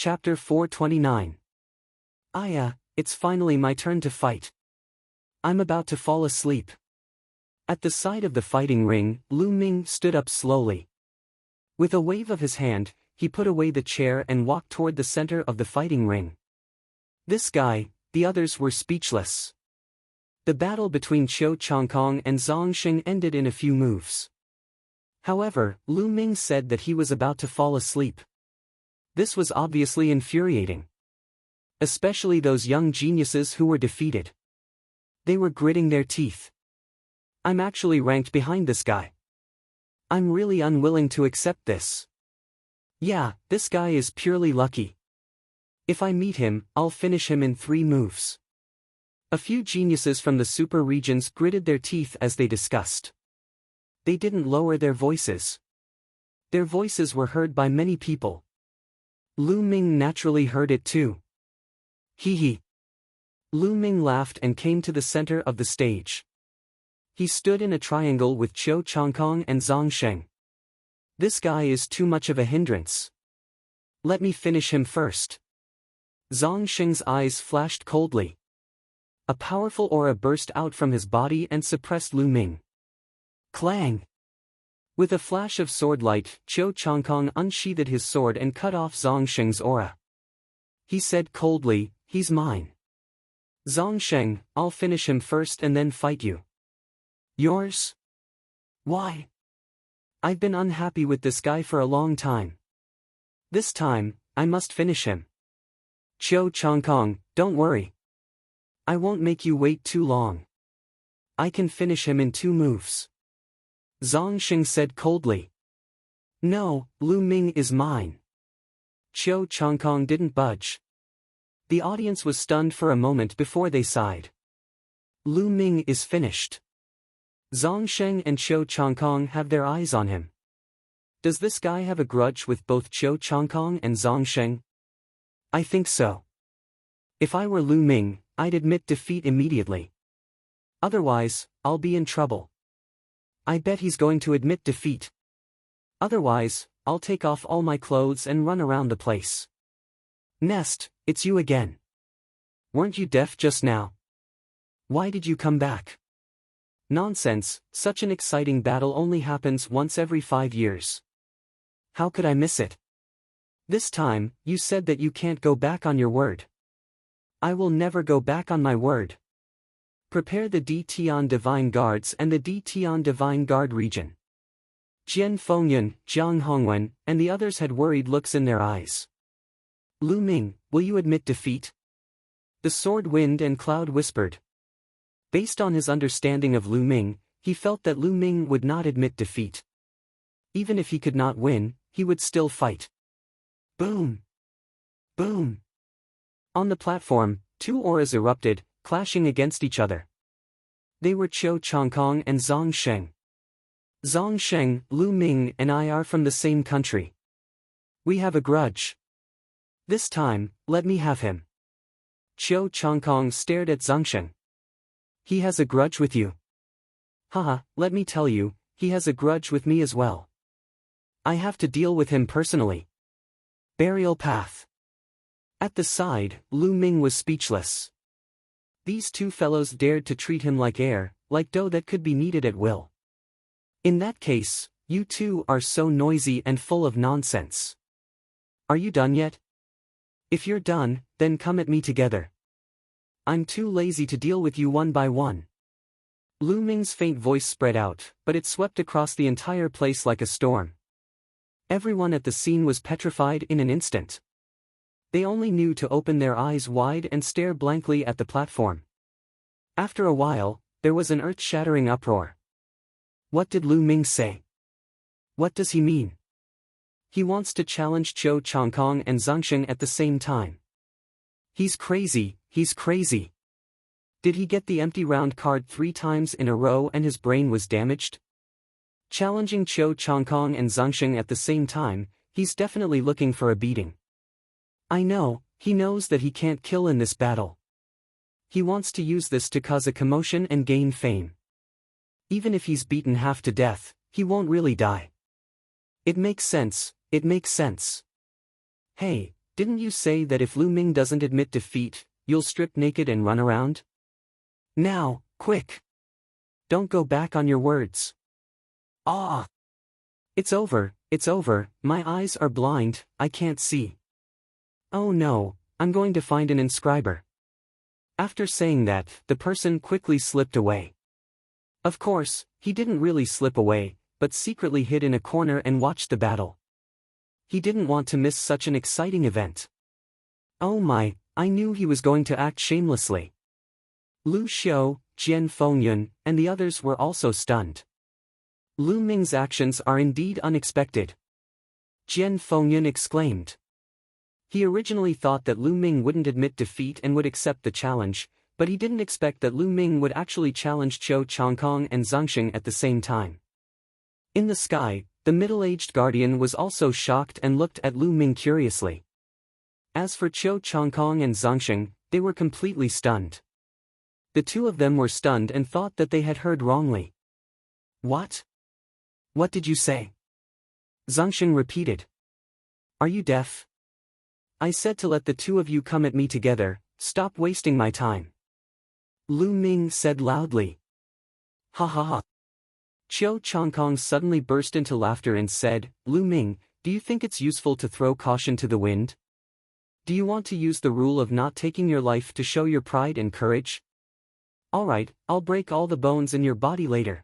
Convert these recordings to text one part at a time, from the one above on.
Chapter 429. It's finally my turn to fight. I'm about to fall asleep. At the side of the fighting ring, Lu Ming stood up slowly. With a wave of his hand, he put away the chair and walked toward the center of the fighting ring. This guy, the others were speechless. The battle between Qiu Changkong and Zhang Xing ended in a few moves. However, Lu Ming said that he was about to fall asleep. This was obviously infuriating. Especially those young geniuses who were defeated. They were gritting their teeth. I'm actually ranked behind this guy. I'm really unwilling to accept this. Yeah, this guy is purely lucky. If I meet him, I'll finish him in 3 moves. A few geniuses from the super regions gritted their teeth as they discussed. They didn't lower their voices. Their voices were heard by many people. Lu Ming naturally heard it too. Hee hee. Lu Ming laughed and came to the center of the stage. He stood in a triangle with Qiu Changkong and Zhang Xing. This guy is too much of a hindrance. Let me finish him first. Zhang Xing's eyes flashed coldly. A powerful aura burst out from his body and suppressed Lu Ming. Clang! With a flash of sword light, Qiu Changkong unsheathed his sword and cut off Zhang Xing's aura. He said coldly, "He's mine. Zhang Xing, I'll finish him first and then fight you." Yours? Why? I've been unhappy with this guy for a long time. This time, I must finish him. Qiu Changkong, don't worry. I won't make you wait too long. I can finish him in 2 moves. Zhang Xing said coldly. No, Lu Ming is mine. Qiu Changkong didn't budge. The audience was stunned for a moment before they sighed. Lu Ming is finished. Zhang Xing and Qiu Changkong have their eyes on him. Does this guy have a grudge with both Qiu Changkong and Zhang Xing? I think so. If I were Lu Ming, I'd admit defeat immediately. Otherwise, I'll be in trouble. I bet he's going to admit defeat. Otherwise, I'll take off all my clothes and run around the place. Nest, it's you again. Weren't you deaf just now? Why did you come back? Nonsense, such an exciting battle only happens once every 5 years. How could I miss it? This time, you said that you can't go back on your word. I will never go back on my word. Prepare the D Tian Divine Guards and the D Tian Divine Guard region. Jian Fengyun, Jiang Hongwen, and the others had worried looks in their eyes. Lu Ming, will you admit defeat? The Sword Wind and Cloud whispered. Based on his understanding of Lu Ming, he felt that Lu Ming would not admit defeat. Even if he could not win, he would still fight. Boom! Boom! On the platform, 2 auras erupted, clashing against each other. They were Qiu Changkong and Zhang Xing. Zhang Xing, Lu Ming and I are from the same country. We have a grudge. This time, let me have him. Qiu Changkong stared at Zhang Xing. He has a grudge with you. Haha, let me tell you, he has a grudge with me as well. I have to deal with him personally. Burial path. At the side, Lu Ming was speechless. These 2 fellows dared to treat him like air, like dough that could be kneaded at will. In that case, you 2 are so noisy and full of nonsense. Are you done yet? If you're done, then come at me together. I'm too lazy to deal with you one by one. Lu Ming's faint voice spread out, but it swept across the entire place like a storm. Everyone at the scene was petrified in an instant. They only knew to open their eyes wide and stare blankly at the platform. After a while, there was an earth-shattering uproar. What did Lu Ming say? What does he mean? He wants to challenge Qiu Changkong and Zhang Xing at the same time. He's crazy, he's crazy. Did he get the empty round card 3 times in a row and his brain was damaged? Challenging Qiu Changkong and Zhang Xing at the same time, he's definitely looking for a beating. I know, he knows that he can't kill in this battle. He wants to use this to cause a commotion and gain fame. Even if he's beaten half to death, he won't really die. It makes sense, it makes sense. Hey, Didn't you say that if Lu Ming doesn't admit defeat, you'll strip naked and run around? Now, quick! Don't go back on your words. Ah! It's over, my eyes are blind, I can't see. Oh no, I'm going to find an inscriber. After saying that, the person quickly slipped away. Of course, he didn't really slip away, but secretly hid in a corner and watched the battle. He didn't want to miss such an exciting event. Oh my, I knew he was going to act shamelessly. Lu Xiu, Jian Fengyun, and the others were also stunned. Lu Ming's actions are indeed unexpected. Jian Fengyun exclaimed. He originally thought that Lu Ming wouldn't admit defeat and would accept the challenge, but he didn't expect that Lu Ming would actually challenge Qiu Changkong and Zhang Xing at the same time. In the sky, the middle-aged guardian was also shocked and looked at Lu Ming curiously. As for Qiu Changkong and Zhang Xing, they were completely stunned. The two of them were stunned and thought that they had heard wrongly. What? What did you say? Zhang Xing repeated. Are you deaf? I said to let the two of you come at me together, stop wasting my time. Lu Ming said loudly. Ha ha ha. Qiu Changkong suddenly burst into laughter and said, Lu Ming, do you think it's useful to throw caution to the wind? Do you want to use the rule of not taking your life to show your pride and courage? Alright, I'll break all the bones in your body later.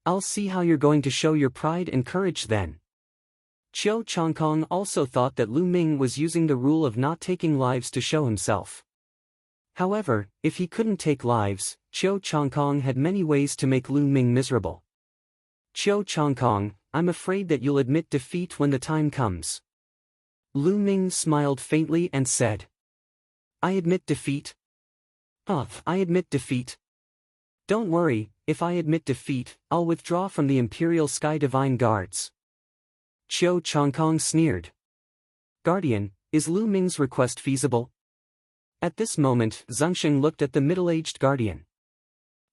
I'll see how you're going to show your pride and courage then. Qiu Changkong also thought that Lu Ming was using the rule of not taking lives to show himself. However, if he couldn't take lives, Qiu Changkong had many ways to make Lu Ming miserable. Qiu Changkong, I'm afraid that you'll admit defeat when the time comes. Lu Ming smiled faintly and said. I admit defeat? I admit defeat. Don't worry, if I admit defeat, I'll withdraw from the Imperial Sky Divine Guards. Qiu Changkong sneered. Guardian, is Lu Ming's request feasible? At this moment, Zhang Xing looked at the middle-aged guardian.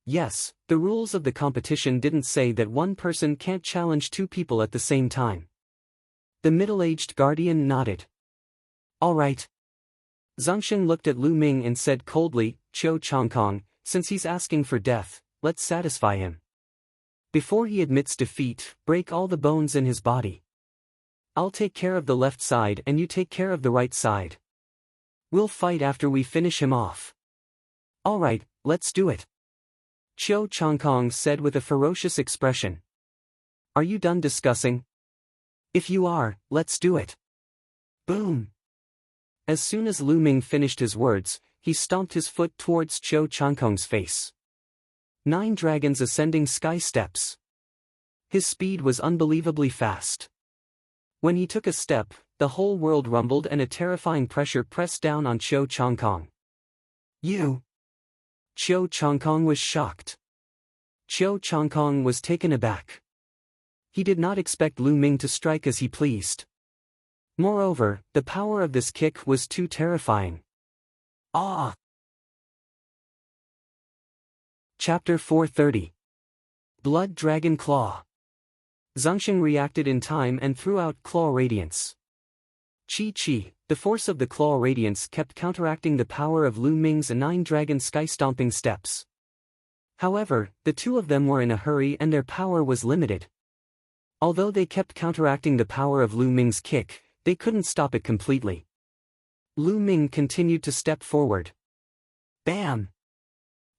Yes, the rules of the competition didn't say that one person can't challenge two people at the same time. The middle-aged guardian nodded. All right. Zhang Xing looked at Lu Ming and said coldly, Qiu Changkong, since he's asking for death, let's satisfy him. Before he admits defeat, break all the bones in his body. I'll take care of the left side and you take care of the right side. We'll fight after we finish him off. All right, let's do it. Qiu Changkong said with a ferocious expression. Are you done discussing? If you are, let's do it. Boom. As soon as Lu Ming finished his words, he stomped his foot towards Qiu Changkong's face. 9 dragons ascending sky steps. His speed was unbelievably fast. When he took a step, the whole world rumbled and a terrifying pressure pressed down on Qiu Changkong. You! Qiu Changkong was shocked. Qiu Changkong was taken aback. He did not expect Lu Ming to strike as he pleased. Moreover, the power of this kick was too terrifying. Ah! Chapter 430. Blood Dragon Claw. Zhang Xing reacted in time and threw out Claw Radiance. Chi, the force of the Claw Radiance kept counteracting the power of Lu Ming's 9 dragon sky-stomping steps. However, the two of them were in a hurry and their power was limited. Although they kept counteracting the power of Lu Ming's kick, they couldn't stop it completely. Lu Ming continued to step forward. Bam!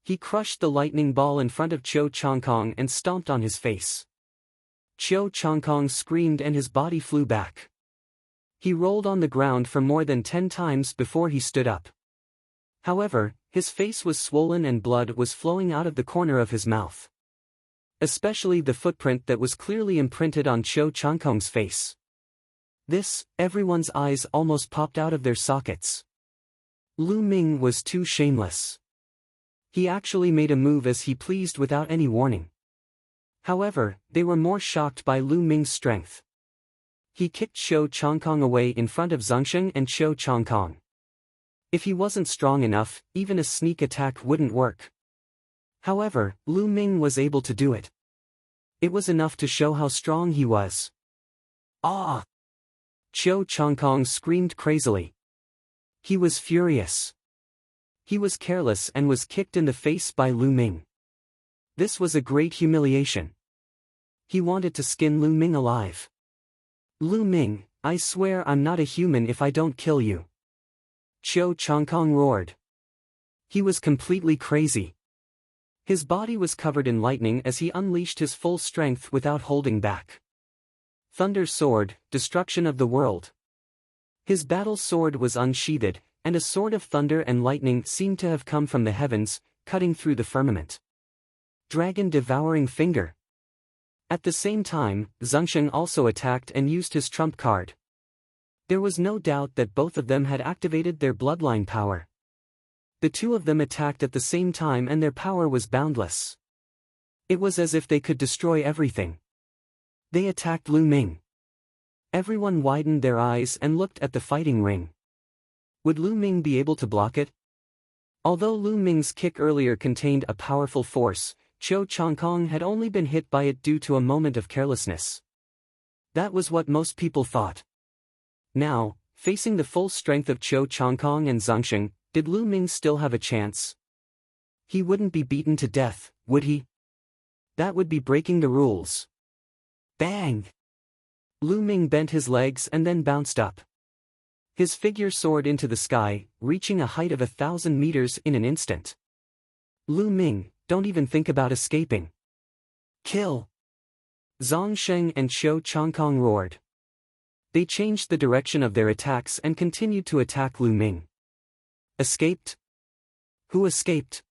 He crushed the lightning ball in front of Qiu Changkong and stomped on his face. Qiu Changkong screamed and his body flew back. He rolled on the ground for more than 10 times before he stood up. However, his face was swollen and blood was flowing out of the corner of his mouth. Especially the footprint that was clearly imprinted on Qiu Changkong's face. Everyone's eyes almost popped out of their sockets. Lu Ming was too shameless. He actually made a move as he pleased without any warning. However, they were more shocked by Lu Ming's strength. He kicked Qiu Changkong away in front of Zhang Xing and Qiu Changkong. If he wasn't strong enough, even a sneak attack wouldn't work. However, Lu Ming was able to do it. It was enough to show how strong he was. Ah! Qiu Changkong screamed crazily. He was furious. He was careless and was kicked in the face by Lu Ming. This was a great humiliation. He wanted to skin Lu Ming alive. Lu Ming, I swear I'm not a human if I don't kill you. Qiu Changkong roared. He was completely crazy. His body was covered in lightning as he unleashed his full strength without holding back. Thunder sword, destruction of the world. His battle sword was unsheathed, and a sword of thunder and lightning seemed to have come from the heavens, cutting through the firmament. Dragon devouring finger. At the same time, Zhengsheng also attacked and used his trump card. There was no doubt that both of them had activated their bloodline power. The two of them attacked at the same time and their power was boundless. It was as if they could destroy everything. They attacked Lu Ming. Everyone widened their eyes and looked at the fighting ring. Would Lu Ming be able to block it? Although Lu Ming's kick earlier contained a powerful force, Qiu Changkong had only been hit by it due to a moment of carelessness. That was what most people thought. Now, facing the full strength of Qiu Changkong and Zhengsheng, did Lu Ming still have a chance? He wouldn't be beaten to death, would he? That would be breaking the rules. Bang! Lu Ming bent his legs and then bounced up. His figure soared into the sky, reaching a height of 1,000 meters in an instant. Lu Ming, don't even think about escaping. Kill! Zhengsheng and Qiu Changkong roared. They changed the direction of their attacks and continued to attack Lu Ming. Escaped? Who escaped?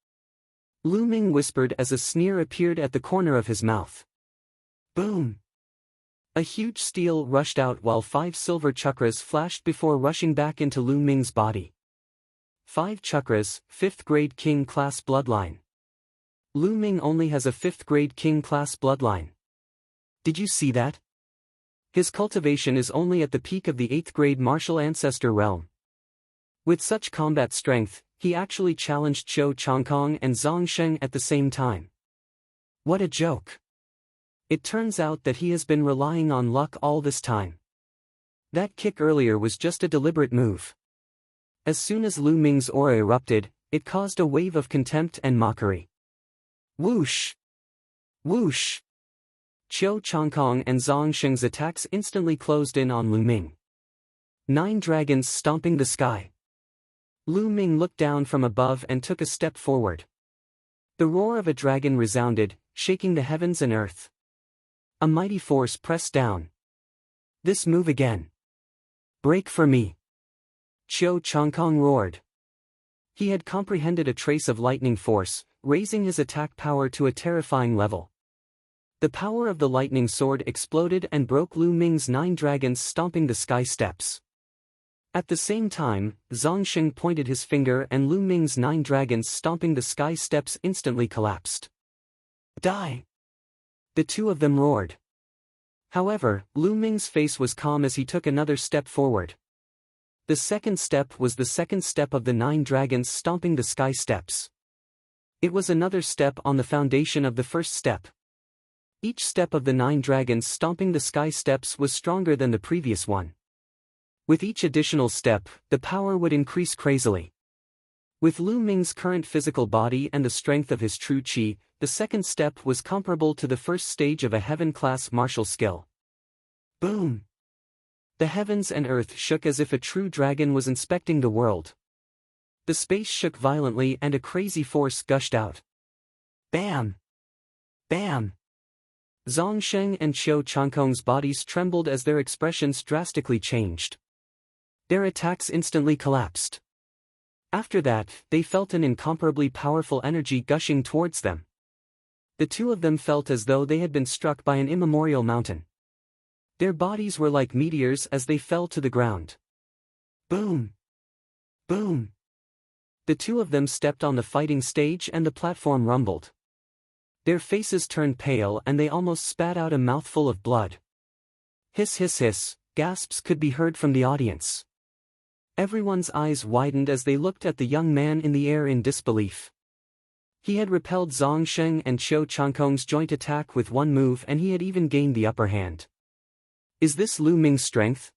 Lu Ming whispered as a sneer appeared at the corner of his mouth. Boom! A huge steel rushed out while 5 silver chakras flashed before rushing back into Lu Ming's body. 5 chakras, 5th grade king class bloodline. Lu Ming only has a 5th grade king class bloodline. Did you see that? His cultivation is only at the peak of the 8th grade martial ancestor realm. With such combat strength, he actually challenged Qiu Changkong and Zhengsheng at the same time. What a joke! It turns out that he has been relying on luck all this time. That kick earlier was just a deliberate move. As soon as Lu Ming's aura erupted, it caused a wave of contempt and mockery. Whoosh! Whoosh! Qiu Changkong and Zhengsheng's attacks instantly closed in on Lu Ming. 9 dragons stomping the sky. Lu Ming looked down from above and took a step forward. The roar of a dragon resounded, shaking the heavens and earth. A mighty force pressed down. This move again. Break for me. Qiu Changkong roared. He had comprehended a trace of lightning force, raising his attack power to a terrifying level. The power of the lightning sword exploded and broke Lu Ming's 9 dragons stomping the sky steps. At the same time, Zhengsheng pointed his finger and Lu Ming's 9 dragons stomping the sky steps instantly collapsed. Die! The two of them roared. However, Lu Ming's face was calm as he took another step forward. The second step was the second step of the 9 dragons stomping the sky steps. It was another step on the foundation of the first step. Each step of the 9 dragons stomping the sky steps was stronger than the previous one. With each additional step, the power would increase crazily. With Lu Ming's current physical body and the strength of his true qi, the second step was comparable to the first stage of a heaven-class martial skill. Boom! The heavens and earth shook as if a true dragon was inspecting the world. The space shook violently and a crazy force gushed out. Bam! Bam! Zhengsheng and Qiu Changkong's bodies trembled as their expressions drastically changed. Their attacks instantly collapsed. After that, they felt an incomparably powerful energy gushing towards them. The two of them felt as though they had been struck by an immemorial mountain. Their bodies were like meteors as they fell to the ground. Boom! Boom! The two of them stepped on the fighting stage and the platform rumbled. Their faces turned pale and they almost spat out a mouthful of blood. Hiss hiss hiss, gasps could be heard from the audience. Everyone's eyes widened as they looked at the young man in the air in disbelief. He had repelled Zhengsheng and Qiu Changkong's joint attack with one move and he had even gained the upper hand. Is this Lu Ming's strength?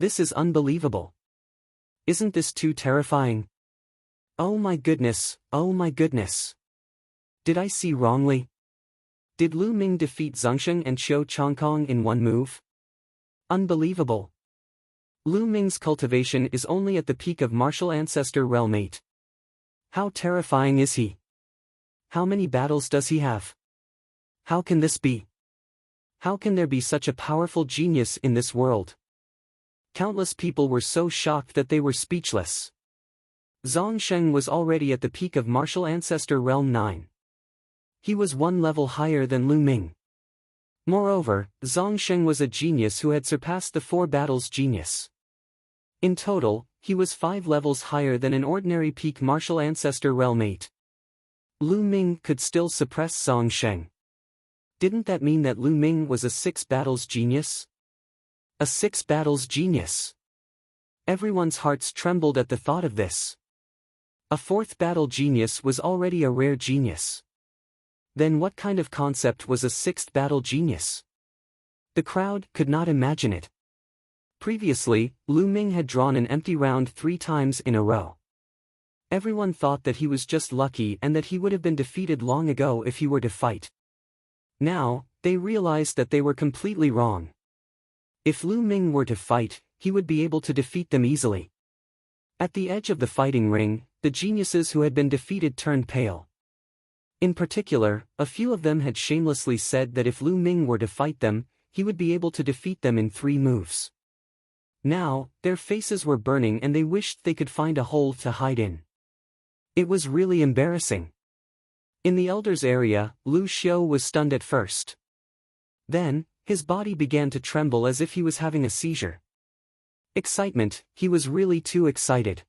This is unbelievable. Isn't this too terrifying? Oh my goodness, oh my goodness. Did I see wrongly? Did Lu Ming defeat Zhongsheng and Qiu Changkong in one move? Unbelievable. Lu Ming's cultivation is only at the peak of martial ancestor realm 8. How terrifying is he? How many battles does he have? How can this be? How can there be such a powerful genius in this world? Countless people were so shocked that they were speechless. Zhongsheng was already at the peak of martial ancestor realm 9. He was one level higher than Lu Ming. Moreover, Zhongsheng was a genius who had surpassed the 4 battles genius. In total, he was 5 levels higher than an ordinary peak martial ancestor realm 8. Lu Ming could still suppress Zhongsheng. Didn't that mean that Lu Ming was a 6 battles genius? A 6 battles genius. Everyone's hearts trembled at the thought of this. A 4th battle genius was already a rare genius. Then what kind of concept was a 6th battle genius? The crowd could not imagine it. Previously, Lu Ming had drawn an empty round 3 times in a row. Everyone thought that he was just lucky and that he would have been defeated long ago if he were to fight. Now, they realized that they were completely wrong. If Lu Ming were to fight, he would be able to defeat them easily. At the edge of the fighting ring, the geniuses who had been defeated turned pale. In particular, a few of them had shamelessly said that if Lu Ming were to fight them, he would be able to defeat them in 3 moves. Now, their faces were burning and they wished they could find a hole to hide in. It was really embarrassing. In the elders' area, Lu Xiu was stunned at first. Then, his body began to tremble as if he was having a seizure. Excitement, he was really too excited.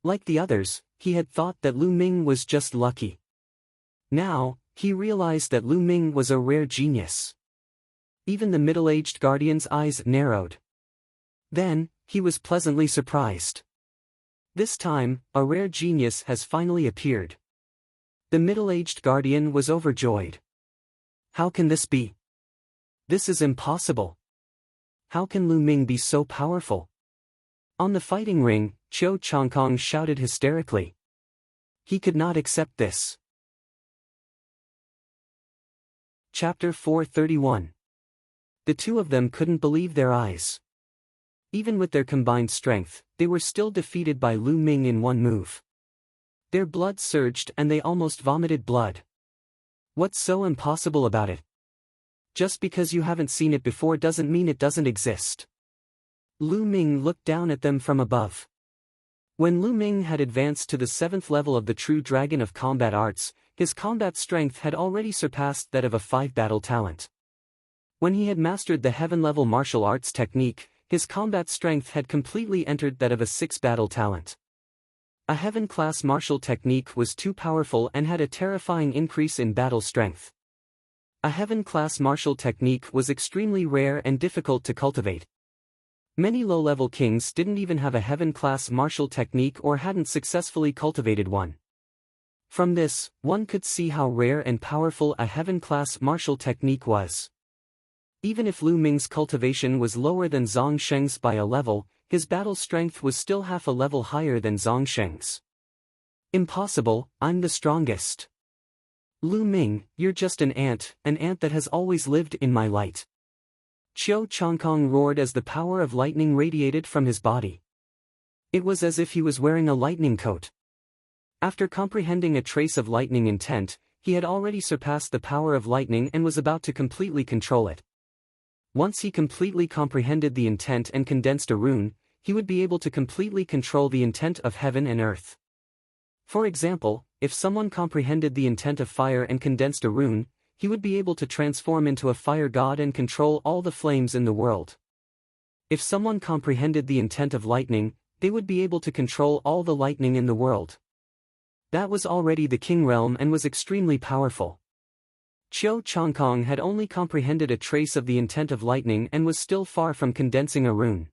Like the others, he had thought that Lu Ming was just lucky. Now, he realized that Lu Ming was a rare genius. Even the middle-aged guardian's eyes narrowed. Then, he was pleasantly surprised. This time, a rare genius has finally appeared. The middle-aged guardian was overjoyed. How can this be? This is impossible. How can Lu Ming be so powerful? On the fighting ring, Qiu Changkong shouted hysterically. He could not accept this. Chapter 431. The two of them couldn't believe their eyes. Even with their combined strength, they were still defeated by Lu Ming in one move. Their blood surged and they almost vomited blood. What's so impossible about it? Just because you haven't seen it before doesn't mean it doesn't exist. Lu Ming looked down at them from above. When Lu Ming had advanced to the 7th level of the true dragon of combat arts, his combat strength had already surpassed that of a 5 battle talent. When he had mastered the heaven-level martial arts technique, his combat strength had completely entered that of a 6 battle talent. A heaven-class martial technique was too powerful and had a terrifying increase in battle strength. A heaven-class martial technique was extremely rare and difficult to cultivate. Many low-level kings didn't even have a heaven-class martial technique or hadn't successfully cultivated one. From this, one could see how rare and powerful a heaven-class martial technique was. Even if Lu Ming's cultivation was lower than Zhongsheng's by a level, his battle strength was still half a level higher than Zhongsheng's. Impossible, I'm the strongest. Lu Ming, you're just an ant that has always lived in my light. Qiu Changkong roared as the power of lightning radiated from his body. It was as if he was wearing a lightning coat. After comprehending a trace of lightning intent, he had already surpassed the power of lightning and was about to completely control it. Once he completely comprehended the intent and condensed a rune, he would be able to completely control the intent of heaven and earth. For example, if someone comprehended the intent of fire and condensed a rune, he would be able to transform into a fire god and control all the flames in the world. If someone comprehended the intent of lightning, they would be able to control all the lightning in the world. That was already the king realm and was extremely powerful. Qiu Changkong had only comprehended a trace of the intent of lightning and was still far from condensing a rune.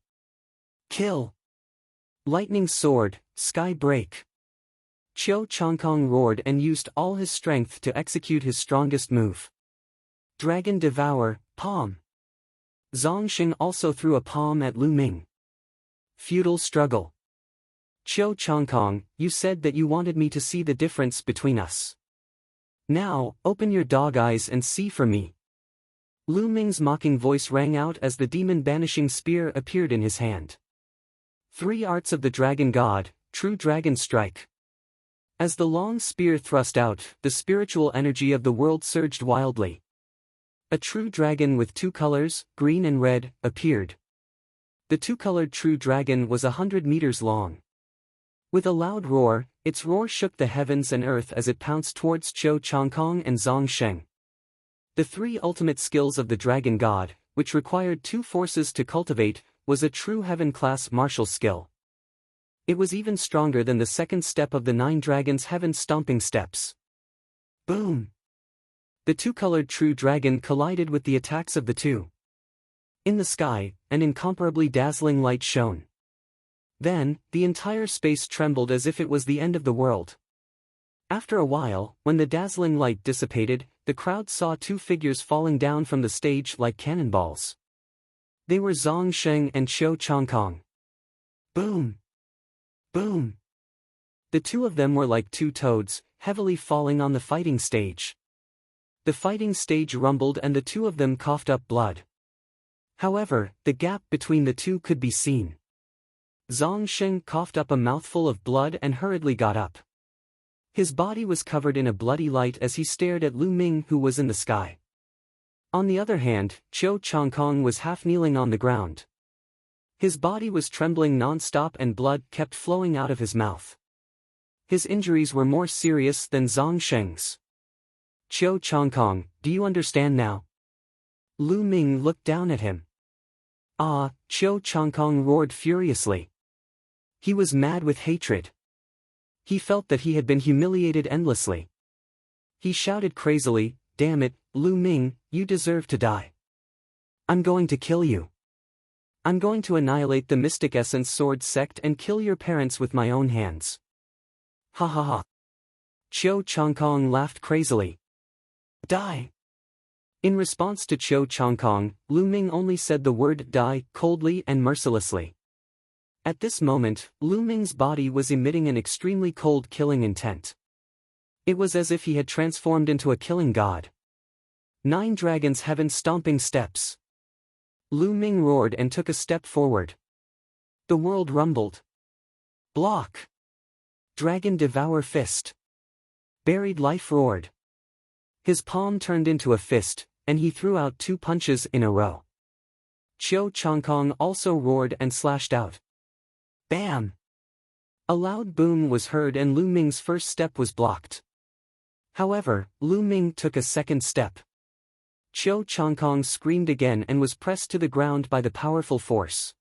Kill! Lightning sword, sky break! Qiu Changkong roared and used all his strength to execute his strongest move. Dragon devour, palm! Zhongsheng also threw a palm at Lu Ming. Feudal struggle. Qiu Changkong, you said that you wanted me to see the difference between us. Now, open your dog eyes and see for me. Lu Ming's mocking voice rang out as the demon-banishing spear appeared in his hand. 3 arts of the dragon god, true dragon strike. As the long spear thrust out, the spiritual energy of the world surged wildly. A true dragon with 2 colors, green and red, appeared. The 2-colored true dragon was 100 meters long. With a loud roar, its roar shook the heavens and earth as it pounced towards Qiu Changkong and Zhang Sheng. The 3 ultimate skills of the dragon god, which required 2 forces to cultivate, was a true heaven-class martial skill. It was even stronger than the 2nd step of the 9 dragons' heaven-stomping steps. Boom! The 2-colored true dragon collided with the attacks of the 2. In the sky, an incomparably dazzling light shone. Then, the entire space trembled as if it was the end of the world. After a while, when the dazzling light dissipated, the crowd saw 2 figures falling down from the stage like cannonballs. They were Zhang Sheng and Qiu Changkong. Boom! Boom! The 2 of them were like 2 toads, heavily falling on the fighting stage. The fighting stage rumbled and the 2 of them coughed up blood. However, the gap between the 2 could be seen. Zhang Sheng coughed up a mouthful of blood and hurriedly got up. His body was covered in a bloody light as he stared at Lu Ming, who was in the sky. On the other hand, Qiu Changkong was half kneeling on the ground. His body was trembling non-stop and blood kept flowing out of his mouth. His injuries were more serious than Zhang Sheng's. Qiu Changkong, do you understand now? Lu Ming looked down at him. Ah, Qiu Changkong roared furiously. He was mad with hatred. He felt that he had been humiliated endlessly. He shouted crazily, "Damn it, Lu Ming, you deserve to die. I'm going to kill you. I'm going to annihilate the Mystic Essence Sword sect and kill your parents with my own hands." Ha ha ha. Qiu Changkong laughed crazily. Die. In response to Qiu Changkong, Lu Ming only said the word die coldly and mercilessly. At this moment, Lu Ming's body was emitting an extremely cold killing intent. It was as if he had transformed into a killing god. 9 dragons heaven-stomping steps. Lu Ming roared and took a step forward. The world rumbled. Block. Dragon devour fist. Buried life roared. His palm turned into a fist, and he threw out 2 punches in a row. Qiu Changkong also roared and slashed out. Bam! A loud boom was heard and Lu Ming's first step was blocked. However, Lu Ming took a second step. Qiu Changkong screamed again and was pressed to the ground by the powerful force.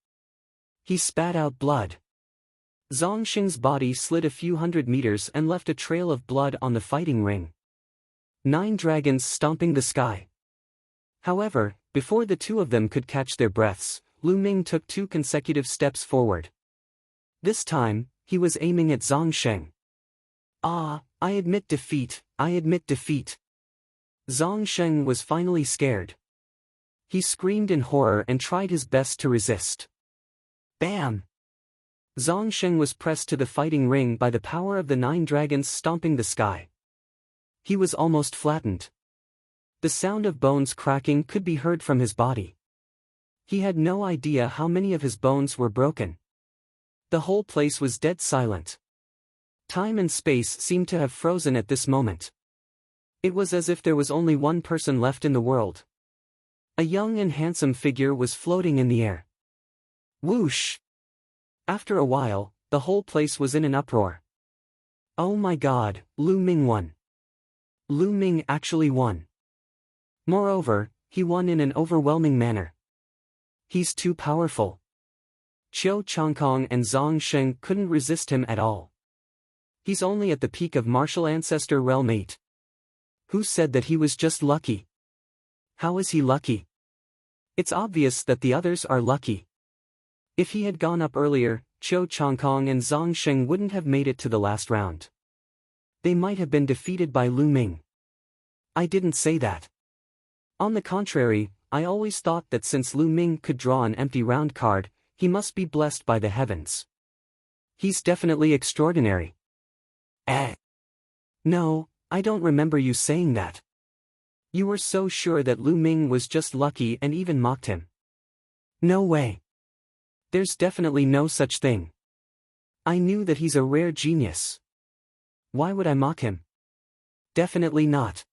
He spat out blood. Zhang Sheng's body slid a few hundred meters and left a trail of blood on the fighting ring. 9 dragons stomping the sky. However, before the 2 of them could catch their breaths, Lu Ming took 2 consecutive steps forward. This time, he was aiming at Zhang Sheng. Ah, I admit defeat, I admit defeat. Zhang Sheng was finally scared. He screamed in horror and tried his best to resist. Bam! Zhang Sheng was pressed to the fighting ring by the power of the 9 dragons stomping the sky. He was almost flattened. The sound of bones cracking could be heard from his body. He had no idea how many of his bones were broken. The whole place was dead silent. Time and space seemed to have frozen at this moment. It was as if there was only one person left in the world. A young and handsome figure was floating in the air. Whoosh! After a while, the whole place was in an uproar. Oh my God, Lu Ming won. Lu Ming actually won. Moreover, he won in an overwhelming manner. He's too powerful. Qiu Changkong and Zhang Sheng couldn't resist him at all. He's only at the peak of martial ancestor realm 8. Who said that he was just lucky? How is he lucky? It's obvious that the others are lucky. If he had gone up earlier, Qiu Changkong and Zhang Sheng wouldn't have made it to the last round. They might have been defeated by Lu Ming. I didn't say that. On the contrary, I always thought that since Lu Ming could draw an empty round card, he must be blessed by the heavens. He's definitely extraordinary. Eh? No, I don't remember you saying that. You were so sure that Lu Ming was just lucky and even mocked him. No way. There's definitely no such thing. I knew that he's a rare genius. Why would I mock him? Definitely not.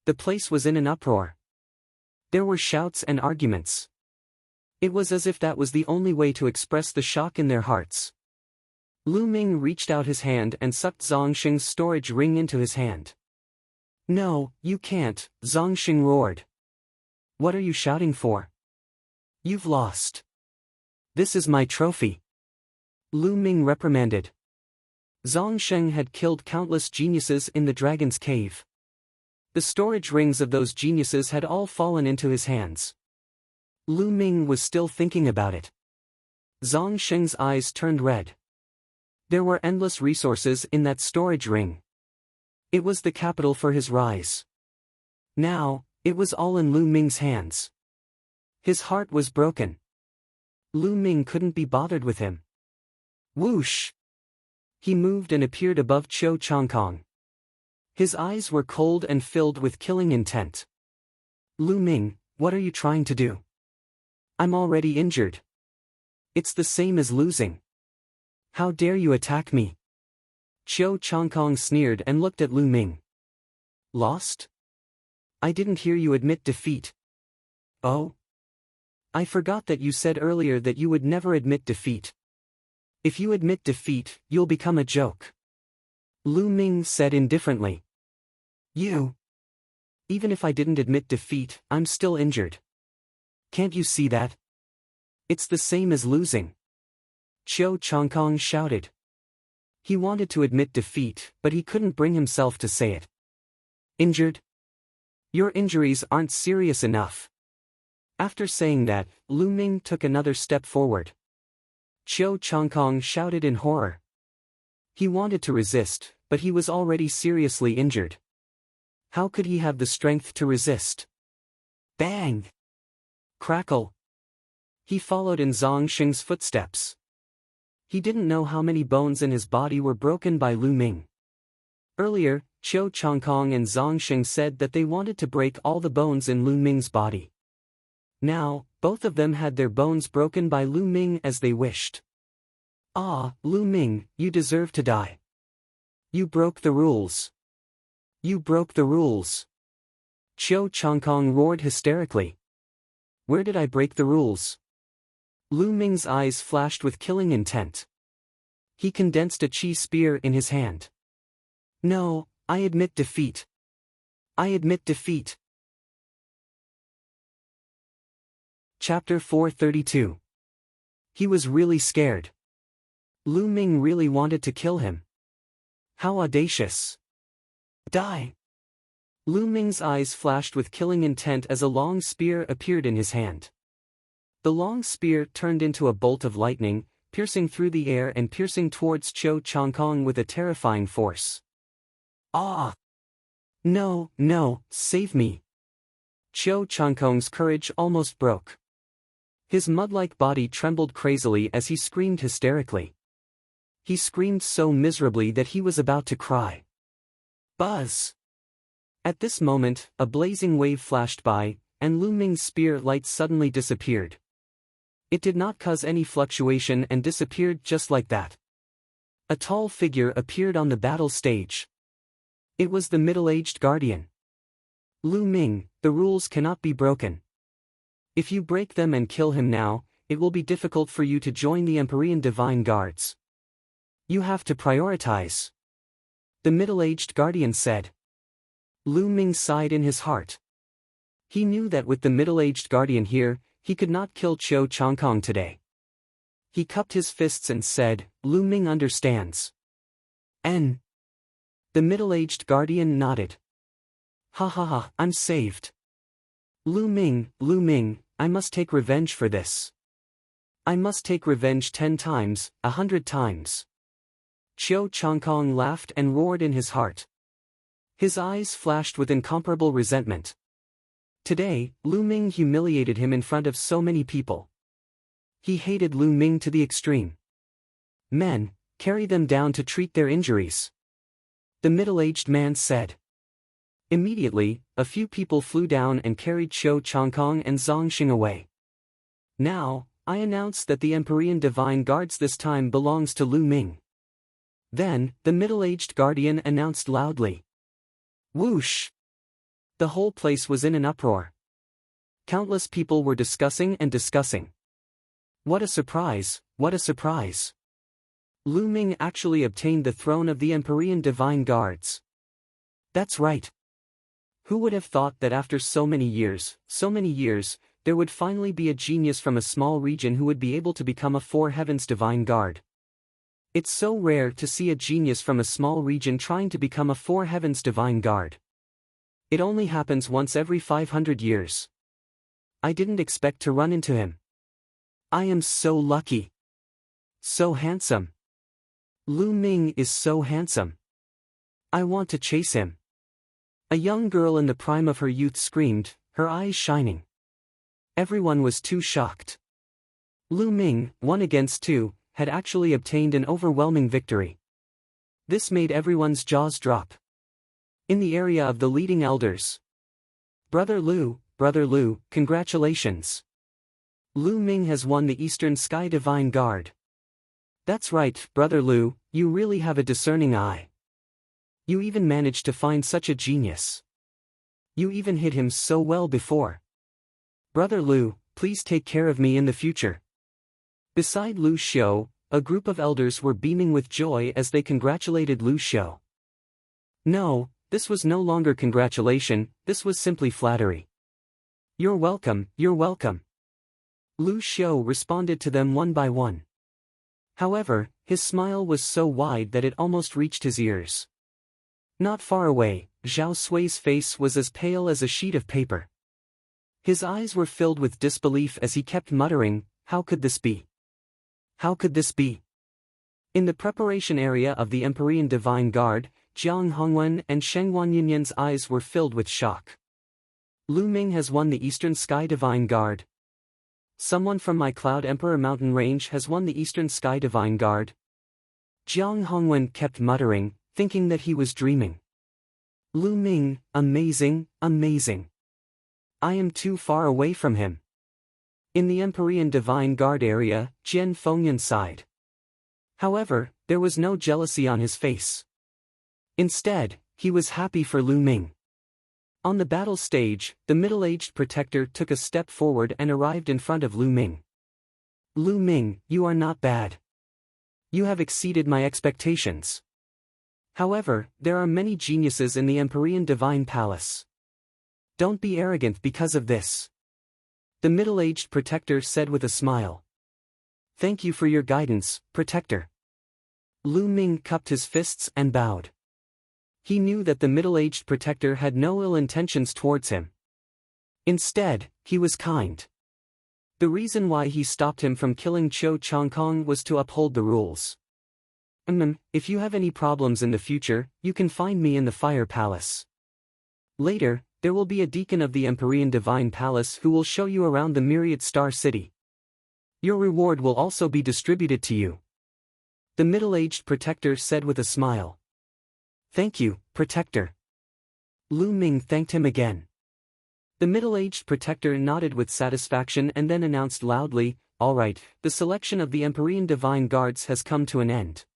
The place was in an uproar. There were shouts and arguments. It was as if that was the only way to express the shock in their hearts. Lu Ming reached out his hand and sucked Zhongxing's storage ring into his hand. No, you can't, Zhongxing roared. What are you shouting for? You've lost. This is my trophy. Lu Ming reprimanded. Zhongxing had killed countless geniuses in the dragon's cave. The storage rings of those geniuses had all fallen into his hands. Lu Ming was still thinking about it. Zhongxing's eyes turned red. There were endless resources in that storage ring. It was the capital for his rise. Now, it was all in Lu Ming's hands. His heart was broken. Lu Ming couldn't be bothered with him. Whoosh! He moved and appeared above Cho Changkong. His eyes were cold and filled with killing intent. Lu Ming, what are you trying to do? I'm already injured. It's the same as losing. How dare you attack me? Cho Changkong sneered and looked at Lu Ming. Lost? I didn't hear you admit defeat. Oh? I forgot that you said earlier that you would never admit defeat. If you admit defeat, you'll become a joke. Lu Ming said indifferently. You? Even if I didn't admit defeat, I'm still injured. Can't you see that? It's the same as losing. Cho Changkong shouted. He wanted to admit defeat, but he couldn't bring himself to say it. Injured? Your injuries aren't serious enough. After saying that, Lu Ming took another step forward. Cho Changkong shouted in horror. He wanted to resist, but he was already seriously injured. How could he have the strength to resist? Bang! Crackle! He followed in Zhongxing's footsteps. He didn't know how many bones in his body were broken by Lu Ming. Earlier, Cho Changkong and Zhongxing said that they wanted to break all the bones in Lu Ming's body. Now, both of them had their bones broken by Lu Ming as they wished. Ah, Lu Ming, you deserve to die. You broke the rules. You broke the rules. Cho Changkong roared hysterically. Where did I break the rules? Lu Ming's eyes flashed with killing intent. He condensed a chi spear in his hand. No, I admit defeat. I admit defeat. Chapter 432. He was really scared. Lu Ming really wanted to kill him. How audacious. Die. Lu Ming's eyes flashed with killing intent as a long spear appeared in his hand. The long spear turned into a bolt of lightning, piercing through the air and piercing towards Cho Changkong with a terrifying force. Ah! No, no, save me. Cho Changkong's courage almost broke. His mud-like body trembled crazily as he screamed hysterically. He screamed so miserably that he was about to cry. Buzz! At this moment, a blazing wave flashed by, and Lu Ming's spear light suddenly disappeared. It did not cause any fluctuation and disappeared just like that. A tall figure appeared on the battle stage. It was the middle-aged guardian. Lu Ming, the rules cannot be broken. If you break them and kill him now, it will be difficult for you to join the Empyrean Divine Guards. You have to prioritize. The middle-aged guardian said. Lu Ming sighed in his heart. He knew that with the middle-aged guardian here, he could not kill Cho Changkong today. He cupped his fists and said, Lu Ming understands. N. The middle-aged guardian nodded. Ha ha ha, I'm saved. Lu Ming, I must take revenge for this. I must take revenge 10 times, 100 times. Cho Changkong laughed and roared in his heart. His eyes flashed with incomparable resentment. Today, Lu Ming humiliated him in front of so many people. He hated Lu Ming to the extreme. Men, carry them down to treat their injuries, the middle-aged man said. Immediately, a few people flew down and carried Qiu Changkong and Zhang Xing away. Now, I announce that the Empyrean Divine Guards this time belongs to Lu Ming. Then, the middle-aged guardian announced loudly. Whoosh! The whole place was in an uproar. Countless people were discussing and discussing. What a surprise, what a surprise! Lu Ming actually obtained the throne of the Empyrean Divine Guards. That's right. Who would have thought that after so many years, there would finally be a genius from a small region who would be able to become a Four Heavens Divine Guard? It's so rare to see a genius from a small region trying to become a Four Heavens Divine Guard. It only happens once every 500 years. I didn't expect to run into him. I am so lucky. So handsome. Lu Ming is so handsome. I want to chase him. A young girl in the prime of her youth screamed, her eyes shining. Everyone was too shocked. Lu Ming, 1 against 2, had actually obtained an overwhelming victory. This made everyone's jaws drop. In the area of the leading elders. Brother Lu, congratulations. Lu Ming has won the Eastern Sky Divine Guard. That's right, Brother Lu, you really have a discerning eye. You even managed to find such a genius. You even hit him so well before. Brother Lu, please take care of me in the future. Beside Lu Xiu, a group of elders were beaming with joy as they congratulated Lu Xiu. No, this was no longer congratulation, this was simply flattery. You're welcome, you're welcome. Lu Xiu responded to them one by one. However, his smile was so wide that it almost reached his ears. Not far away, Zhao Sui's face was as pale as a sheet of paper. His eyes were filled with disbelief as he kept muttering, how could this be? How could this be? In the preparation area of the Empyrean Divine Guard, Jiang Hongwen and Sheng Wanyanyan's eyes were filled with shock. Lu Ming has won the Eastern Sky Divine Guard. Someone from my Cloud Emperor mountain range has won the Eastern Sky Divine Guard. Jiang Hongwen kept muttering, thinking that he was dreaming. Lu Ming, amazing, amazing. I am too far away from him. In the Empyrean Divine Guard area, Jian Fengyan sighed. However, there was no jealousy on his face. Instead, he was happy for Lu Ming. On the battle stage, the middle-aged protector took a step forward and arrived in front of Lu Ming. Lu Ming, you are not bad. You have exceeded my expectations. However, there are many geniuses in the Empyrean Divine Palace. Don't be arrogant because of this. The middle-aged protector said with a smile. Thank you for your guidance, protector. Lu Ming cupped his fists and bowed. He knew that the middle-aged protector had no ill intentions towards him. Instead, he was kind. The reason why he stopped him from killing Qiu Changkong was to uphold the rules. If you have any problems in the future, you can find me in the Fire Palace. Later, there will be a deacon of the Empyrean Divine Palace who will show you around the Myriad Star City. Your reward will also be distributed to you. The middle-aged protector said with a smile. Thank you, protector. Lu Ming thanked him again. The middle-aged protector nodded with satisfaction and then announced loudly, all right, the selection of the Empyrean Divine Guards has come to an end.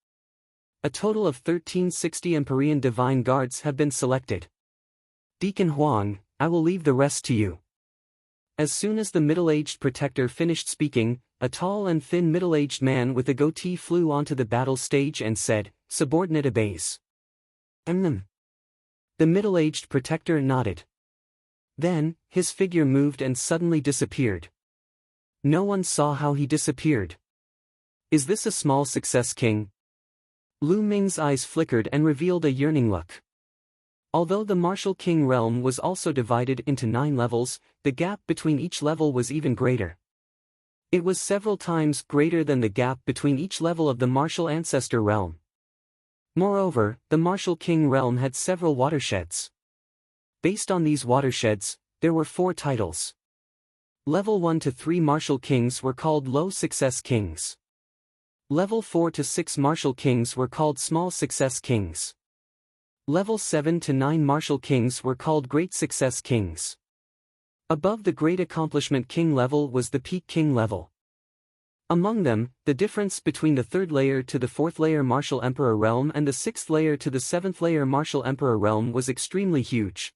A total of 1360 Empyrean Divine Guards have been selected. Deacon Huang, I will leave the rest to you. As soon as the middle-aged protector finished speaking, a tall and thin middle-aged man with a goatee flew onto the battle stage and said, subordinate obeys. The middle-aged protector nodded. Then, his figure moved and suddenly disappeared. No one saw how he disappeared. Is this a small success, King? Lu Ming's eyes flickered and revealed a yearning look. Although the Martial King realm was also divided into 9 levels, the gap between each level was even greater. It was several times greater than the gap between each level of the Martial Ancestor realm. Moreover, the Martial King realm had several watersheds. Based on these watersheds, there were 4 titles. Level 1 to 3 martial kings were called low success kings. Level 4 to 6 martial kings were called small success kings. Level 7 to 9 martial kings were called great success kings. Above the great accomplishment king level was the peak king level. Among them, the difference between the 3rd layer to the 4th layer martial emperor realm and the 6th layer to the 7th layer martial emperor realm was extremely huge.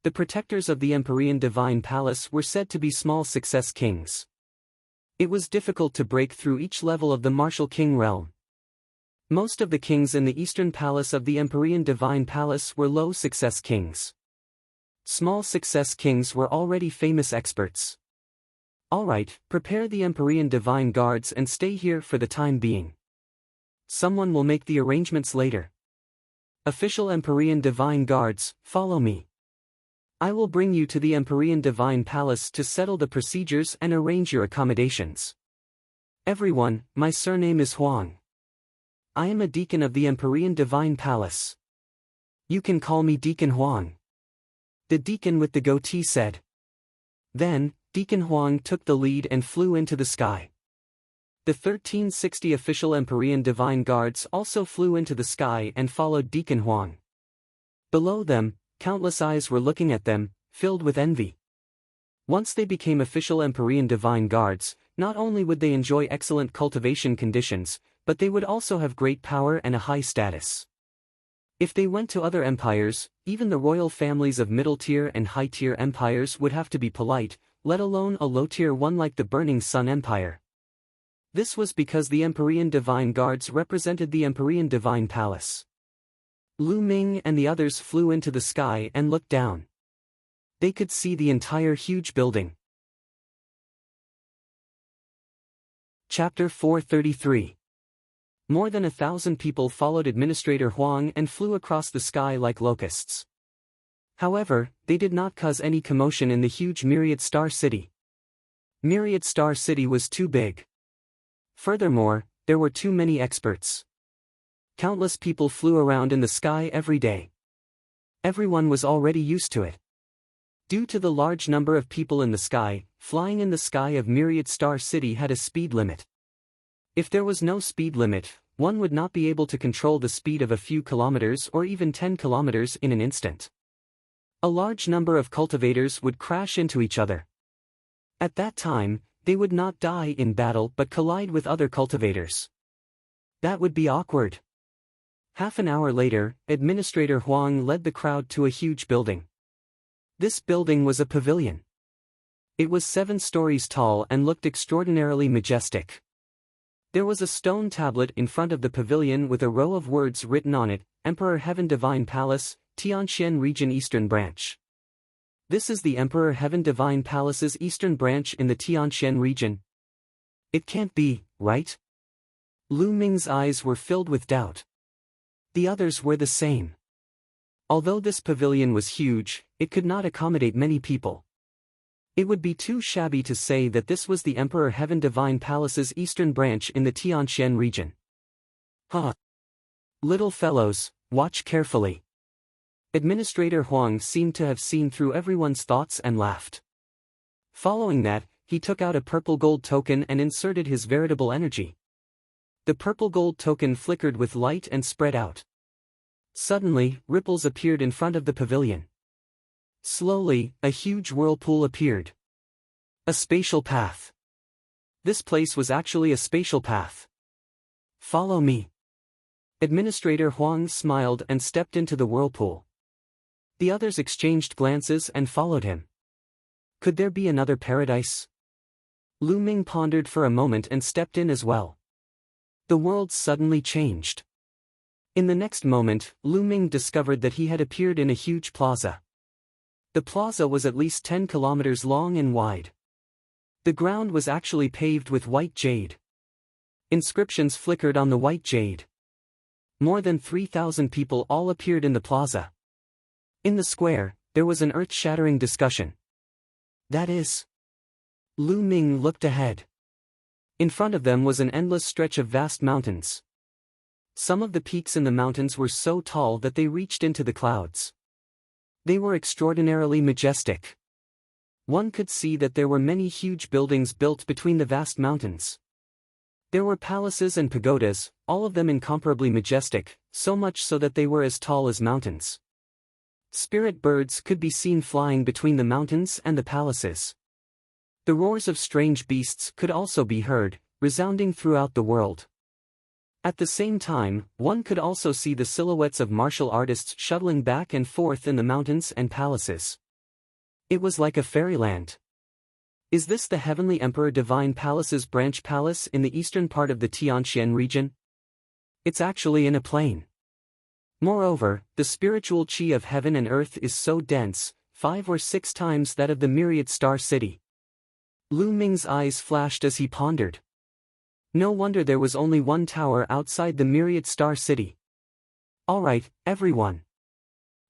The protectors of the Empyrean Divine Palace were said to be small success kings. It was difficult to break through each level of the martial king realm. Most of the kings in the eastern palace of the Empyrean Divine Palace were low success kings. Small success kings were already famous experts. Alright, prepare the Empyrean Divine Guards and stay here for the time being. Someone will make the arrangements later. Official Empyrean Divine Guards, follow me. I will bring you to the Empyrean Divine Palace to settle the procedures and arrange your accommodations. Everyone, my surname is Huang. I am a deacon of the Empyrean Divine Palace. You can call me Deacon Huang. The deacon with the goatee said. Then, Deacon Huang took the lead and flew into the sky. The 1360 official Empyrean Divine Guards also flew into the sky and followed Deacon Huang. Below them, countless eyes were looking at them, filled with envy. Once they became official Empyrean Divine Guards, not only would they enjoy excellent cultivation conditions, but they would also have great power and a high status. If they went to other empires, even the royal families of middle-tier and high-tier empires would have to be polite, let alone a low-tier one like the Burning Sun Empire. This was because the Empyrean Divine Guards represented the Empyrean Divine Palace. Lu Ming and the others flew into the sky and looked down. They could see the entire huge building. Chapter 433. More than 1,000 people followed Administrator Huang and flew across the sky like locusts. However, they did not cause any commotion in the huge Myriad Star City. Myriad Star City was too big. Furthermore, there were too many experts. Countless people flew around in the sky every day. Everyone was already used to it. Due to the large number of people in the sky, flying in the sky of Myriad Star City had a speed limit. If there was no speed limit, one would not be able to control the speed of a few kilometers or even 10 kilometers in an instant. A large number of cultivators would crash into each other. At that time, they would not die in battle but collide with other cultivators. That would be awkward. Half an hour later, Administrator Huang led the crowd to a huge building. This building was a pavilion. It was 7 stories tall and looked extraordinarily majestic. There was a stone tablet in front of the pavilion with a row of words written on it, Emperor Heaven Divine Palace, Tianxian Region Eastern Branch. This is the Emperor Heaven Divine Palace's eastern branch in the Tianxian region. It can't be, right? Lu Ming's eyes were filled with doubt. The others were the same. Although this pavilion was huge, it could not accommodate many people. It would be too shabby to say that this was the Emperor Heaven Divine Palace's eastern branch in the Tianxian region. Huh. Little fellows, watch carefully. Administrator Huang seemed to have seen through everyone's thoughts and laughed. Following that, he took out a purple gold token and inserted his veritable energy. The purple gold token flickered with light and spread out. Suddenly, ripples appeared in front of the pavilion. Slowly, a huge whirlpool appeared. A spatial path. This place was actually a spatial path. Follow me. Administrator Huang smiled and stepped into the whirlpool. The others exchanged glances and followed him. Could there be another paradise? Lu Ming pondered for a moment and stepped in as well. The world suddenly changed. In the next moment, Lu Ming discovered that he had appeared in a huge plaza. The plaza was at least 10 kilometers long and wide. The ground was actually paved with white jade. Inscriptions flickered on the white jade. More than 3,000 people all appeared in the plaza. In the square, there was an earth-shattering discussion. That is. Lu Ming looked ahead. In front of them was an endless stretch of vast mountains. Some of the peaks in the mountains were so tall that they reached into the clouds. They were extraordinarily majestic. One could see that there were many huge buildings built between the vast mountains. There were palaces and pagodas, all of them incomparably majestic, so much so that they were as tall as mountains. Spirit birds could be seen flying between the mountains and the palaces. The roars of strange beasts could also be heard, resounding throughout the world. At the same time, one could also see the silhouettes of martial artists shuttling back and forth in the mountains and palaces. It was like a fairyland. Is this the Heavenly Emperor Divine Palace's branch palace in the eastern part of the Tianxian region? It's actually in a plain. Moreover, the spiritual qi of heaven and earth is so dense, 5 or 6 times that of the myriad star city. Lu Ming's eyes flashed as he pondered. No wonder there was only one tower outside the myriad star city. Alright, everyone.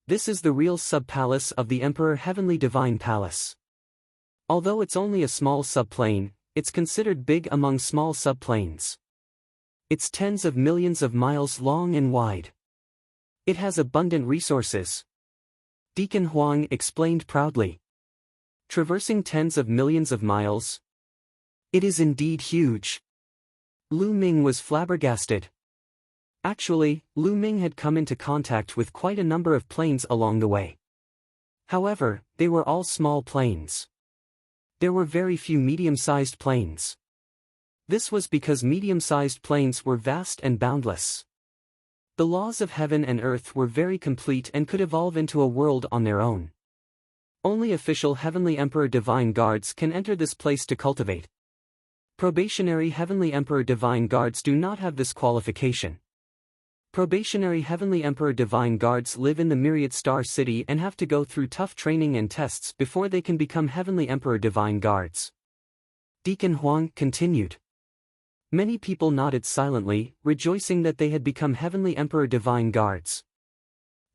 This is the real sub-palace of the Emperor Heavenly Divine Palace. Although it's only a small subplane, it's considered big among small subplanes. It's tens of millions of miles long and wide. It has abundant resources. Deacon Huang explained proudly. Traversing tens of millions of miles? It is indeed huge. Lu Ming was flabbergasted. Actually, Lu Ming had come into contact with quite a number of planes along the way. However, they were all small planes. There were very few medium-sized planes. This was because medium-sized planes were vast and boundless. The laws of heaven and earth were very complete and could evolve into a world on their own. Only official Heavenly Emperor Divine Guards can enter this place to cultivate. Probationary Heavenly Emperor Divine Guards do not have this qualification. Probationary Heavenly Emperor Divine Guards live in the Myriad Star City and have to go through tough training and tests before they can become Heavenly Emperor Divine Guards. Deacon Huang continued. Many people nodded silently, rejoicing that they had become Heavenly Emperor Divine Guards.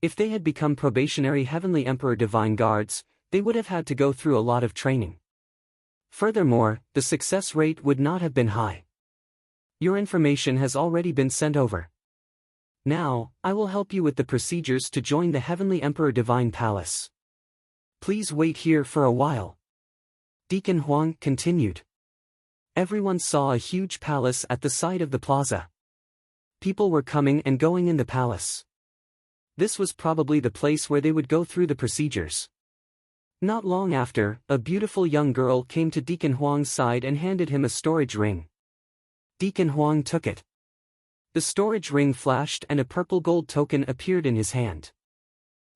If they had become Probationary Heavenly Emperor Divine Guards, they would have had to go through a lot of training. Furthermore, the success rate would not have been high. Your information has already been sent over. Now, I will help you with the procedures to join the Heavenly Emperor Divine Palace. Please wait here for a while. Deacon Huang continued. Everyone saw a huge palace at the side of the plaza. People were coming and going in the palace. This was probably the place where they would go through the procedures. Not long after, a beautiful young girl came to Deacon Huang's side and handed him a storage ring. Deacon Huang took it. The storage ring flashed and a purple gold token appeared in his hand.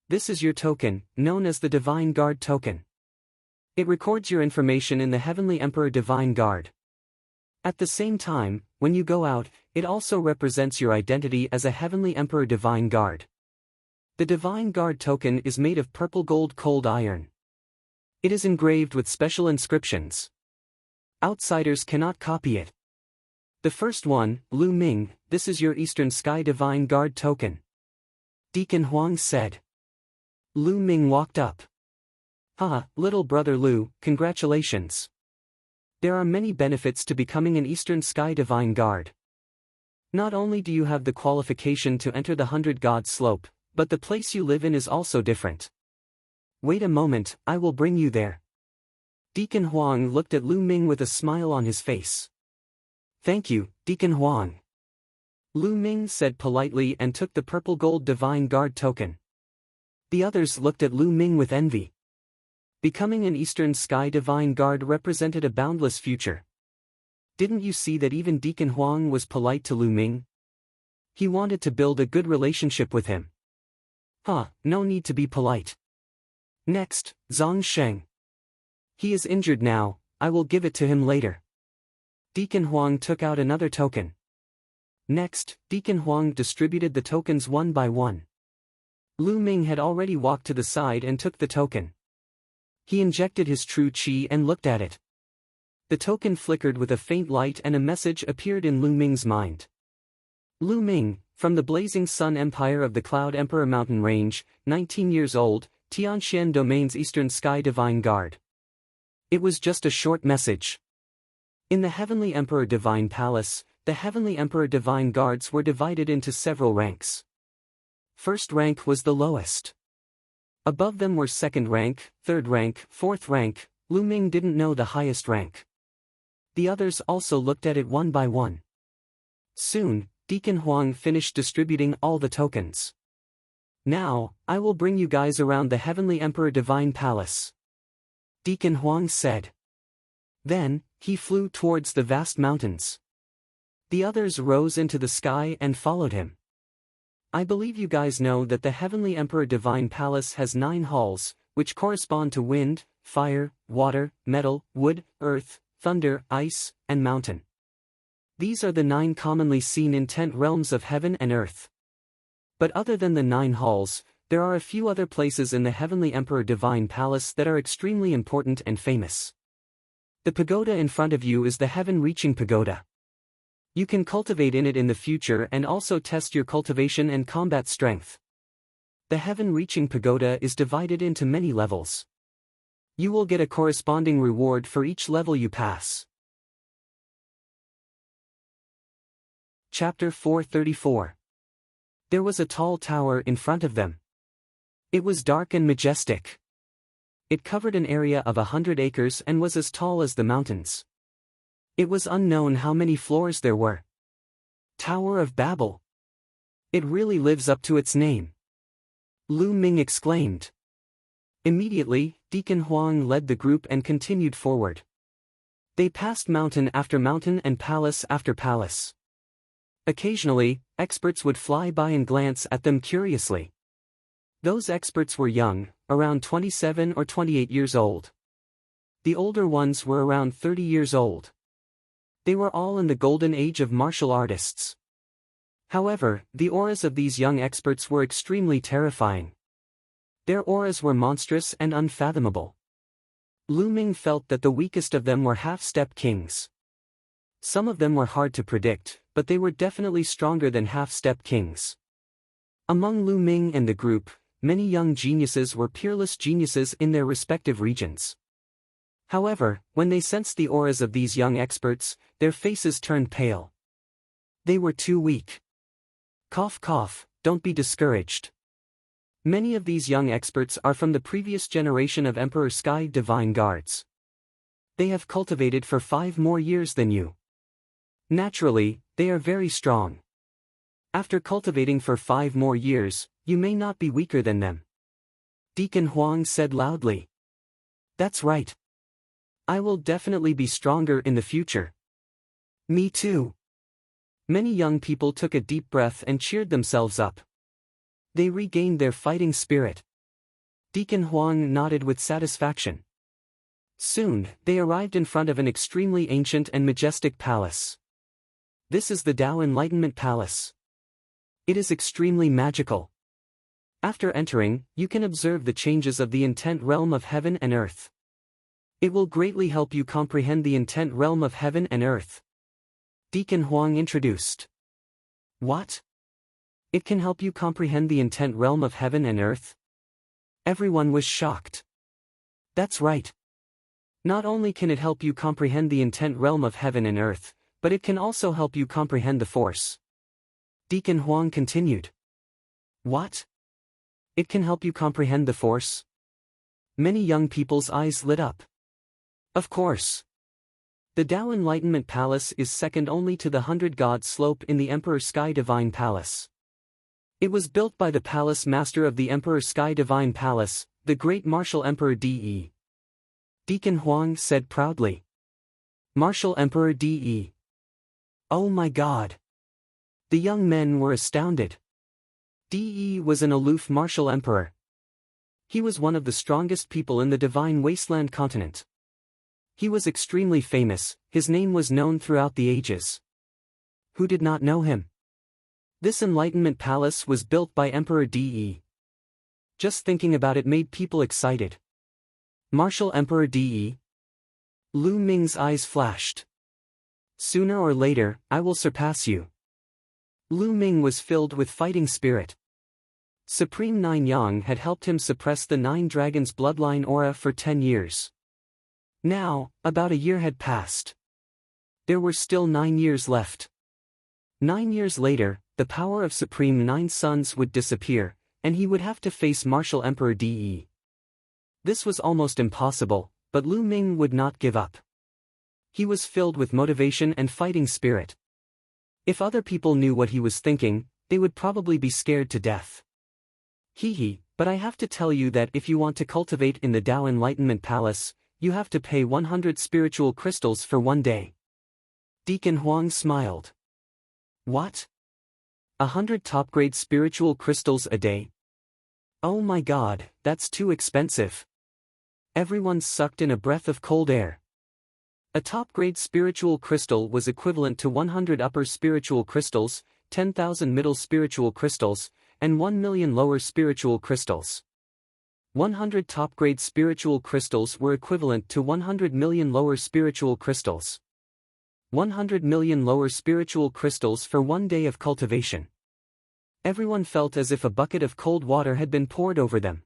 This is your token, known as the Divine Guard token. It records your information in the Heavenly Emperor Divine Guard. At the same time, when you go out, it also represents your identity as a Heavenly Emperor Divine Guard. The Divine Guard token is made of purple gold cold iron. It is engraved with special inscriptions. Outsiders cannot copy it. The first one, Lu Ming, this is your Eastern Sky Divine Guard token. Deacon Huang said. Lu Ming walked up. Haha, little brother Lu, congratulations. There are many benefits to becoming an Eastern Sky Divine Guard. Not only do you have the qualification to enter the 100 God slope, but the place you live in is also different. Wait a moment, I will bring you there. Deacon Huang looked at Lu Ming with a smile on his face. Thank you, Deacon Huang. Lu Ming said politely and took the purple gold Divine Guard token. The others looked at Lu Ming with envy. Becoming an Eastern Sky Divine Guard represented a boundless future. Didn't you see that even Deacon Huang was polite to Lu Ming? He wanted to build a good relationship with him. No need to be polite. Next, Zhang Sheng. He is injured now, I will give it to him later. Deacon Huang took out another token. Next, Deacon Huang distributed the tokens one by one. Lu Ming had already walked to the side and took the token. He injected his true qi and looked at it. The token flickered with a faint light and a message appeared in Lu Ming's mind. Lu Ming, from the blazing sun empire of the Cloud Emperor Mountain Range, 19 years old, Tianxian Domain's Eastern Sky Divine Guard. It was just a short message. In the Heavenly Emperor Divine Palace, the Heavenly Emperor Divine Guards were divided into several ranks. First rank was the lowest. Above them were second rank, third rank, fourth rank, Lu Ming didn't know the highest rank. The others also looked at it one by one. Soon, Deacon Huang finished distributing all the tokens. Now, I will bring you guys around the Heavenly Emperor Divine Palace, Deacon Huang said. Then, he flew towards the vast mountains. The others rose into the sky and followed him. I believe you guys know that the Heavenly Emperor Divine Palace has 9 halls, which correspond to wind, fire, water, metal, wood, earth, thunder, ice, and mountain. These are the 9 commonly seen in 10 realms of heaven and earth. But other than the 9 halls, there are a few other places in the Heavenly Emperor Divine Palace that are extremely important and famous. The pagoda in front of you is the heaven-reaching pagoda. You can cultivate in it in the future and also test your cultivation and combat strength. The heaven-reaching pagoda is divided into many levels. You will get a corresponding reward for each level you pass. Chapter 434. There was a tall tower in front of them. It was dark and majestic. It covered an area of 100 acres and was as tall as the mountains. It was unknown how many floors there were. Tower of Babel. It really lives up to its name, Lu Ming exclaimed. Immediately, Deacon Huang led the group and continued forward. They passed mountain after mountain and palace after palace. Occasionally, experts would fly by and glance at them curiously. Those experts were young, around 27 or 28 years old. The older ones were around 30 years old. They were all in the golden age of martial artists. However, the auras of these young experts were extremely terrifying. Their auras were monstrous and unfathomable. Lu Ming felt that the weakest of them were half-step kings. Some of them were hard to predict, but they were definitely stronger than half-step kings. Among Lu Ming and the group, many young geniuses were peerless geniuses in their respective regions. However, when they sensed the auras of these young experts, their faces turned pale. They were too weak. Cough cough, don't be discouraged. Many of these young experts are from the previous generation of Emperor Sky Divine Guards. They have cultivated for 5 more years than you. Naturally, they are very strong. After cultivating for 5 more years, you may not be weaker than them, Deacon Huang said loudly. That's right. I will definitely be stronger in the future. Me too. Many young people took a deep breath and cheered themselves up. They regained their fighting spirit. Deacon Huang nodded with satisfaction. Soon, they arrived in front of an extremely ancient and majestic palace. This is the Tao Enlightenment Palace. It is extremely magical. After entering, you can observe the changes of the intent realm of heaven and earth. It will greatly help you comprehend the intent realm of heaven and earth, Deacon Huang introduced. What? It can help you comprehend the intent realm of heaven and earth? Everyone was shocked. That's right. Not only can it help you comprehend the intent realm of heaven and earth, but it can also help you comprehend the force. Deacon Huang continued. What? It can help you comprehend the force? Many young people's eyes lit up. Of course. The Tao Enlightenment Palace is second only to the 100-god slope in the Emperor Sky Divine Palace. It was built by the palace master of the Emperor Sky Divine Palace, the great martial Emperor De. Deacon Huang said proudly. Martial Emperor De. Oh my god. The young men were astounded. De was an aloof martial emperor. He was one of the strongest people in the Divine Wasteland continent. He was extremely famous, his name was known throughout the ages. Who did not know him? This Enlightenment Palace was built by Emperor De. Just thinking about it made people excited. Martial Emperor De. Lu Ming's eyes flashed. Sooner or later, I will surpass you. Lu Ming was filled with fighting spirit. Supreme Nine Yang had helped him suppress the 9 Dragons' bloodline aura for 10 years. Now, about a year had passed. There were still 9 years left. 9 years later, the power of Supreme Nine Sons would disappear, and he would have to face Martial Emperor De. This was almost impossible, but Lu Ming would not give up. He was filled with motivation and fighting spirit. If other people knew what he was thinking, they would probably be scared to death. Hee, but I have to tell you that if you want to cultivate in the Tao Enlightenment Palace, you have to pay 100 spiritual crystals for 1 day. Deacon Huang smiled. What? 100 top-grade spiritual crystals a day? Oh my god, that's too expensive. Everyone sucked in a breath of cold air. A top-grade spiritual crystal was equivalent to 100 upper spiritual crystals, 10,000 middle spiritual crystals, and 1 million lower spiritual crystals. 100 top-grade spiritual crystals were equivalent to 100 million lower spiritual crystals. 100 million lower spiritual crystals for 1 day of cultivation. Everyone felt as if a bucket of cold water had been poured over them.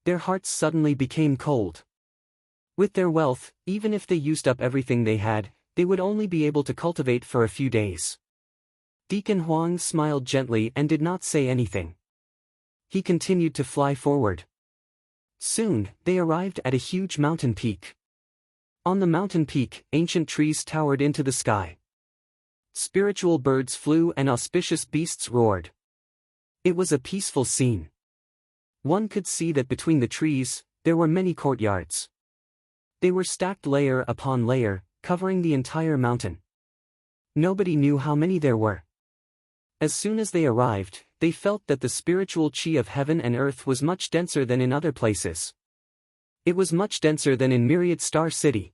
Their hearts suddenly became cold. With their wealth, even if they used up everything they had, they would only be able to cultivate for a few days. Deacon Huang smiled gently and did not say anything. He continued to fly forward. Soon, they arrived at a huge mountain peak. On the mountain peak, ancient trees towered into the sky. Spiritual birds flew and auspicious beasts roared. It was a peaceful scene. One could see that between the trees, there were many courtyards. They were stacked layer upon layer, covering the entire mountain. Nobody knew how many there were. As soon as they arrived, they felt that the spiritual chi of heaven and earth was much denser than in other places. It was much denser than in Myriad Star City.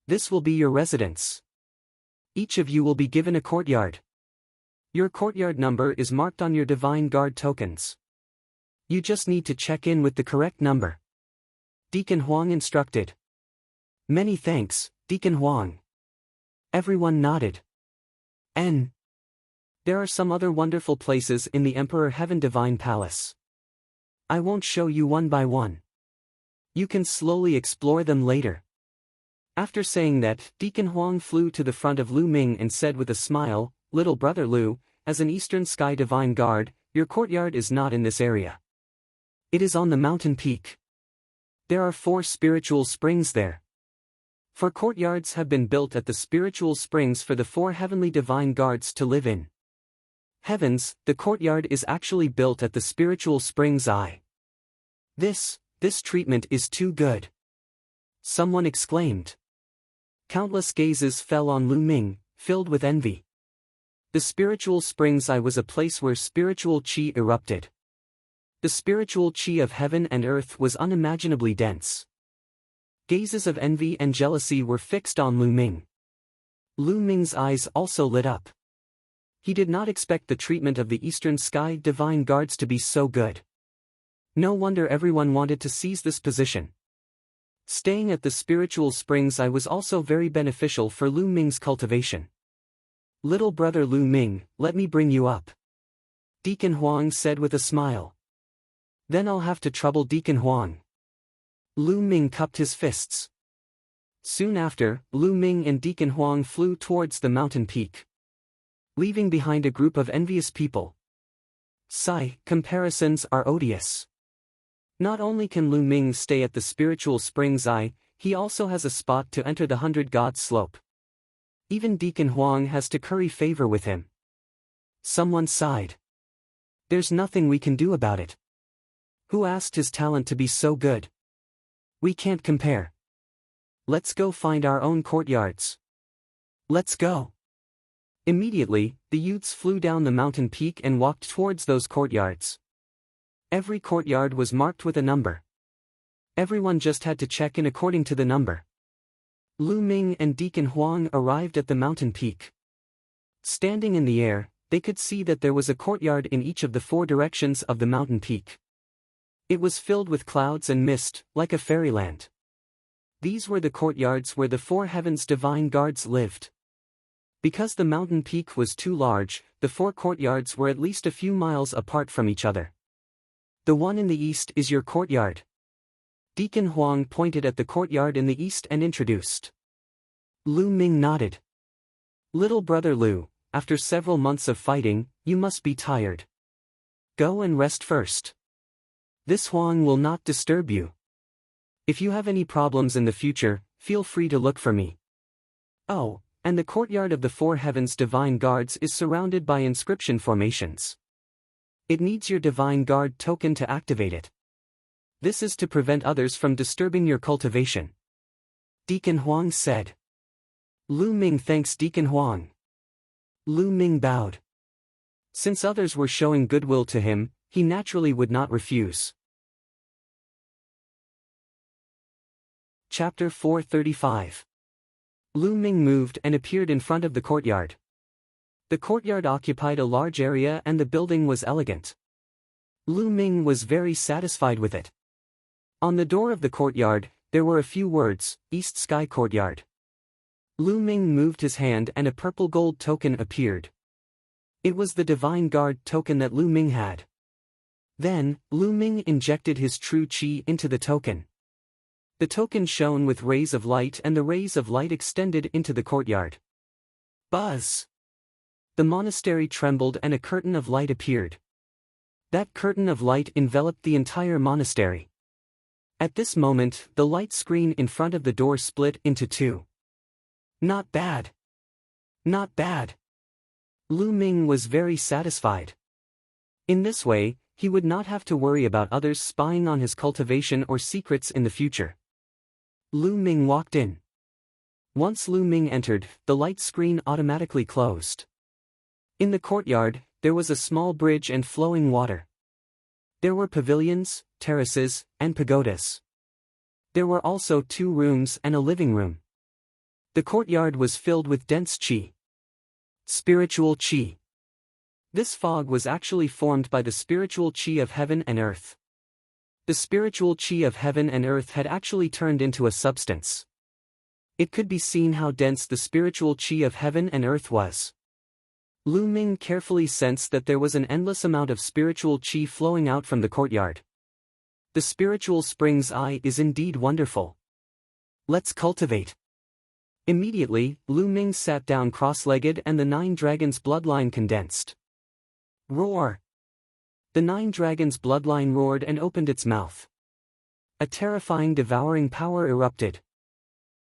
This will be your residence. Each of you will be given a courtyard. Your courtyard number is marked on your Divine Guard tokens. You just need to check in with the correct number. Deacon Huang instructed. Many thanks, Deacon Huang. Everyone nodded. There are some other wonderful places in the Emperor Heaven Divine Palace. I won't show you one by one. You can slowly explore them later. After saying that, Deacon Huang flew to the front of Lu Ming and said with a smile, Little brother Lu, as an Eastern Sky Divine Guard, your courtyard is not in this area. It is on the mountain peak. There are 4 spiritual springs there. 4 courtyards have been built at the spiritual springs for the 4 heavenly divine guards to live in. Heavens, the courtyard is actually built at the spiritual spring's eye. This treatment is too good. Someone exclaimed. Countless gazes fell on Lu Ming, filled with envy. The spiritual spring's eye was a place where spiritual chi erupted. The spiritual chi of heaven and earth was unimaginably dense. Gazes of envy and jealousy were fixed on Lu Ming. Lu Ming's eyes also lit up. He did not expect the treatment of the Eastern Sky Divine Guards to be so good. No wonder everyone wanted to seize this position. Staying at the spiritual spring's eye was also very beneficial for Lu Ming's cultivation. Little brother Lu Ming, let me bring you up. Deacon Huang said with a smile. Then I'll have to trouble Deacon Huang. Lu Ming cupped his fists. Soon after, Lu Ming and Deacon Huang flew towards the mountain peak, leaving behind a group of envious people. Sigh, comparisons are odious. Not only can Lu Ming stay at the spiritual spring's eye, he also has a spot to enter the 100 God slope. Even Deacon Huang has to curry favor with him. Someone sighed. There's nothing we can do about it. Who asked his talent to be so good? We can't compare. Let's go find our own courtyards. Let's go. Immediately, the youths flew down the mountain peak and walked towards those courtyards. Every courtyard was marked with a number. Everyone just had to check in according to the number. Lu Ming and Deacon Huang arrived at the mountain peak. Standing in the air, they could see that there was a courtyard in each of the 4 directions of the mountain peak. It was filled with clouds and mist, like a fairyland. These were the courtyards where the 4 heavens divine guards lived. Because the mountain peak was too large, the 4 courtyards were at least a few miles apart from each other. The one in the east is your courtyard. Deacon Huang pointed at the courtyard in the east and introduced. Lu Ming nodded. Little brother Lu, after several months of fighting, you must be tired. Go and rest first. This Huang will not disturb you. If you have any problems in the future, feel free to look for me. Oh, and the courtyard of the four heavens divine guards is surrounded by inscription formations. It needs your divine guard token to activate it. This is to prevent others from disturbing your cultivation. Deacon Huang said. Lu Ming thanks Deacon Huang. Lu Ming bowed. Since others were showing goodwill to him, he naturally would not refuse. Chapter 435. Lu Ming moved and appeared in front of the courtyard. The courtyard occupied a large area and the building was elegant. Lu Ming was very satisfied with it. On the door of the courtyard, there were a few words, East Sky Courtyard. Lu Ming moved his hand and a purple gold token appeared. It was the Divine Guard token that Lu Ming had. Then, Lu Ming injected his true qi into the token. The token shone with rays of light and the rays of light extended into the courtyard. Buzz! The monastery trembled and a curtain of light appeared. That curtain of light enveloped the entire monastery. At this moment, the light screen in front of the door split into two. Not bad. Not bad. Lu Ming was very satisfied. In this way, he would not have to worry about others spying on his cultivation or secrets in the future. Lu Ming walked in. Once Lu Ming entered, the light screen automatically closed. In the courtyard, there was a small bridge and flowing water. There were pavilions, terraces, and pagodas. There were also 2 rooms and a living room. The courtyard was filled with dense qi. Spiritual qi. This fog was actually formed by the spiritual qi of heaven and earth. The spiritual qi of heaven and earth had actually turned into a substance. It could be seen how dense the spiritual qi of heaven and earth was. Lu Ming carefully sensed that there was an endless amount of spiritual qi flowing out from the courtyard. The spiritual spring's eye is indeed wonderful. Let's cultivate. Immediately, Lu Ming sat down cross-legged and the 9 dragons' bloodline condensed. Roar! The 9 dragons' bloodline roared and opened its mouth. A terrifying devouring power erupted.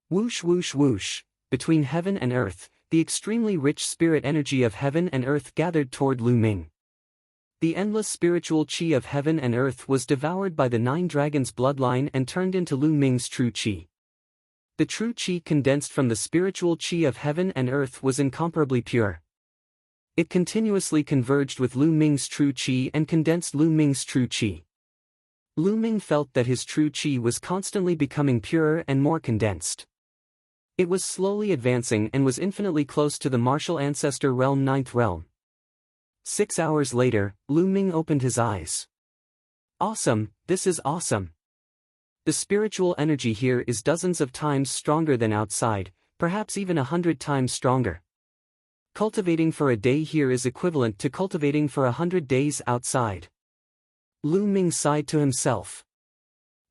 Whoosh whoosh whoosh, between heaven and earth, the extremely rich spirit energy of heaven and earth gathered toward Lu Ming. The endless spiritual qi of heaven and earth was devoured by the 9 dragons' bloodline and turned into Lu Ming's true qi. The true qi condensed from the spiritual qi of heaven and earth was incomparably pure. It continuously converged with Lu Ming's true qi and condensed Lu Ming's true qi. Lu Ming felt that his true qi was constantly becoming purer and more condensed. It was slowly advancing and was infinitely close to the martial ancestor realm 9th realm. 6 hours later, Lu Ming opened his eyes. Awesome, this is awesome. The spiritual energy here is dozens of times stronger than outside, perhaps even 100 times stronger. Cultivating for a day here is equivalent to cultivating for 100 days outside. Lu Ming sighed to himself.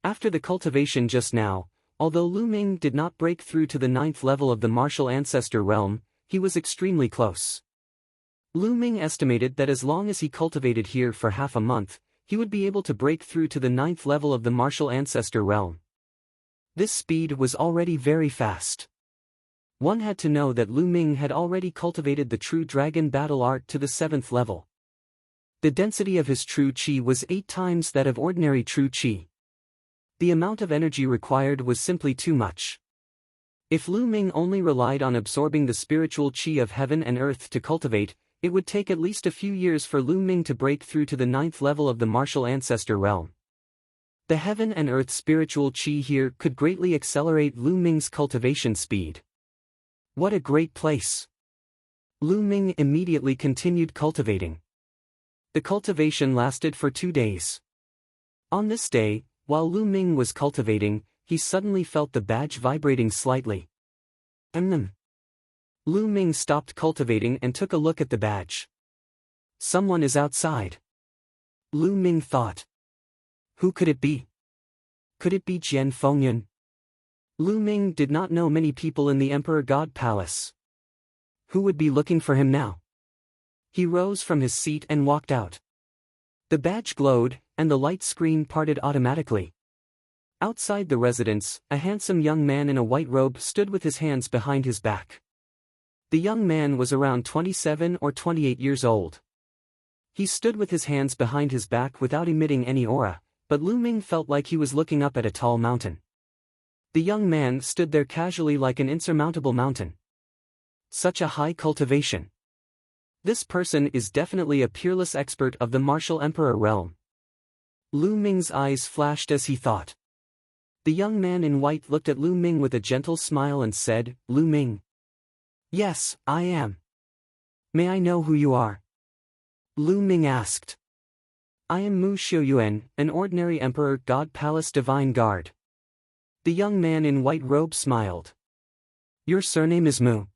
After the cultivation just now, although Lu Ming did not break through to the 9th level of the martial ancestor realm, he was extremely close. Lu Ming estimated that as long as he cultivated here for half a month, he would be able to break through to the 9th level of the martial ancestor realm. This speed was already very fast. One had to know that Lu Ming had already cultivated the true dragon battle art to the 7th level. The density of his true qi was 8 times that of ordinary true qi. The amount of energy required was simply too much. If Lu Ming only relied on absorbing the spiritual qi of heaven and earth to cultivate, it would take at least a few years for Lu Ming to break through to the 9th level of the martial ancestor realm. The heaven and earth spiritual qi here could greatly accelerate Lu Ming's cultivation speed. What a great place! Lu Ming immediately continued cultivating. The cultivation lasted for 2 days. On this day, while Lu Ming was cultivating, he suddenly felt the badge vibrating slightly. Lu Ming stopped cultivating and took a look at the badge. Someone is outside. Lu Ming thought. Who could it be? Could it be Jian Fengyun? Lu Ming did not know many people in the Emperor God Palace. Who would be looking for him now? He rose from his seat and walked out. The badge glowed, and the light screen parted automatically. Outside the residence, a handsome young man in a white robe stood with his hands behind his back. The young man was around 27 or 28 years old. He stood with his hands behind his back without emitting any aura, but Lu Ming felt like he was looking up at a tall mountain. The young man stood there casually like an insurmountable mountain. Such a high cultivation. This person is definitely a peerless expert of the martial emperor realm. Lu Ming's eyes flashed as he thought. The young man in white looked at Lu Ming with a gentle smile and said, "Lu Ming." "Yes, I am." "May I know who you are?" Lu Ming asked. "I am Mu Xiuyuan, an ordinary emperor god palace divine guard." The young man in white robe smiled. "Your surname is Mu?"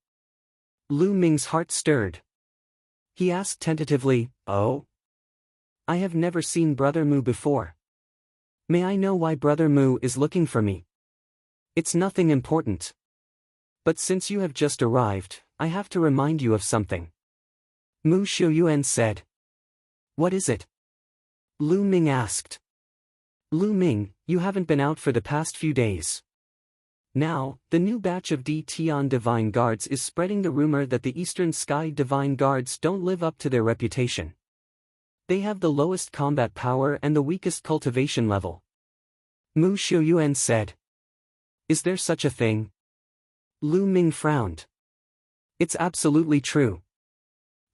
Lu Ming's heart stirred. He asked tentatively, "Oh? I have never seen Brother Mu before. May I know why Brother Mu is looking for me?" "It's nothing important. But since you have just arrived, I have to remind you of something." Mu Xiuyuan said. "What is it?" Lu Ming asked. "Lu Ming, you haven't been out for the past few days. Now, the new batch of Tian Divine Guards is spreading the rumor that the Eastern Sky Divine Guards don't live up to their reputation. They have the lowest combat power and the weakest cultivation level." Mu Xiuyuan said. "Is there such a thing?" Lu Ming frowned. "It's absolutely true.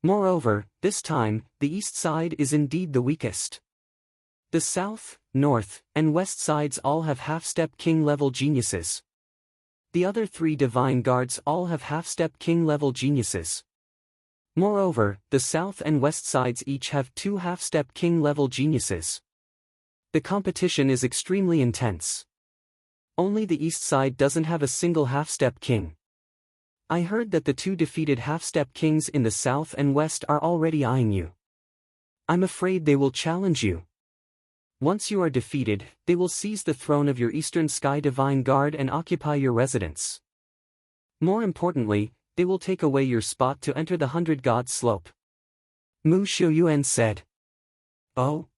Moreover, this time, the east side is indeed the weakest. The south, north, and west sides all have half-step king-level geniuses. The other 3 divine guards all have half-step king-level geniuses. Moreover, the south and west sides each have 2 half-step king-level geniuses. The competition is extremely intense. Only the east side doesn't have a single half-step king. I heard that the 2 defeated half-step kings in the south and west are already eyeing you. I'm afraid they will challenge you. Once you are defeated, they will seize the throne of your Eastern Sky Divine Guard and occupy your residence. More importantly, they will take away your spot to enter the 100 God slope." Mu Xiuyuan said. "Oh?"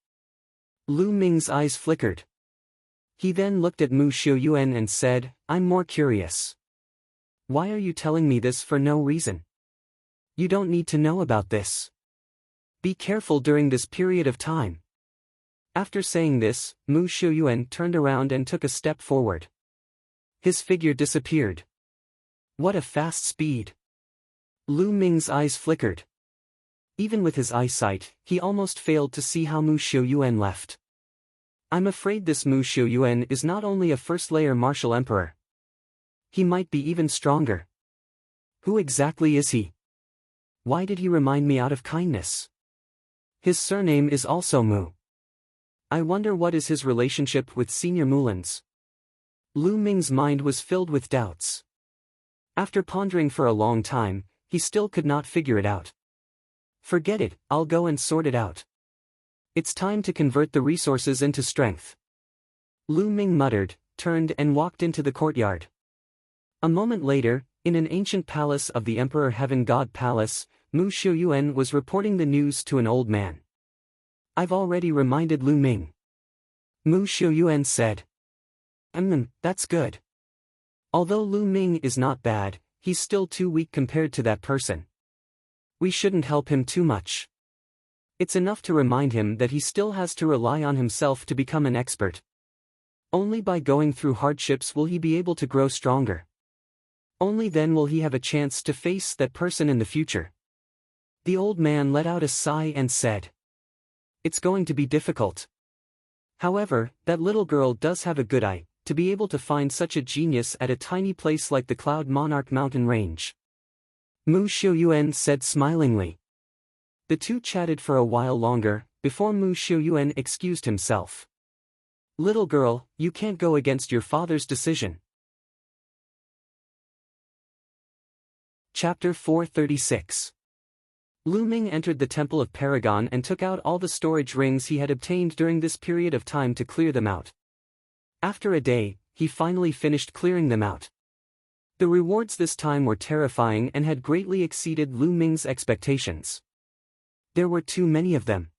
Lu Ming's eyes flickered. He then looked at Mu Xiuyuan and said, "I'm more curious. Why are you telling me this for no reason? You don't need to know about this. Be careful during this period of time." After saying this, Mu Xiuyuan turned around and took a step forward. His figure disappeared. What a fast speed! Lu Ming's eyes flickered. Even with his eyesight, he almost failed to see how Mu Xiuyuan left. I'm afraid this Mu Xiuyuan is not only a first-layer martial emperor. He might be even stronger. Who exactly is he? Why did he remind me out of kindness? His surname is also Mu. I wonder what is his relationship with Senior Mulans. Lu Ming's mind was filled with doubts. After pondering for a long time, he still could not figure it out. Forget it, I'll go and sort it out. It's time to convert the resources into strength. Lu Ming muttered, turned and walked into the courtyard. A moment later, in an ancient palace of the Emperor Heaven God Palace, Mu Xiuyuan was reporting the news to an old man. I've already reminded Lu Ming. Mu Xiuyuan said. That's good. Although Lu Ming is not bad, he's still too weak compared to that person. We shouldn't help him too much. It's enough to remind him that he still has to rely on himself to become an expert. Only by going through hardships will he be able to grow stronger. Only then will he have a chance to face that person in the future. The old man let out a sigh and said. It's going to be difficult. However, that little girl does have a good eye, to be able to find such a genius at a tiny place like the Cloud Monarch mountain range. Mu Xiuyuan said smilingly. The two chatted for a while longer, before Mu Xiuyuan excused himself. Little girl, you can't go against your father's decision. Chapter 436. Lu Ming entered the Temple of Paragon and took out all the storage rings he had obtained during this period of time to clear them out. After a day, he finally finished clearing them out. The rewards this time were terrifying and had greatly exceeded Lu Ming's expectations. There were too many of them.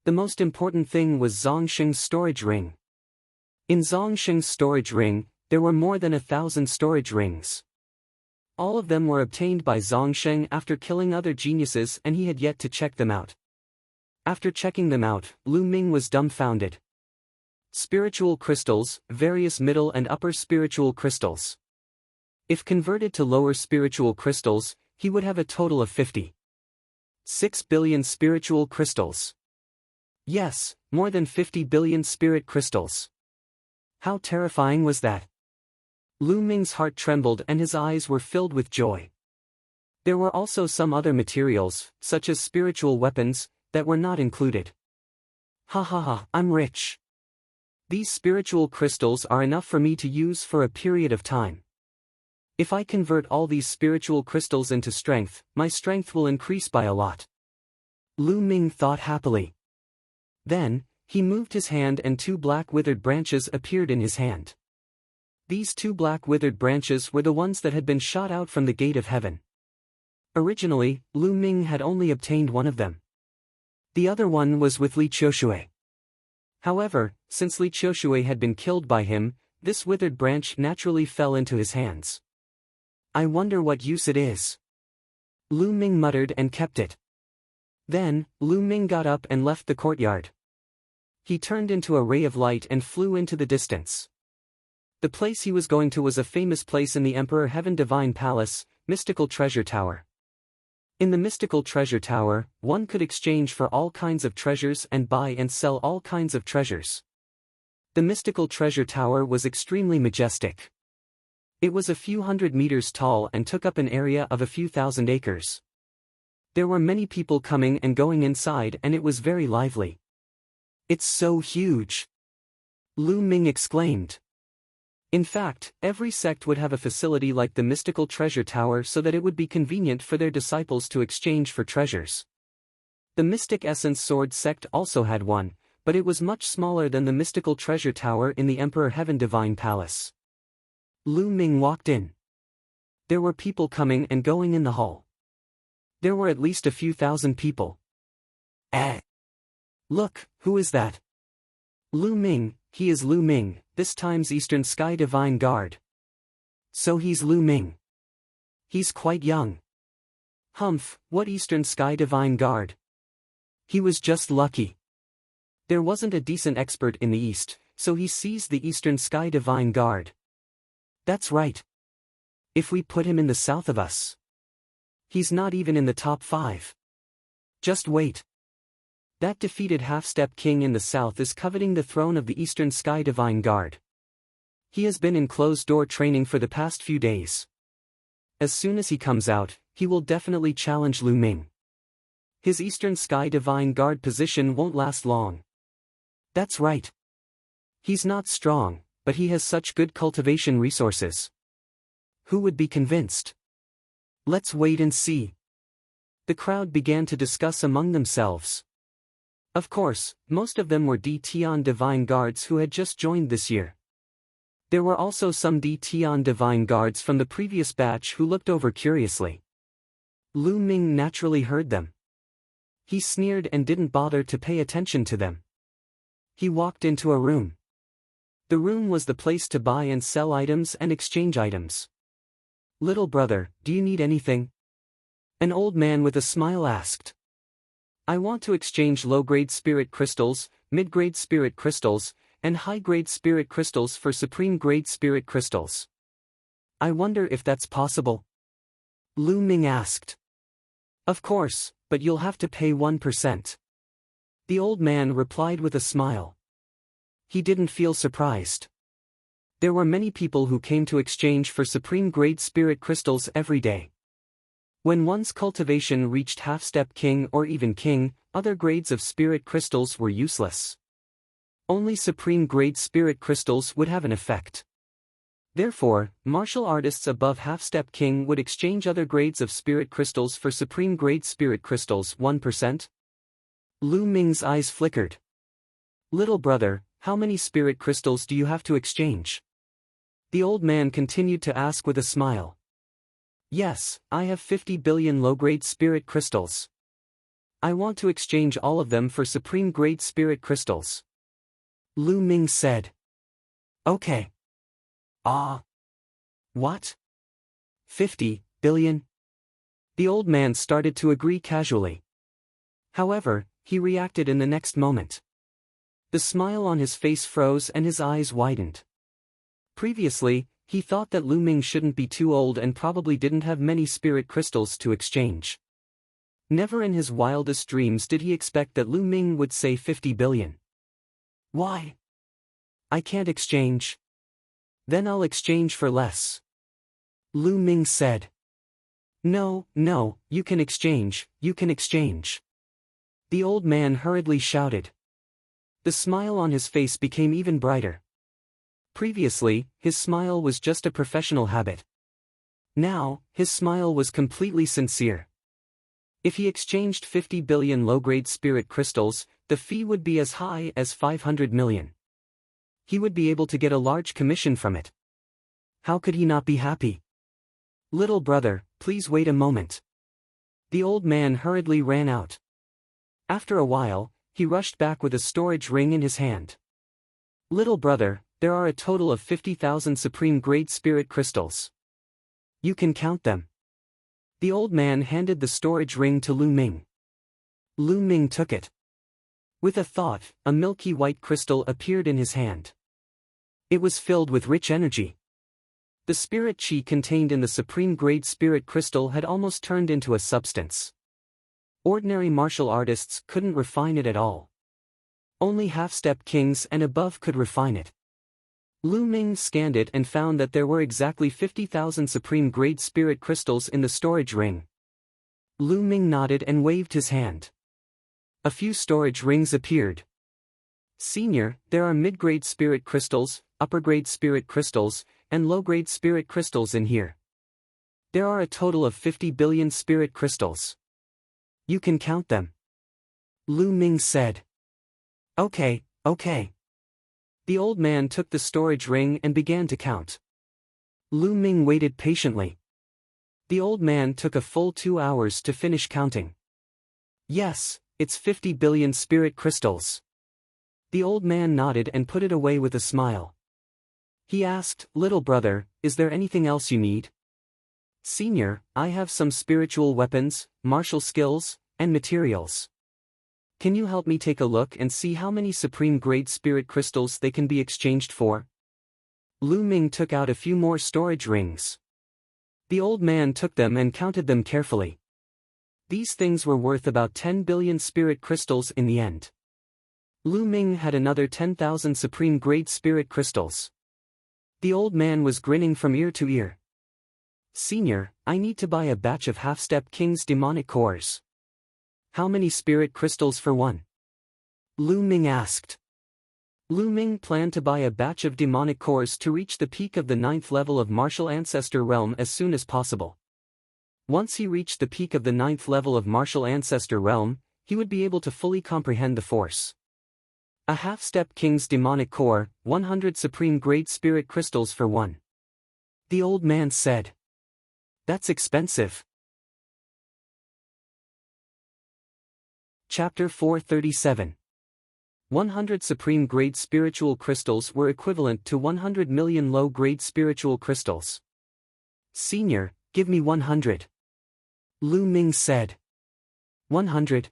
The most important thing was Zhongsheng's storage ring. In Zhongsheng's storage ring, there were more than 1,000 storage rings. All of them were obtained by Zhongsheng after killing other geniuses, and he had yet to check them out. After checking them out, Lu Ming was dumbfounded. Spiritual crystals, various middle and upper spiritual crystals. If converted to lower spiritual crystals, he would have a total of 56 billion spiritual crystals. Yes, more than 50 billion spirit crystals. How terrifying was that? Lu Ming's heart trembled and his eyes were filled with joy. There were also some other materials, such as spiritual weapons, that were not included. Ha ha ha, I'm rich. These spiritual crystals are enough for me to use for a period of time. If I convert all these spiritual crystals into strength, my strength will increase by a lot. Lu Ming thought happily. Then, he moved his hand and 2 black withered branches appeared in his hand. These 2 black withered branches were the ones that had been shot out from the gate of heaven. Originally, Lu Ming had only obtained one of them. The other one was with Li Qiushui. However, since Li Qiushui had been killed by him, this withered branch naturally fell into his hands. I wonder what use it is. Lu Ming muttered and kept it. Then, Lu Ming got up and left the courtyard. He turned into a ray of light and flew into the distance. The place he was going to was a famous place in the Emperor Heaven Divine Palace, Mystical Treasure Tower. In the Mystical Treasure Tower, one could exchange for all kinds of treasures and buy and sell all kinds of treasures. The Mystical Treasure Tower was extremely majestic. It was a few hundred meters tall and took up an area of a few thousand acres. There were many people coming and going inside and it was very lively. It's so huge! Lu Ming exclaimed. In fact, every sect would have a facility like the Mystical Treasure Tower so that it would be convenient for their disciples to exchange for treasures. The Mystic Essence Sword sect also had one, but it was much smaller than the Mystical Treasure Tower in the Emperor Heaven Divine Palace. Lu Ming walked in. There were people coming and going in the hall. There were at least a few thousand people. Look, who is that? Lu Ming, he is Lu Ming, this time's Eastern Sky Divine Guard. So he's Lu Ming. He's quite young. Humph, what Eastern Sky Divine Guard? He was just lucky. There wasn't a decent expert in the East, so he seized the Eastern Sky Divine Guard. That's right. If we put him in the south of us. He's not even in the top 5. Just wait. That defeated half-step king in the south is coveting the throne of the Eastern Sky Divine Guard. He has been in closed-door training for the past few days. As soon as he comes out, he will definitely challenge Lu Ming. His Eastern Sky Divine Guard position won't last long. That's right. He's not strong, but he has such good cultivation resources. Who would be convinced? Let's wait and see. The crowd began to discuss among themselves. Of course, most of them were Tian Divine Guards who had just joined this year. There were also some Tian Divine Guards from the previous batch who looked over curiously. Lu Ming naturally heard them. He sneered and didn't bother to pay attention to them. He walked into a room. The room was the place to buy and sell items and exchange items. Little brother, do you need anything? An old man with a smile asked. I want to exchange low-grade spirit crystals, mid-grade spirit crystals, and high-grade spirit crystals for supreme-grade spirit crystals. I wonder if that's possible? Lu Ming asked. Of course, but you'll have to pay 1%. The old man replied with a smile. He didn't feel surprised. There were many people who came to exchange for supreme-grade spirit crystals every day. When one's cultivation reached half-step king or even king, other grades of spirit crystals were useless. Only supreme-grade spirit crystals would have an effect. Therefore, martial artists above half-step king would exchange other grades of spirit crystals for supreme-grade spirit crystals 1%. Lu Ming's eyes flickered. Little brother, how many spirit crystals do you have to exchange? The old man continued to ask with a smile. Yes, I have 50 billion low-grade spirit crystals. I want to exchange all of them for supreme-grade spirit crystals. Lu Ming said. Okay. Ah. What? 50 billion? The old man started to agree casually. However, he reacted in the next moment. The smile on his face froze and his eyes widened. Previously, he thought that Lu Ming shouldn't be too old and probably didn't have many spirit crystals to exchange. Never in his wildest dreams did he expect that Lu Ming would say 50 billion. Why? I can't exchange. Then I'll exchange for less. Lu Ming said. No, no, you can exchange, you can exchange. The old man hurriedly shouted. The smile on his face became even brighter. Previously, his smile was just a professional habit. Now, his smile was completely sincere. If he exchanged 50 billion low-grade spirit crystals, the fee would be as high as 500 million. He would be able to get a large commission from it. How could he not be happy? Little brother, please wait a moment. The old man hurriedly ran out. After a while, he rushed back with a storage ring in his hand. Little brother, there are a total of 50,000 supreme-grade spirit crystals. You can count them. The old man handed the storage ring to Lu Ming. Lu Ming took it. With a thought, a milky white crystal appeared in his hand. It was filled with rich energy. The spirit chi contained in the supreme-grade spirit crystal had almost turned into a substance. Ordinary martial artists couldn't refine it at all. Only half-step kings and above could refine it. Lu Ming scanned it and found that there were exactly 50,000 supreme-grade spirit crystals in the storage ring. Lu Ming nodded and waved his hand. A few storage rings appeared. Senior, there are mid-grade spirit crystals, upper-grade spirit crystals, and low-grade spirit crystals in here. There are a total of 50 billion spirit crystals. You can count them. Lu Ming said. Okay, okay. The old man took the storage ring and began to count. Lu Ming waited patiently. The old man took a full 2 hours to finish counting. Yes, it's 50 billion spirit crystals. The old man nodded and put it away with a smile. He asked, Little brother, is there anything else you need? Senior, I have some spiritual weapons, martial skills, and materials. Can you help me take a look and see how many supreme-grade spirit crystals they can be exchanged for? Lu Ming took out a few more storage rings. The old man took them and counted them carefully. These things were worth about 10 billion spirit crystals in the end. Lu Ming had another 10,000 supreme-grade spirit crystals. The old man was grinning from ear to ear. Senior, I need to buy a batch of half-step king's demonic cores. How many spirit crystals for one? Lu Ming asked. Lu Ming planned to buy a batch of demonic cores to reach the peak of the 9th level of martial ancestor realm as soon as possible. Once he reached the peak of the 9th level of martial ancestor realm, he would be able to fully comprehend the force. A half-step king's demonic core, 100 supreme-grade spirit crystals for one. The old man said. That's expensive. Chapter 437. 100 supreme-grade spiritual crystals were equivalent to 100 million low-grade spiritual crystals. Senior, give me 100. Lu Ming said. 100?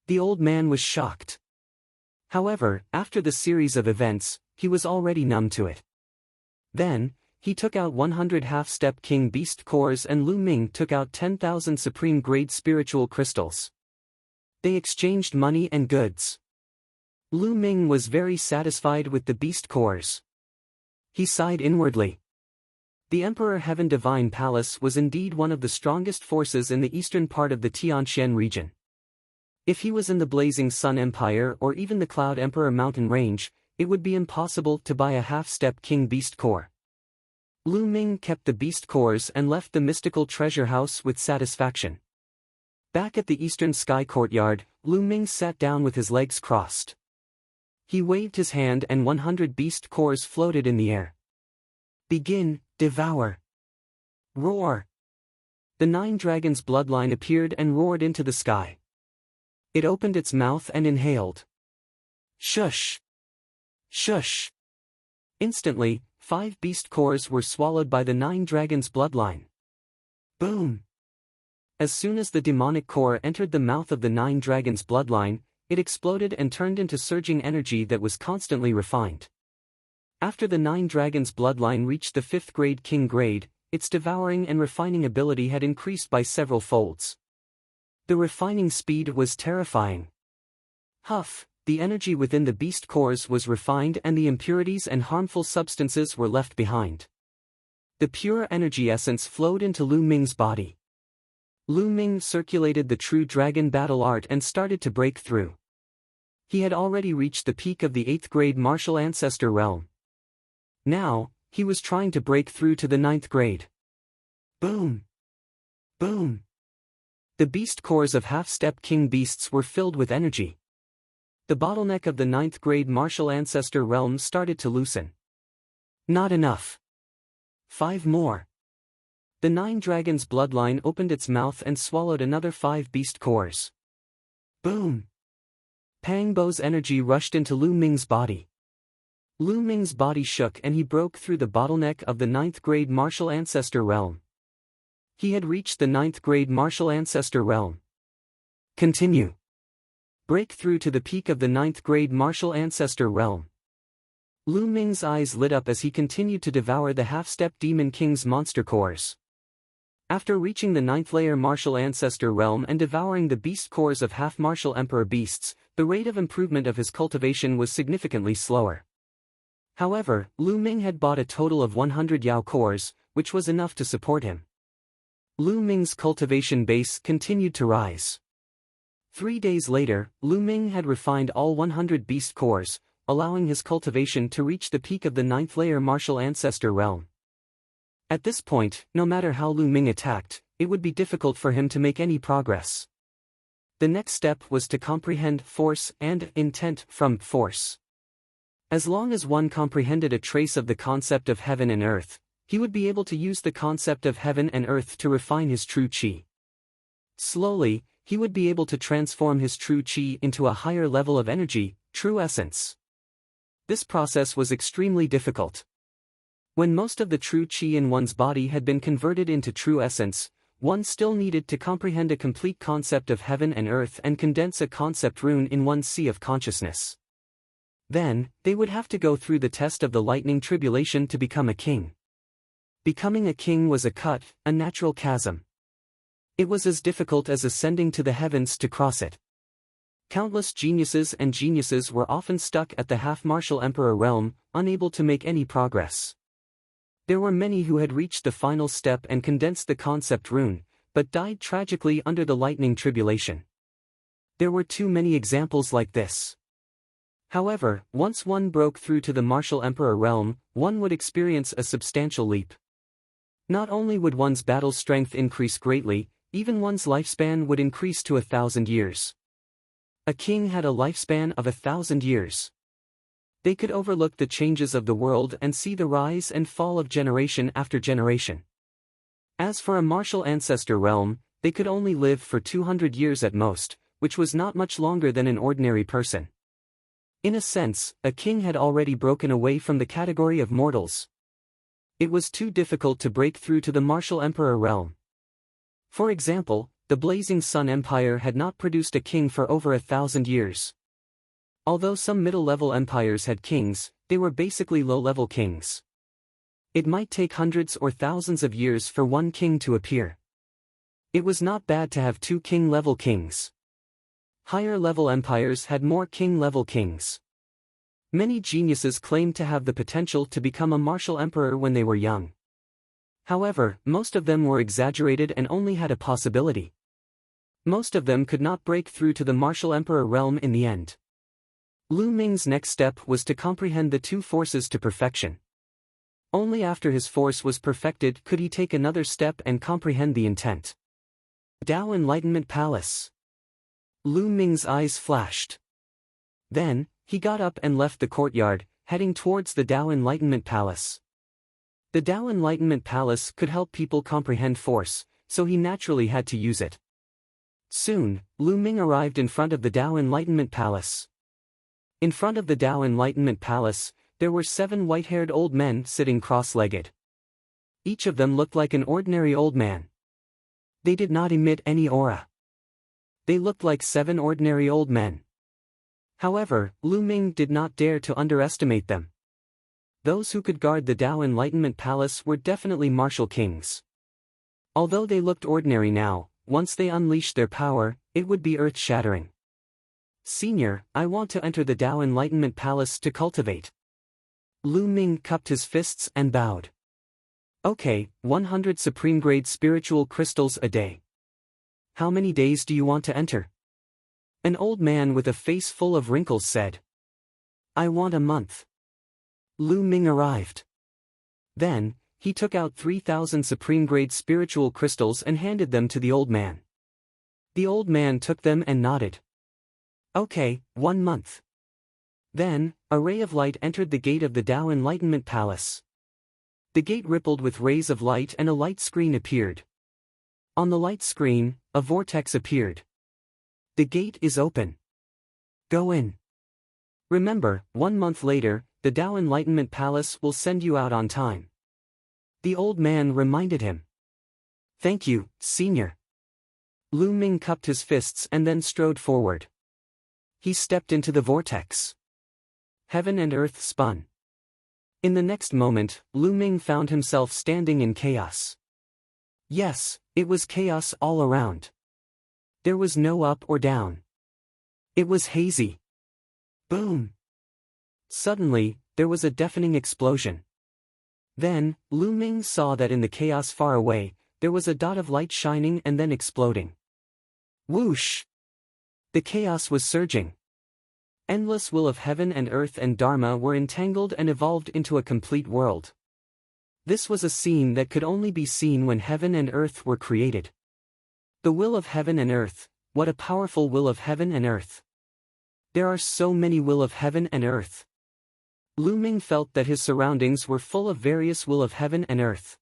The old man was shocked. However, after the series of events, he was already numb to it. Then, he took out 100 half-step king beast cores and Lu Ming took out 10,000 supreme-grade spiritual crystals. They exchanged money and goods. Lu Ming was very satisfied with the beast cores. He sighed inwardly. The Emperor Heaven Divine Palace was indeed one of the strongest forces in the eastern part of the Tianxian region. If he was in the Blazing Sun Empire or even the Cloud Emperor Mountain Range, it would be impossible to buy a half-step king beast core. Lu Ming kept the beast cores and left the mystical treasure house with satisfaction. Back at the eastern sky courtyard, Lu Ming sat down with his legs crossed. He waved his hand and 100 beast cores floated in the air. Begin, devour. Roar. The 9 dragons' bloodline appeared and roared into the sky. It opened its mouth and inhaled. Shush. Shush. Instantly, 5 beast cores were swallowed by the 9 dragons' bloodline. Boom! As soon as the demonic core entered the mouth of the 9 dragons' bloodline, it exploded and turned into surging energy that was constantly refined. After the 9 dragons' bloodline reached the 5th grade king grade, its devouring and refining ability had increased by several folds. The refining speed was terrifying. Huff! The energy within the beast cores was refined and the impurities and harmful substances were left behind. The pure energy essence flowed into Lu Ming's body. Lu Ming circulated the true dragon battle art and started to break through. He had already reached the peak of the 8th grade martial ancestor realm. Now, he was trying to break through to the 9th grade. Boom! Boom! The beast cores of half-step king beasts were filled with energy. The bottleneck of the 9th grade martial ancestor realm started to loosen. Not enough. 5 more. The 9 dragons' bloodline opened its mouth and swallowed another 5 beast cores. Boom! Pang Bo's energy rushed into Lu Ming's body. Lu Ming's body shook and he broke through the bottleneck of the 9th grade martial ancestor realm. He had reached the 9th grade martial ancestor realm. Continue. Break through to the peak of the 9th grade martial ancestor realm. Lu Ming's eyes lit up as he continued to devour the half-step demon king's monster cores. After reaching the 9th layer martial ancestor realm and devouring the beast cores of half-martial emperor beasts, the rate of improvement of his cultivation was significantly slower. However, Lu Ming had bought a total of 100 Yao cores, which was enough to support him. Lu Ming's cultivation base continued to rise. 3 days later, Lu Ming had refined all 100 beast cores, allowing his cultivation to reach the peak of the 9th layer martial ancestor realm. At this point, no matter how Lu Ming attacked, it would be difficult for him to make any progress. The next step was to comprehend force and intent from force. As long as one comprehended a trace of the concept of heaven and earth, he would be able to use the concept of heaven and earth to refine his true qi. Slowly, he would be able to transform his true qi into a higher level of energy, true essence. This process was extremely difficult. When most of the true qi in one's body had been converted into true essence, one still needed to comprehend a complete concept of heaven and earth and condense a concept rune in one's sea of consciousness. Then, they would have to go through the test of the lightning tribulation to become a king. Becoming a king was a natural chasm. It was as difficult as ascending to the heavens to cross it. Countless geniuses were often stuck at the half-martial emperor realm, unable to make any progress. There were many who had reached the final step and condensed the concept rune, but died tragically under the lightning tribulation. There were too many examples like this. However, once one broke through to the martial emperor realm, one would experience a substantial leap. Not only would one's battle strength increase greatly, even one's lifespan would increase to 1,000 years. A king had a lifespan of 1,000 years. They could overlook the changes of the world and see the rise and fall of generation after generation. As for a martial ancestor realm, they could only live for 200 years at most, which was not much longer than an ordinary person. In a sense, a king had already broken away from the category of mortals. It was too difficult to break through to the martial emperor realm. For example, the Blazing Sun Empire had not produced a king for over 1,000 years. Although some middle-level empires had kings, they were basically low-level kings. It might take hundreds or thousands of years for one king to appear. It was not bad to have 2 king-level kings. Higher-level empires had more king-level kings. Many geniuses claimed to have the potential to become a martial emperor when they were young. However, most of them were exaggerated and only had a possibility. Most of them could not break through to the martial emperor realm in the end. Lu Ming's next step was to comprehend the 2 forces to perfection. Only after his force was perfected could he take another step and comprehend the intent. Tao Enlightenment Palace. Lu Ming's eyes flashed. Then, he got up and left the courtyard, heading towards the Tao Enlightenment Palace. The Tao Enlightenment Palace could help people comprehend force, so he naturally had to use it. Soon, Lu Ming arrived in front of the Tao Enlightenment Palace. In front of the Tao Enlightenment Palace, there were 7 white-haired old men sitting cross-legged. Each of them looked like an ordinary old man. They did not emit any aura. They looked like 7 ordinary old men. However, Lu Ming did not dare to underestimate them. Those who could guard the Tao Enlightenment Palace were definitely martial kings. Although they looked ordinary now, once they unleashed their power, it would be earth-shattering. Senior, I want to enter the Tao Enlightenment Palace to cultivate. Lu Ming cupped his fists and bowed. Okay, 100 supreme-grade spiritual crystals a day. How many days do you want to enter? An old man with a face full of wrinkles said. I want a month. Lu Ming arrived. Then, he took out 3,000 supreme-grade spiritual crystals and handed them to the old man. The old man took them and nodded. Okay, 1 month. Then, a ray of light entered the gate of the Tao Enlightenment Palace. The gate rippled with rays of light and a light screen appeared. On the light screen, a vortex appeared. The gate is open. Go in. Remember, 1 month later, the Tao Enlightenment Palace will send you out on time. The old man reminded him. Thank you, Senior. Lu Ming cupped his fists and then strode forward. He stepped into the vortex. Heaven and earth spun. In the next moment, Lu Ming found himself standing in chaos. Yes, it was chaos all around. There was no up or down. It was hazy. Boom! Suddenly, there was a deafening explosion. Then, Lu Ming saw that in the chaos far away, there was a dot of light shining and then exploding. Whoosh! The chaos was surging. Endless will of heaven and earth and Dharma were entangled and evolved into a complete world. This was a scene that could only be seen when heaven and earth were created. The will of heaven and earth, what a powerful will of heaven and earth. There are so many will of heaven and earth. Lu Ming felt that his surroundings were full of various will of heaven and earth.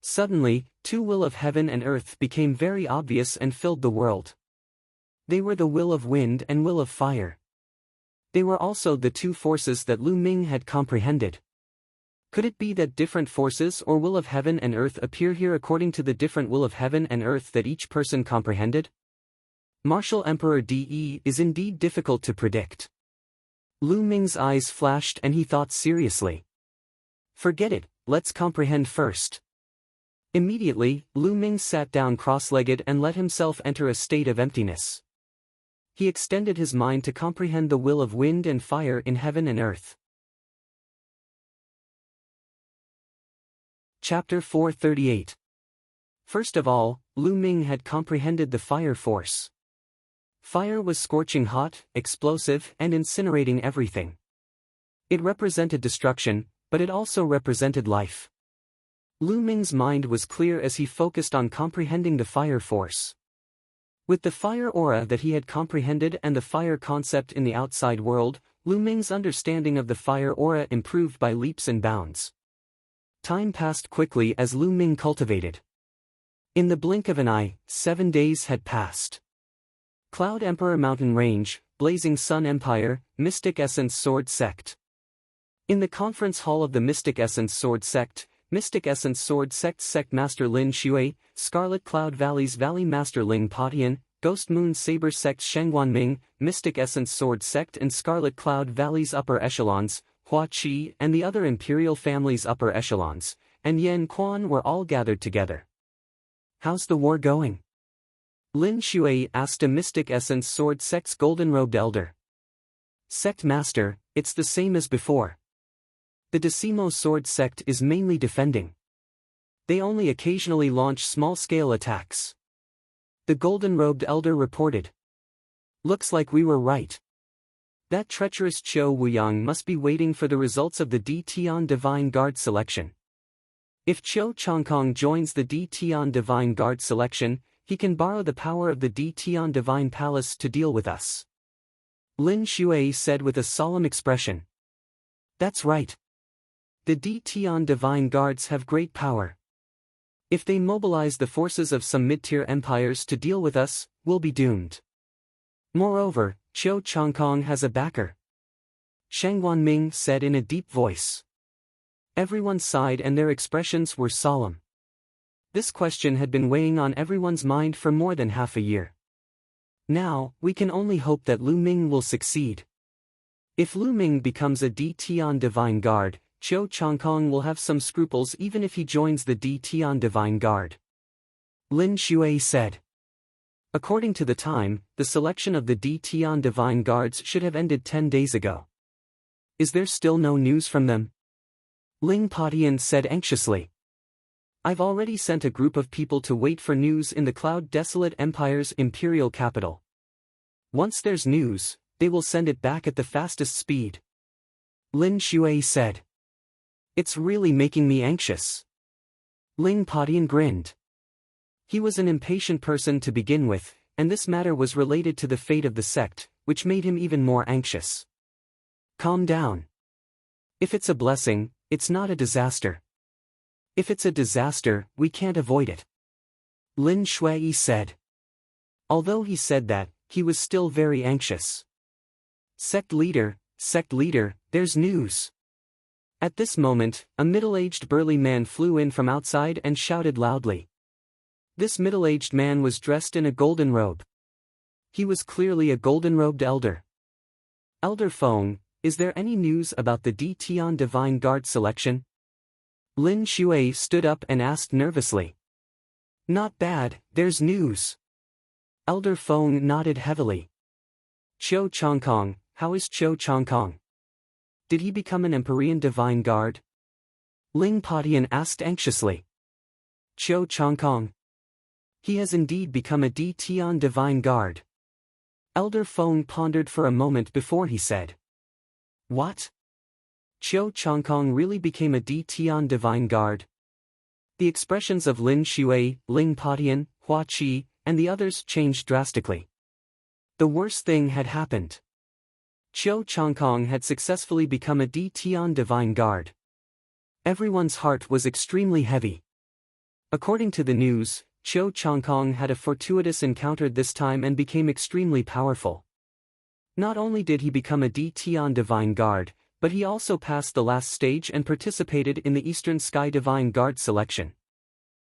Suddenly, 2 will of heaven and earth became very obvious and filled the world. They were the will of wind and will of fire. They were also the 2 forces that Lu Ming had comprehended. Could it be that different forces or will of heaven and earth appear here according to the different will of heaven and earth that each person comprehended? Martial Emperor De is indeed difficult to predict. Lu Ming's eyes flashed and he thought seriously. Forget it, let's comprehend first. Immediately, Lu Ming sat down cross-legged and let himself enter a state of emptiness. He extended his mind to comprehend the will of wind and fire in heaven and earth. Chapter 438. First of all, Lu Ming had comprehended the fire force. Fire was scorching hot, explosive, and incinerating everything. It represented destruction, but it also represented life. Lu Ming's mind was clear as he focused on comprehending the fire force. With the fire aura that he had comprehended and the fire concept in the outside world, Lu Ming's understanding of the fire aura improved by leaps and bounds. Time passed quickly as Lu Ming cultivated. In the blink of an eye, 7 days had passed. Cloud Emperor Mountain Range, Blazing Sun Empire, Mystic Essence Sword Sect. In the conference hall of the Mystic Essence Sword Sect, Mystic Essence Sword Sect Master Lin Shui, Scarlet Cloud Valley's Valley Master Ling Potian, Ghost Moon Saber Sect Shengguan Ming, Mystic Essence Sword Sect and Scarlet Cloud Valley's upper echelons, Hua Qi and the other Imperial family's upper echelons, and Yan Quan were all gathered together. How's the war going? Lin Shui asked a Mystic Essence Sword Sect's golden-robed elder. Sect Master, it's the same as before. The Decimo Sword Sect is mainly defending. They only occasionally launch small-scale attacks. The golden-robed elder reported. Looks like we were right. That treacherous Qiu Wuyang must be waiting for the results of the D Tian Divine Guard selection. If Qiu Changkong joins the D Tian Divine Guard selection, he can borrow the power of the D Tian Divine Palace to deal with us. Lin Shui said with a solemn expression. That's right. The D Tian Divine Guards have great power. If they mobilize the forces of some mid-tier empires to deal with us, we'll be doomed. Moreover, Qiu Changkong has a backer. Shang Wanming said in a deep voice. Everyone sighed and their expressions were solemn. This question had been weighing on everyone's mind for more than half a year. Now, we can only hope that Lu Ming will succeed. If Lu Ming becomes a D Tian Divine Guard, Chiu Changkong will have some scruples even if he joins the D Tian Divine Guard. Lin Shui said. According to the time, the selection of the D Tian Divine Guards should have ended 10 days ago. Is there still no news from them? Ling Padian said anxiously. I've already sent a group of people to wait for news in the Cloud Desolate Empire's imperial capital. Once there's news, they will send it back at the fastest speed. Lin Shui said. It's really making me anxious. Ling Padian grinned. He was an impatient person to begin with, and this matter was related to the fate of the sect, which made him even more anxious. Calm down. If it's a blessing, it's not a disaster. If it's a disaster, we can't avoid it. Lin Shui said. Although he said that, he was still very anxious. Sect leader, there's news. At this moment, a middle-aged burly man flew in from outside and shouted loudly. This middle-aged man was dressed in a golden robe. He was clearly a golden-robed elder. Elder Feng, is there any news about the D Tian Divine Guard selection? Lin Shui stood up and asked nervously. Not bad, there's news. Elder Feng nodded heavily. Chiu Changkong, how is Chiu Changkong? Did he become an Empyrean Divine Guard? Ling Padian asked anxiously. Chiu Changkong. He has indeed become a D Tian Divine Guard. Elder Feng pondered for a moment before he said. What? Chiu Changkong really became a D Tian Divine Guard? The expressions of Lin Shui, Ling Padian, Hua Qi, and the others changed drastically. The worst thing had happened. Chiu Changkong had successfully become a D Tian Divine Guard. Everyone's heart was extremely heavy. According to the news, Chiu Changkong had a fortuitous encounter this time and became extremely powerful. Not only did he become a D Tian Divine Guard, but he also passed the last stage and participated in the Eastern Sky Divine Guard selection.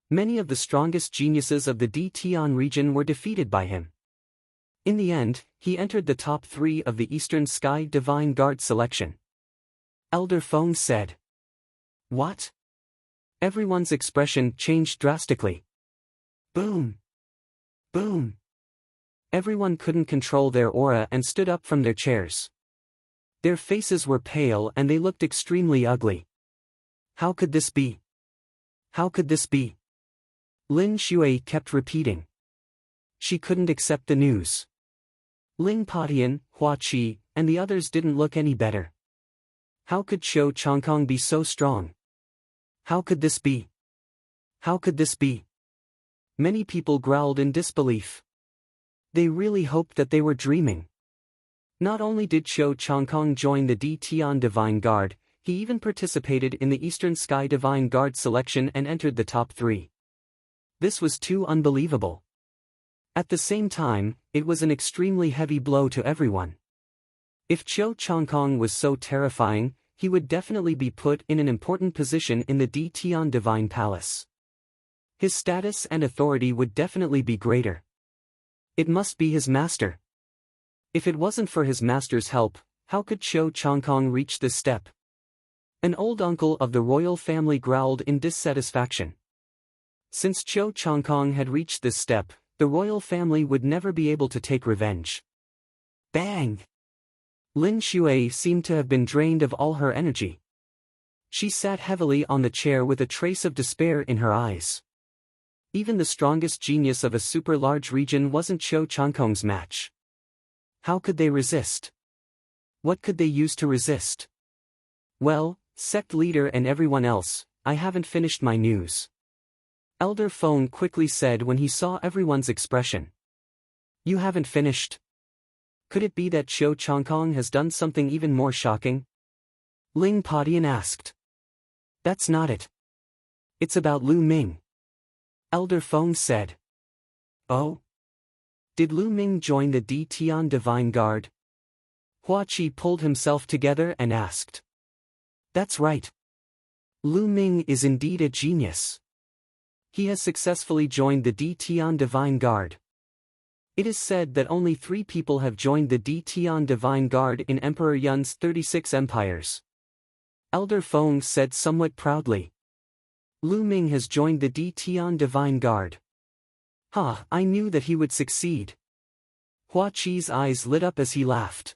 Many of the strongest geniuses of the D Tian region were defeated by him. In the end, he entered the top 3 of the Eastern Sky Divine Guard selection. Elder Feng said. What? Everyone's expression changed drastically. Boom! Boom! Everyone couldn't control their aura and stood up from their chairs. Their faces were pale and they looked extremely ugly. How could this be? How could this be? Lin Shui kept repeating. She couldn't accept the news. Ling Padian, Hua Qi, and the others didn't look any better. How could Chiu Changkong be so strong? How could this be? How could this be? Many people growled in disbelief. They really hoped that they were dreaming. Not only did Chiu Changkong join the D Tian Divine Guard, he even participated in the Eastern Sky Divine Guard selection and entered the top 3. This was too unbelievable. At the same time, it was an extremely heavy blow to everyone. If Chiu Changkong was so terrifying, he would definitely be put in an important position in the D Tian Divine Palace. His status and authority would definitely be greater. It must be his master. If it wasn't for his master's help, how could Chiu Changkong reach this step? An old uncle of the royal family growled in dissatisfaction. Since Chiu Changkong had reached this step, the royal family would never be able to take revenge. Bang! Lin Shui seemed to have been drained of all her energy. She sat heavily on the chair with a trace of despair in her eyes. Even the strongest genius of a super-large region wasn't Chiu Changkong's match. How could they resist? What could they use to resist? Well, sect leader and everyone else, I haven't finished my news. Elder Feng quickly said when he saw everyone's expression. You haven't finished? Could it be that Chiu Changkong has done something even more shocking? Ling Padian asked. That's not it. It's about Lu Ming. Elder Feng said. Oh? Did Lu Ming join the D Tian Divine Guard? Hua Qi pulled himself together and asked. That's right. Lu Ming is indeed a genius. He has successfully joined the Di Tian Divine Guard. It is said that only 3 people have joined the Di Tian Divine Guard in Emperor Yun's 36 empires. Elder Feng said somewhat proudly. Lu Ming has joined the Di Tian Divine Guard. Ha, I knew that he would succeed. Hua Qi's eyes lit up as he laughed.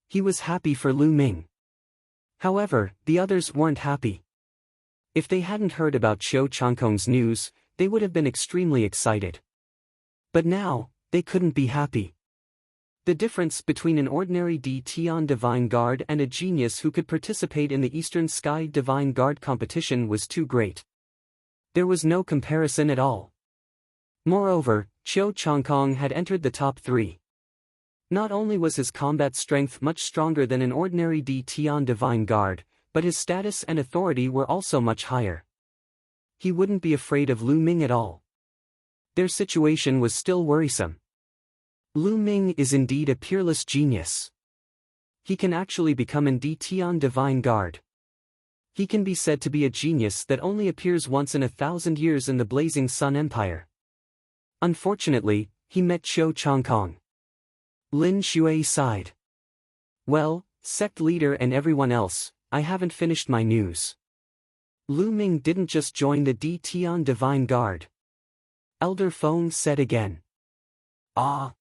He was happy for Lu Ming. However, the others weren't happy. If they hadn't heard about Qiu Changkong's news, they would have been extremely excited. But now, they couldn't be happy. The difference between an ordinary Di Tian Divine Guard and a genius who could participate in the Eastern Sky Divine Guard competition was too great. There was no comparison at all. Moreover, Qiu Changkong had entered the top 3. Not only was his combat strength much stronger than an ordinary Di Tian Divine Guard, but his status and authority were also much higher. He wouldn't be afraid of Lu Ming at all. Their situation was still worrisome. Lu Ming is indeed a peerless genius. He can actually become an Di Tian Divine Guard. He can be said to be a genius that only appears once in 1,000 years in the Blazing Sun Empire. Unfortunately, he met Qiu Changkong. Lin Shui sighed. Well, sect leader and everyone else, I haven't finished my news. Lu Ming didn't just join the Di Tian Divine Guard. Elder Feng said again. Ah!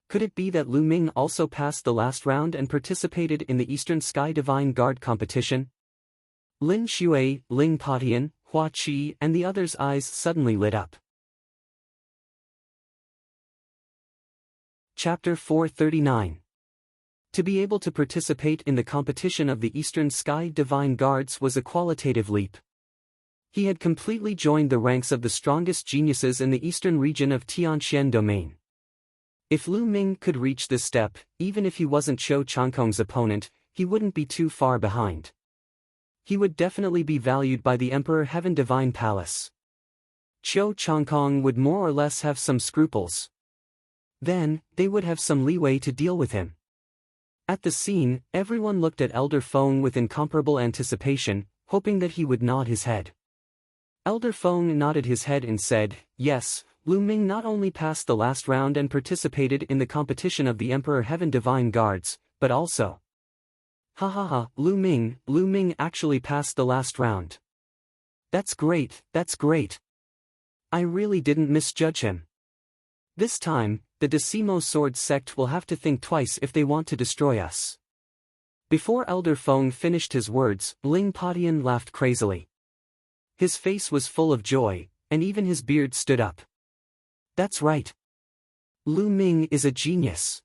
Could it be that Lu Ming also passed the last round and participated in the Eastern Sky Divine Guard competition? Lin Shui, Ling Patian, Hua Qi and the others' eyes suddenly lit up. Chapter 439. To be able to participate in the competition of the Eastern Sky Divine Guards was a qualitative leap. He had completely joined the ranks of the strongest geniuses in the eastern region of Tianxian domain. If Lu Ming could reach this step, even if he wasn't Qiu Changkong's opponent, he wouldn't be too far behind. He would definitely be valued by the Emperor Heaven Divine Palace. Qiu Changkong would more or less have some scruples. Then, they would have some leeway to deal with him. At the scene, everyone looked at Elder Feng with incomparable anticipation, hoping that he would nod his head. Elder Feng nodded his head and said, yes, Lu Ming not only passed the last round and participated in the competition of the Emperor Heaven Divine Guards, but also. Ha ha ha, Lu Ming actually passed the last round. That's great, that's great. I really didn't misjudge him. This time, the Decimo Sword sect will have to think twice if they want to destroy us. Before Elder Feng finished his words, Ling Patian laughed crazily. His face was full of joy, and even his beard stood up. That's right. Lu Ming is a genius.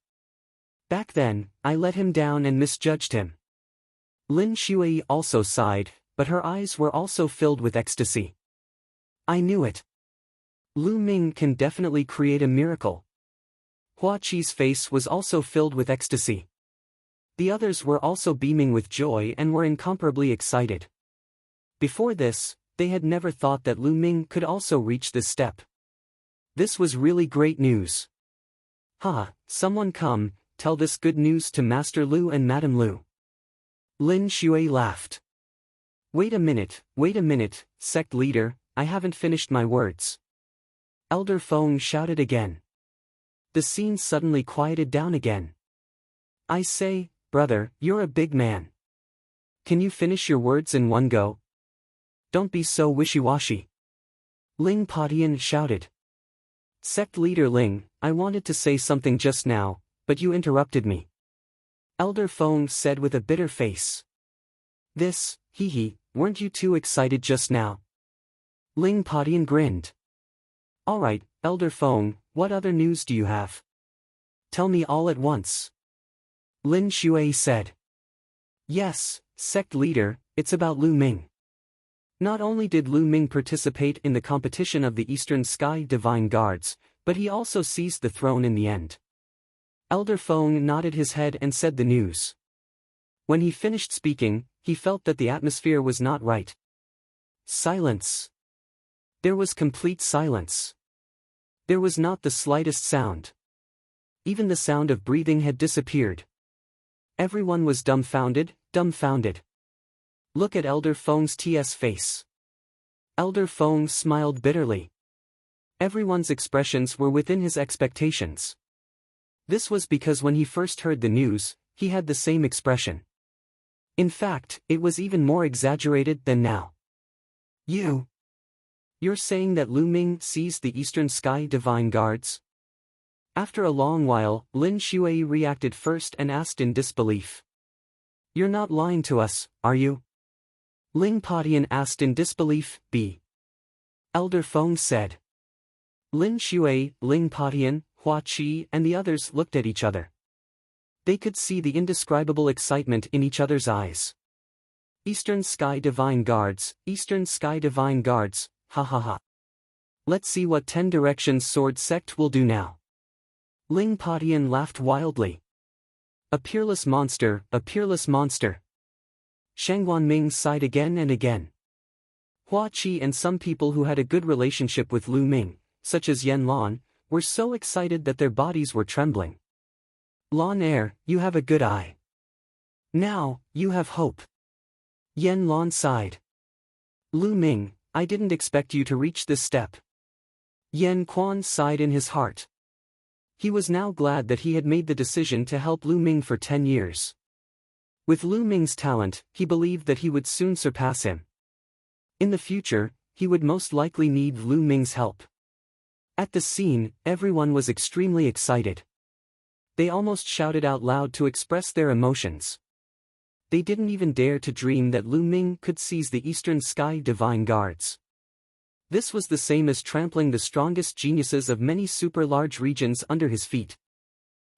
Back then, I let him down and misjudged him. Lin Shui also sighed, but her eyes were also filled with ecstasy. I knew it. Lu Ming can definitely create a miracle. Hua Qi's face was also filled with ecstasy. The others were also beaming with joy and were incomparably excited. Before this, they had never thought that Lu Ming could also reach this step. This was really great news. Ha, someone come, tell this good news to Master Lu and Madam Lu. Lin Shui laughed. Wait a minute, sect leader, I haven't finished my words. Elder Feng shouted again. The scene suddenly quieted down again. I say, brother, you're a big man. Can you finish your words in one go? Don't be so wishy-washy. Ling Patian shouted. Sect leader Ling, I wanted to say something just now, but you interrupted me. Elder Feng said with a bitter face. This, weren't you too excited just now? Ling Patian grinned. Alright, Elder Feng, what other news do you have? Tell me all at once. Lin Shui said. Yes, sect leader, it's about Lu Ming. Not only did Lu Ming participate in the competition of the Eastern Sky Divine Guards, but he also seized the throne in the end. Elder Feng nodded his head and said the news. When he finished speaking, he felt that the atmosphere was not right. Silence. There was complete silence. There was not the slightest sound. Even the sound of breathing had disappeared. Everyone was dumbfounded, dumbfounded. Look at Elder Feng's face. Elder Feng smiled bitterly. Everyone's expressions were within his expectations. This was because when he first heard the news, he had the same expression. In fact, it was even more exaggerated than now. You're saying that Lu Ming seized the Eastern Sky Divine Guards? After a long while, Lin Shui reacted first and asked in disbelief. You're not lying to us, are you? Ling Padian asked in disbelief. Elder Feng said. Lin Shui, Ling Padian, Hua Qi and the others looked at each other. They could see the indescribable excitement in each other's eyes. Eastern Sky Divine Guards, Eastern Sky Divine Guards, ha ha ha. Let's see what 10 Directions Sword Sect will do now. Ling Padian laughed wildly. A peerless monster, a peerless monster. Shang Guanming sighed again and again. Hua Qi and some people who had a good relationship with Lu Ming, such as Yen Lan, were so excited that their bodies were trembling. Lan Er, you have a good eye. Now, you have hope. Yen Lan sighed. Lu Ming, I didn't expect you to reach this step. Yen Quan sighed in his heart. He was now glad that he had made the decision to help Lu Ming for 10 years. With Lu Ming's talent, he believed that he would soon surpass him. In the future, he would most likely need Lu Ming's help. At the scene, everyone was extremely excited. They almost shouted out loud to express their emotions. They didn't even dare to dream that Lu Ming could seize the Eastern Sky Divine Guards. This was the same as trampling the strongest geniuses of many super-large regions under his feet.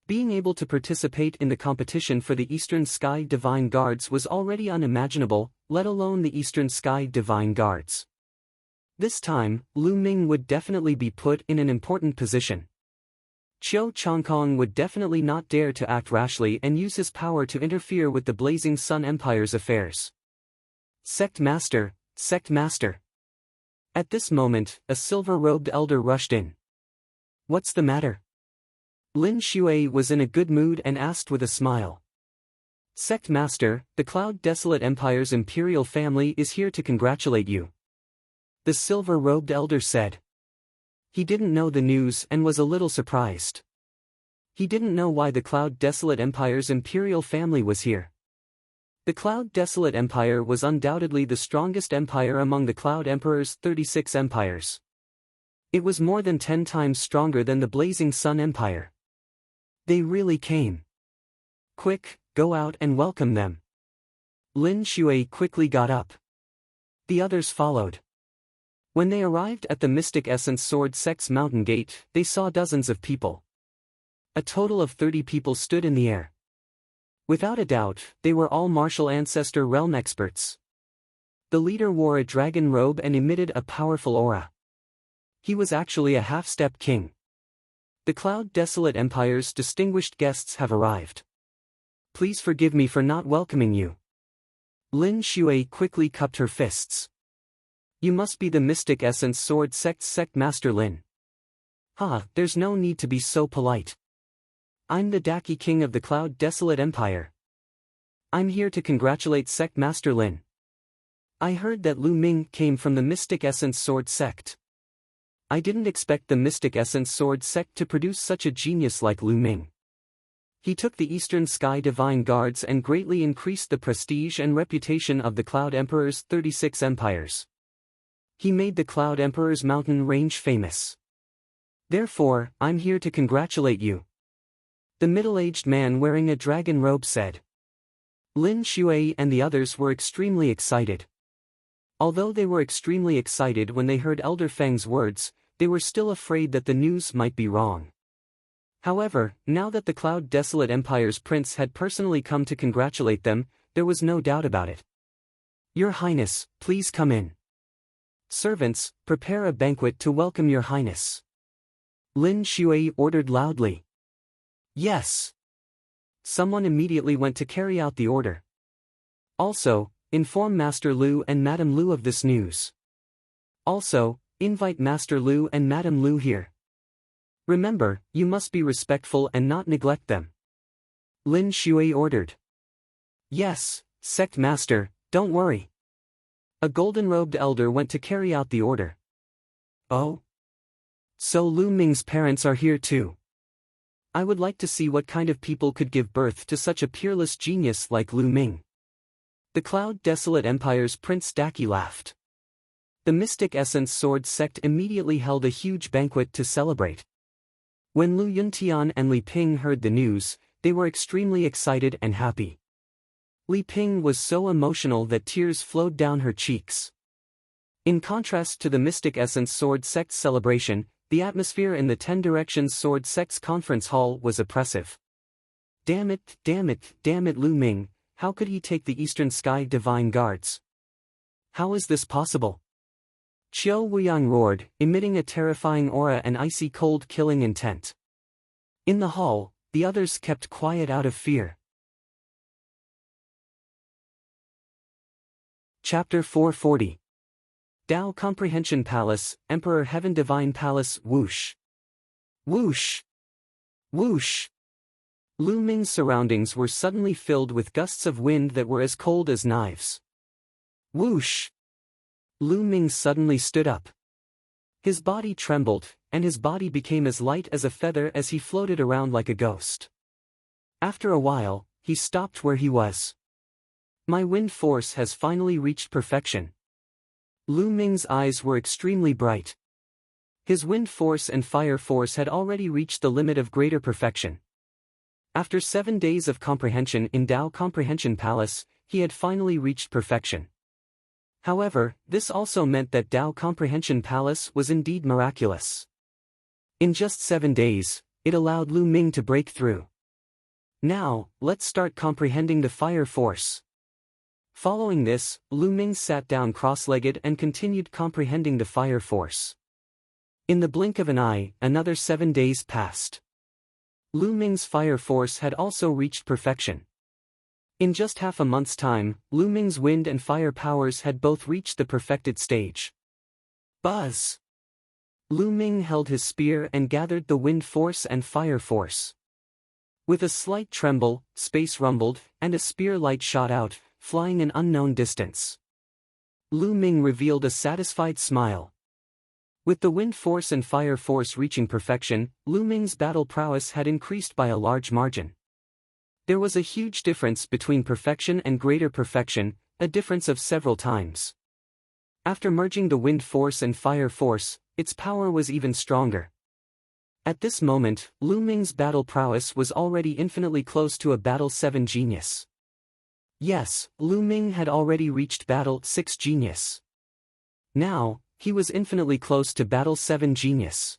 Being able to participate in the competition for the Eastern Sky Divine Guards was already unimaginable, let alone the Eastern Sky Divine Guards. This time, Lu Ming would definitely be put in an important position. Qiu Changkong would definitely not dare to act rashly and use his power to interfere with the Blazing Sun Empire's affairs. Sect Master, Sect Master. At this moment, a silver-robed elder rushed in. What's the matter? Lin Shui was in a good mood and asked with a smile. Sect Master, the Cloud Desolate Empire's imperial family is here to congratulate you. The silver-robed elder said. He didn't know the news and was a little surprised. He didn't know why the Cloud Desolate Empire's imperial family was here. The Cloud Desolate Empire was undoubtedly the strongest empire among the Cloud Emperor's 36 empires. It was more than 10 times stronger than the Blazing Sun Empire. They really came. Quick, go out and welcome them. Lin Shui quickly got up. The others followed. When they arrived at the Mystic Essence Sword Sect's mountain gate, they saw dozens of people. A total of 30 people stood in the air. Without a doubt, they were all martial ancestor realm experts. The leader wore a dragon robe and emitted a powerful aura. He was actually a half-step king. The Cloud Desolate Empire's distinguished guests have arrived. Please forgive me for not welcoming you. Lin Shui quickly cupped her fists. You must be the Mystic Essence Sword Sect's Sect Master Lin. There's no need to be so polite. I'm the Daki King of the Cloud Desolate Empire. I'm here to congratulate Sect Master Lin. I heard that Lu Ming came from the Mystic Essence Sword Sect. I didn't expect the Mystic Essence Sword Sect to produce such a genius like Lu Ming. He took the Eastern Sky Divine Guards and greatly increased the prestige and reputation of the Cloud Emperor's 36 empires. He made the Cloud Emperor's mountain range famous. Therefore, I'm here to congratulate you. The middle-aged man wearing a dragon robe said. Lin Shui and the others were extremely excited. Although they were extremely excited when they heard Elder Feng's words, they were still afraid that the news might be wrong. However, now that the Cloud Desolate Empire's prince had personally come to congratulate them, there was no doubt about it. Your Highness, please come in. Servants, prepare a banquet to welcome your Highness. Lin Shui ordered loudly. Yes. Someone immediately went to carry out the order. Also, inform Master Lu and Madame Lu of this news. Also, invite Master Lu and Madame Lu here. Remember, you must be respectful and not neglect them. Lin Shui ordered. Yes, sect master, don't worry. A golden-robed elder went to carry out the order. Oh? So Lu Ming's parents are here too. I would like to see what kind of people could give birth to such a peerless genius like Lu Ming. The Cloud Desolate Empire's Prince Daki laughed. The Mystic Essence Sword sect immediately held a huge banquet to celebrate. When Lu Yuntian and Li Ping heard the news, they were extremely excited and happy. Li Ping was so emotional that tears flowed down her cheeks. In contrast to the Mystic Essence Sword sect's celebration, the atmosphere in the Ten Directions Sword sect's conference hall was oppressive. Damn it, damn it, damn it, Lu Ming, how could he take the Eastern Sky Divine Guards? How is this possible? Qiu Wuyang roared, emitting a terrifying aura and icy cold killing intent. In the hall, the others kept quiet out of fear. Chapter 440. Dao Comprehension Palace, Emperor Heaven Divine Palace. Whoosh! Whoosh! Whoosh! Lu Ming's surroundings were suddenly filled with gusts of wind that were as cold as knives. Whoosh! Lu Ming suddenly stood up. His body trembled, and his body became as light as a feather as he floated around like a ghost. After a while, he stopped where he was. My wind force has finally reached perfection. Lu Ming's eyes were extremely bright. His wind force and fire force had already reached the limit of greater perfection. After 7 days of comprehension in Dao Comprehension Palace, he had finally reached perfection. However, this also meant that Dao Comprehension Palace was indeed miraculous. In just 7 days, it allowed Lu Ming to break through. Now, let's start comprehending the fire force. Following this, Lu Ming sat down cross-legged and continued comprehending the fire force. In the blink of an eye, another 7 days passed. Lu Ming's fire force had also reached perfection. In just half a month's time, Lu Ming's wind and fire powers had both reached the perfected stage. Buzz! Lu Ming held his spear and gathered the wind force and fire force. With a slight tremble, space rumbled, and a spear light shot out, flying an unknown distance. Lu Ming revealed a satisfied smile. With the wind force and fire force reaching perfection, Lu Ming's battle prowess had increased by a large margin. There was a huge difference between perfection and greater perfection, a difference of several times. After merging the wind force and fire force, its power was even stronger. At this moment, Lu Ming's battle prowess was already infinitely close to a Battle 7 genius. Yes, Lu Ming had already reached Battle 6 genius. Now, he was infinitely close to Battle 7 genius.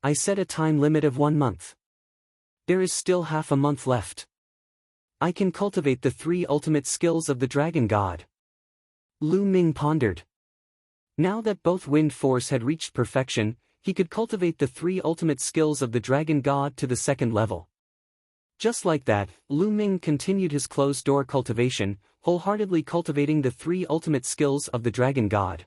I set a time limit of 1 month. There is still half a month left. I can cultivate the 3 ultimate skills of the Dragon God. Lu Ming pondered. Now that both wind force had reached perfection, he could cultivate the 3 ultimate skills of the Dragon God to the 2nd level. Just like that, Lu Ming continued his closed-door cultivation, wholeheartedly cultivating the 3 ultimate skills of the Dragon God.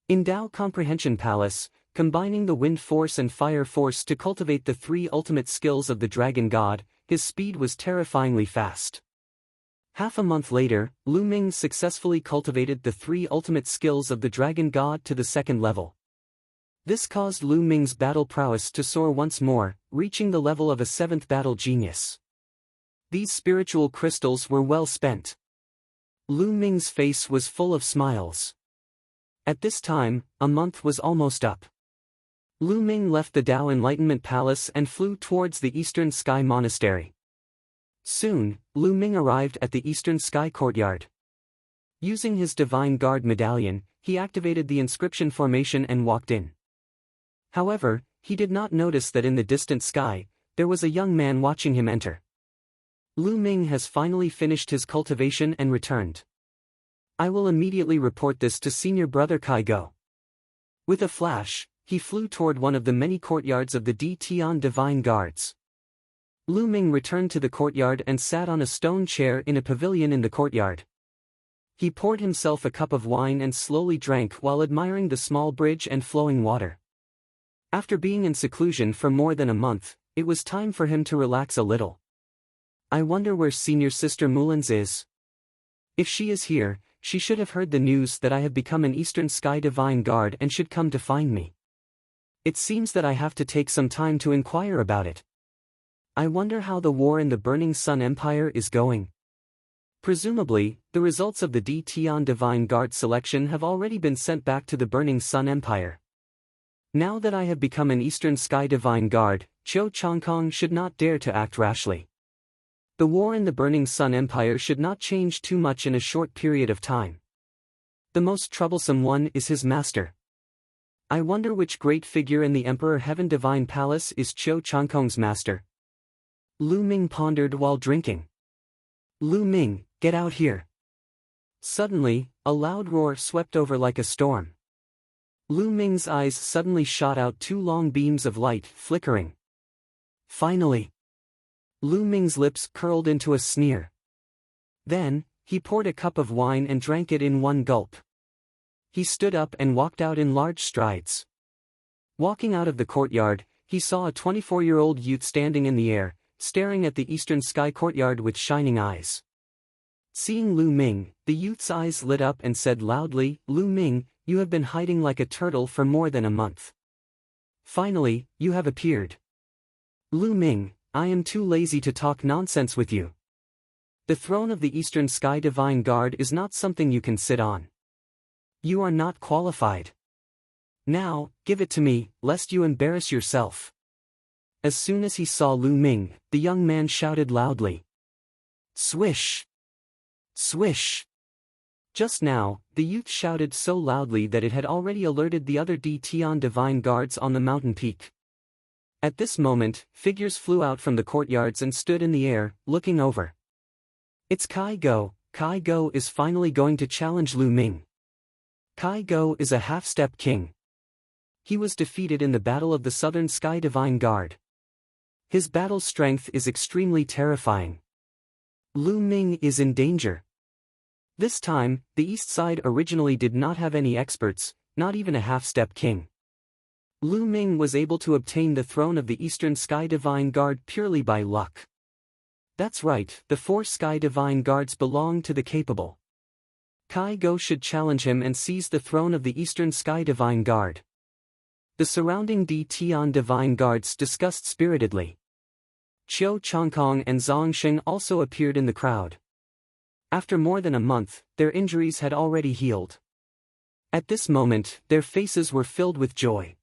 In Dao Comprehension Palace, combining the wind force and fire force to cultivate the 3 ultimate skills of the Dragon God, his speed was terrifyingly fast. Half a month later, Lu Ming successfully cultivated the 3 ultimate skills of the Dragon God to the 2nd level. This caused Lu Ming's battle prowess to soar once more, reaching the level of a 7th battle genius. These spiritual crystals were well spent. Lu Ming's face was full of smiles. At this time, a month was almost up. Lu Ming left the Dao Enlightenment Palace and flew towards the Eastern Sky Monastery. Soon, Lu Ming arrived at the Eastern Sky Courtyard. Using his Divine Guard medallion, he activated the inscription formation and walked in. However, he did not notice that in the distant sky, there was a young man watching him enter. Lu Ming has finally finished his cultivation and returned. I will immediately report this to Senior Brother Kai Go. With a flash, he flew toward one of the many courtyards of the D Tian Divine Guards. Lu Ming returned to the courtyard and sat on a stone chair in a pavilion in the courtyard. He poured himself a cup of wine and slowly drank while admiring the small bridge and flowing water. After being in seclusion for more than a month, it was time for him to relax a little. I wonder where senior sister Mullins is. If she is here, she should have heard the news that I have become an Eastern Sky Divine Guard and should come to find me. It seems that I have to take some time to inquire about it. I wonder how the war in the Burning Sun Empire is going. Presumably, the results of the Tian Divine Guard selection have already been sent back to the Burning Sun Empire. Now that I have become an Eastern Sky Divine Guard, Qiu Changkong should not dare to act rashly. The war in the Burning Sun Empire should not change too much in a short period of time. The most troublesome one is his master. I wonder which great figure in the Emperor Heaven Divine Palace is Qiu Changkong's master. Lu Ming pondered while drinking. Lu Ming, get out here. Suddenly, a loud roar swept over like a storm. Lu Ming's eyes suddenly shot out two long beams of light, flickering. Finally. Lu Ming's lips curled into a sneer. Then, he poured a cup of wine and drank it in one gulp. He stood up and walked out in large strides. Walking out of the courtyard, he saw a 24-year-old youth standing in the air, staring at the Eastern Sky courtyard with shining eyes. Seeing Lu Ming, the youth's eyes lit up and said loudly, "Lu Ming, you have been hiding like a turtle for more than a month. Finally, you have appeared. Lu Ming, I am too lazy to talk nonsense with you. The throne of the Eastern Sky Divine Guard is not something you can sit on. You are not qualified. Now, give it to me, lest you embarrass yourself." As soon as he saw Lu Ming, the young man shouted loudly. Swish! Swish! Just now, the youth shouted so loudly that it had already alerted the other Tian Divine Guards on the mountain peak. At this moment, figures flew out from the courtyards and stood in the air, looking over. It's Kai Go. Kai Go is finally going to challenge Lu Ming. Kai Go is a half-step king. He was defeated in the Battle of the Southern Sky Divine Guard. His battle strength is extremely terrifying. Lu Ming is in danger. This time, the East Side originally did not have any experts, not even a half-step king. Lu Ming was able to obtain the throne of the Eastern Sky Divine Guard purely by luck. That's right, the 4 Sky Divine Guards belong to the capable. Kai Go should challenge him and seize the throne of the Eastern Sky Divine Guard. The surrounding Tian Divine Guards discussed spiritedly. Qiu Changkong and Zhang Xing also appeared in the crowd. After more than a month, their injuries had already healed. At this moment, their faces were filled with joy.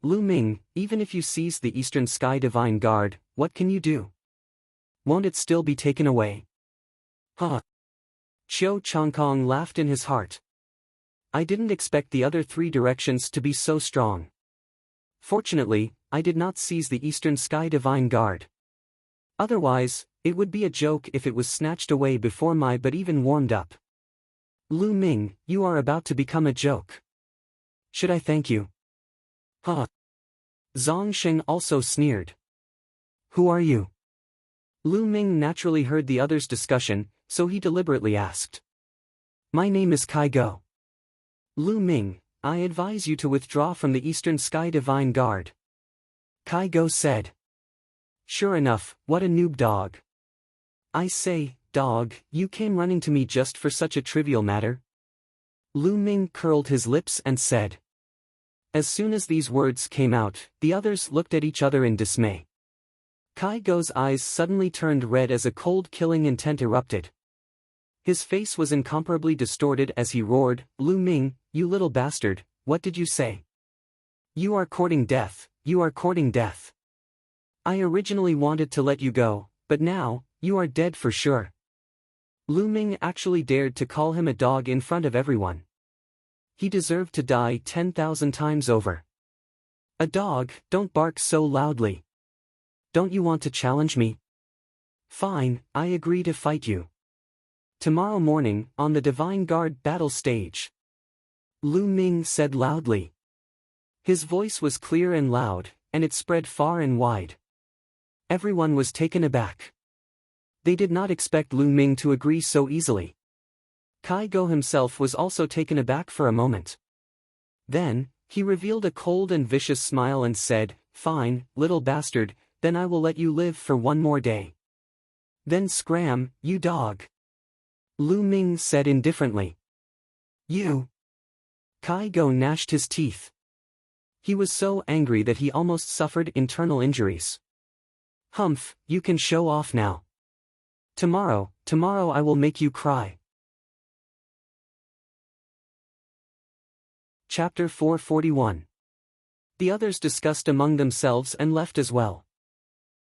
Lu Ming, even if you seize the Eastern Sky Divine Guard, what can you do? Won't it still be taken away? Qiu Changkong laughed in his heart. I didn't expect the other 3 directions to be so strong. Fortunately, I did not seize the Eastern Sky Divine Guard. Otherwise, it would be a joke if it was snatched away before my but even warmed up. Lu Ming, you are about to become a joke. Should I thank you? Zhang Xing also sneered. Who are you? Lu Ming naturally heard the others' discussion, so he deliberately asked. My name is Kai Go. Lu Ming, I advise you to withdraw from the Eastern Sky Divine Guard. Kai Go said. Sure enough, what a noob dog. I say, dog, you came running to me just for such a trivial matter? Lu Ming curled his lips and said. As soon as these words came out, the others looked at each other in dismay. Kai Go's eyes suddenly turned red as a cold killing intent erupted. His face was incomparably distorted as he roared, Lu Ming, you little bastard, what did you say? You are courting death, you are courting death. I originally wanted to let you go, but now, you are dead for sure. Lu Ming actually dared to call him a dog in front of everyone. He deserved to die 10,000 times over. A dog, don't bark so loudly. Don't you want to challenge me? Fine, I agree to fight you. Tomorrow morning, on the Divine Guard battle stage. Lu Ming said loudly. His voice was clear and loud, and it spread far and wide. Everyone was taken aback. They did not expect Lu Ming to agree so easily. Kai Go himself was also taken aback for a moment. Then, he revealed a cold and vicious smile and said, Fine, little bastard, then I will let you live for one more day. Then scram, you dog. Lu Ming said indifferently. You. Kai Go gnashed his teeth. He was so angry that he almost suffered internal injuries. Humph, you can show off now. Tomorrow I will make you cry. Chapter 441. The others discussed among themselves and left as well.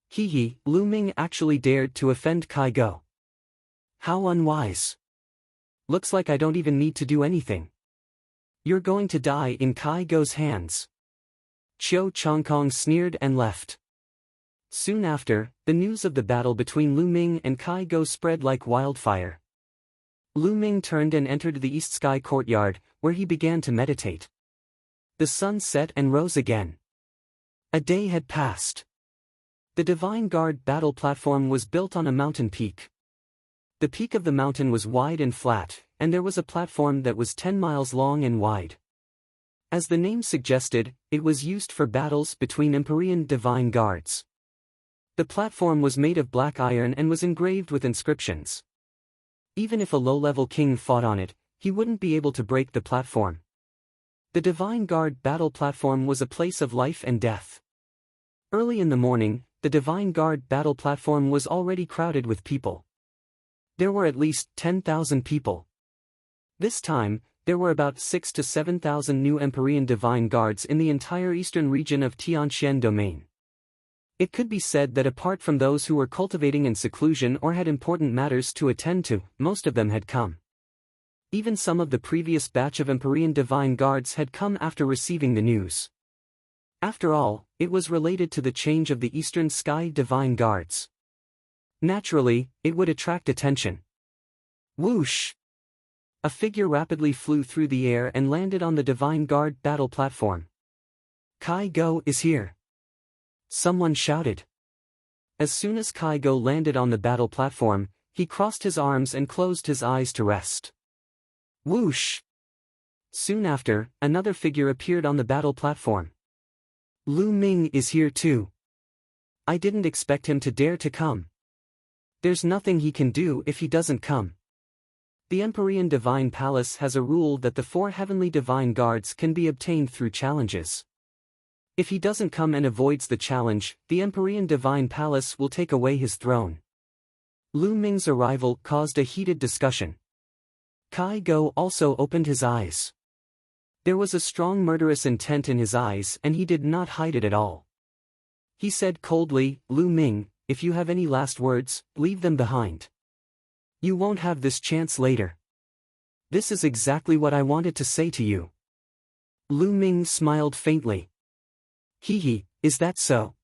Hee, Lu Ming actually dared to offend Kai Go. How unwise. Looks like I don't even need to do anything. You're going to die in Kai Go's hands. Chiu Chongkong sneered and left. Soon after, the news of the battle between Lu Ming and Kai Go spread like wildfire. Lu Ming turned and entered the East Sky courtyard, where he began to meditate. The sun set and rose again. A day had passed. The Divine Guard battle platform was built on a mountain peak. The peak of the mountain was wide and flat, and there was a platform that was 10 miles long and wide. As the name suggested, it was used for battles between Empyrean Divine Guards. The platform was made of black iron and was engraved with inscriptions. Even if a low-level king fought on it, he wouldn't be able to break the platform. The Divine Guard battle platform was a place of life and death. Early in the morning, the Divine Guard battle platform was already crowded with people. There were at least 10,000 people. This time, there were about 6,000 to 7,000 new Empyrean Divine Guards in the entire eastern region of Tianxian Domain. It could be said that apart from those who were cultivating in seclusion or had important matters to attend to, most of them had come. Even some of the previous batch of Empyrean Divine Guards had come after receiving the news. After all, it was related to the change of the Eastern Sky Divine Guards. Naturally, it would attract attention. Whoosh! A figure rapidly flew through the air and landed on the Divine Guard battle platform. Kai Go is here. Someone shouted. As soon as Kai Go landed on the battle platform, he crossed his arms and closed his eyes to rest. Whoosh! Soon after, another figure appeared on the battle platform. Lu Ming is here too. I didn't expect him to dare to come. There's nothing he can do if he doesn't come. The Empyrean Divine Palace has a rule that the 4 heavenly divine guards can be obtained through challenges. If he doesn't come and avoids the challenge, the Empyrean Divine Palace will take away his throne. Lu Ming's arrival caused a heated discussion. Kai Go also opened his eyes. There was a strong murderous intent in his eyes and he did not hide it at all. He said coldly, Lu Ming, if you have any last words, leave them behind. You won't have this chance later. This is exactly what I wanted to say to you. Lu Ming smiled faintly. Hee, is that so?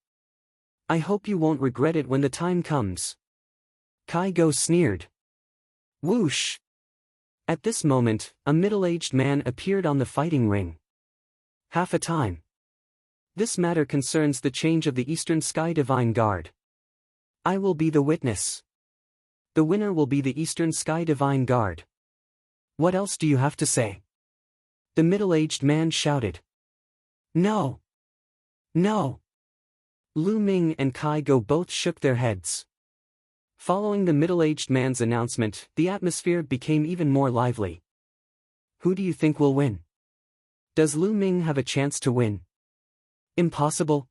I hope you won't regret it when the time comes. Kai Go sneered. Whoosh! At this moment, a middle-aged man appeared on the fighting ring. Half a time. This matter concerns the change of the Eastern Sky Divine Guard. I will be the witness. The winner will be the Eastern Sky Divine Guard. What else do you have to say? The middle-aged man shouted. No. No. Lu Ming and Kai Go both shook their heads. Following the middle-aged man's announcement, the atmosphere became even more lively. Who do you think will win? Does Lu Ming have a chance to win? Impossible.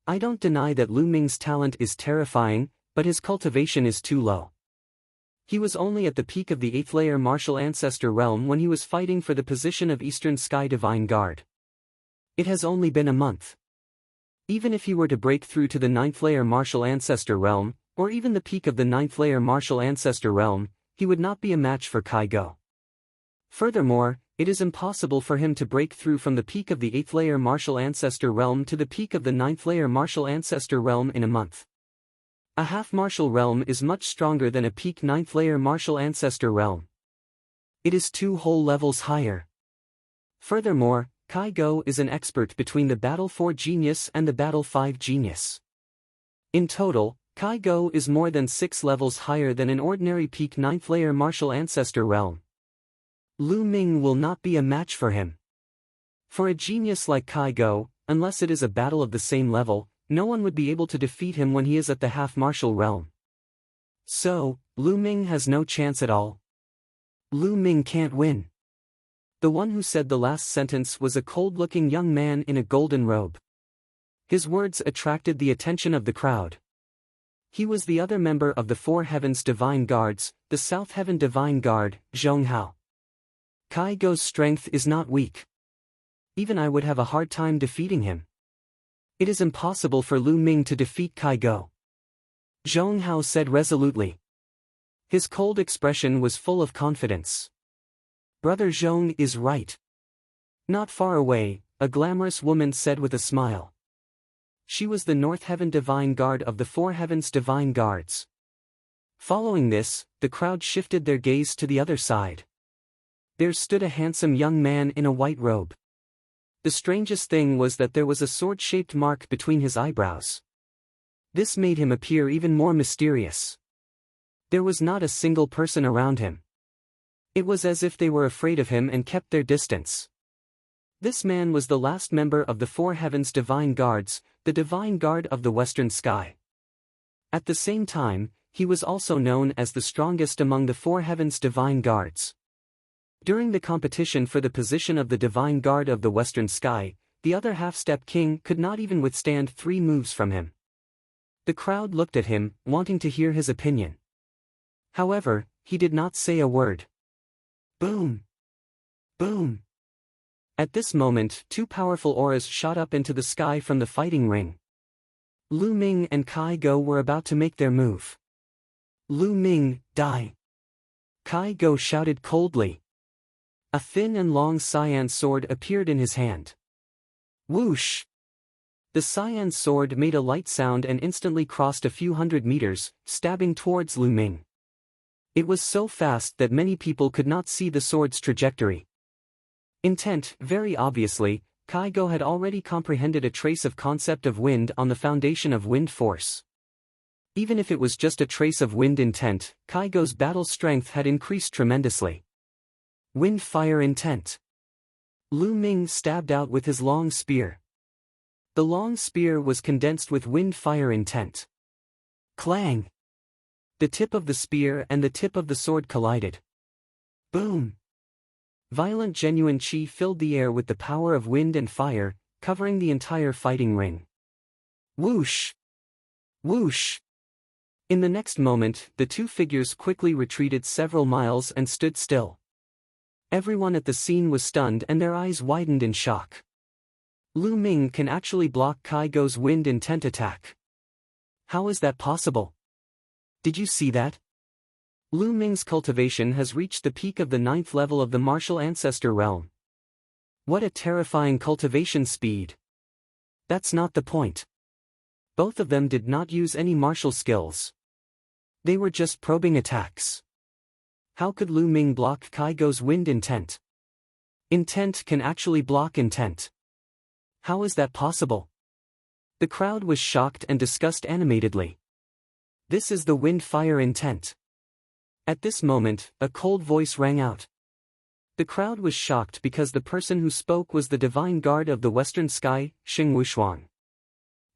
I don't deny that Lu Ming's talent is terrifying, but his cultivation is too low. He was only at the peak of the 8th layer martial ancestor realm when he was fighting for the position of Eastern Sky Divine Guard. It has only been a month. Even if he were to break through to the 9th layer martial ancestor realm, or even the peak of the 9th layer martial ancestor realm, he would not be a match for Kai Go. Furthermore, it is impossible for him to break through from the peak of the 8th layer martial ancestor realm to the peak of the 9th layer martial ancestor realm in a month. A half martial realm is much stronger than a peak 9th layer martial ancestor realm. It is 2 whole levels higher. Furthermore, Kai Go is an expert between the Battle 4 genius and the Battle 5 genius. In total, Kai Go is more than 6 levels higher than an ordinary peak 9th layer martial ancestor realm. Lu Ming will not be a match for him. For a genius like Kai Go, unless it is a battle of the same level, no one would be able to defeat him when he is at the half martial realm. So, Lu Ming has no chance at all? Lu Ming can't win. The one who said the last sentence was a cold-looking young man in a golden robe. His words attracted the attention of the crowd. He was the other member of the Four Heavens Divine Guards, the South Heaven Divine Guard, Zhong Hao. Kai Go's strength is not weak. Even I would have a hard time defeating him. It is impossible for Lu Ming to defeat Kai Go. Zhong Hao said resolutely. His cold expression was full of confidence. Brother Zhong is right. Not far away, a glamorous woman said with a smile. She was the North Heaven Divine Guard of the Four Heavens Divine Guards. Following this, the crowd shifted their gaze to the other side. There stood a handsome young man in a white robe. The strangest thing was that there was a sword-shaped mark between his eyebrows. This made him appear even more mysterious. There was not a single person around him. It was as if they were afraid of him and kept their distance. This man was the last member of the Four Heavens Divine Guards, the Divine Guard of the Western Sky. At the same time, he was also known as the strongest among the Four Heavens Divine Guards. During the competition for the position of the Divine Guard of the Western Sky, the other half-step king could not even withstand 3 moves from him. The crowd looked at him, wanting to hear his opinion. However, he did not say a word. Boom! Boom! At this moment, 2 powerful auras shot up into the sky from the fighting ring. Lu Ming and Kai Go were about to make their move. Lu Ming, die! Kai Go shouted coldly. A thin and long cyan sword appeared in his hand. Whoosh! The cyan sword made a light sound and instantly crossed a few hundred meters, stabbing towards Lu Ming. It was so fast that many people could not see the sword's trajectory. Intent, very obviously, Kai Go had already comprehended a trace of concept of wind on the foundation of wind force. Even if it was just a trace of wind intent, Kai Go's battle strength had increased tremendously. Wind fire intent. Lu Ming stabbed out with his long spear. The long spear was condensed with wind fire intent. Clang! The tip of the spear and the tip of the sword collided. Boom! Violent genuine chi filled the air with the power of wind and fire, covering the entire fighting ring. Whoosh! Whoosh! In the next moment, the 2 figures quickly retreated several miles and stood still. Everyone at the scene was stunned and their eyes widened in shock. Lu Ming can actually block Kai Go's wind intent attack. How is that possible? Did you see that? Lu Ming's cultivation has reached the peak of the 9th level of the martial ancestor realm. What a terrifying cultivation speed. That's not the point. Both of them did not use any martial skills. They were just probing attacks. How could Lu Ming block Kai Go's wind intent? Intent can actually block intent. How is that possible? The crowd was shocked and discussed animatedly. This is the wind fire intent. At this moment, a cold voice rang out. The crowd was shocked because the person who spoke was the Divine Guard of the Western Sky, Sheng Wushuang.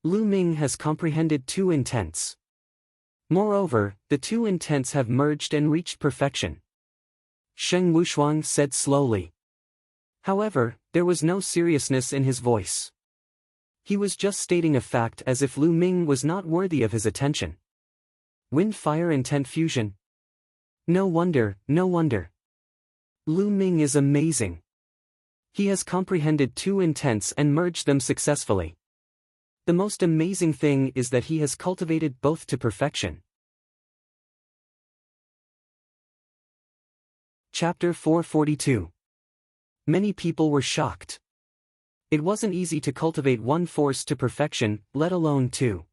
Lu Ming has comprehended 2 intents. Moreover, the 2 intents have merged and reached perfection. Sheng Wushuang said slowly. However, there was no seriousness in his voice. He was just stating a fact as if Lu Ming was not worthy of his attention. Wind-fire intent fusion. No wonder, no wonder. Lu Ming is amazing. He has comprehended 2 intents and merged them successfully. The most amazing thing is that he has cultivated both to perfection. Chapter 442. Many people were shocked. It wasn't easy to cultivate one force to perfection, let alone 2.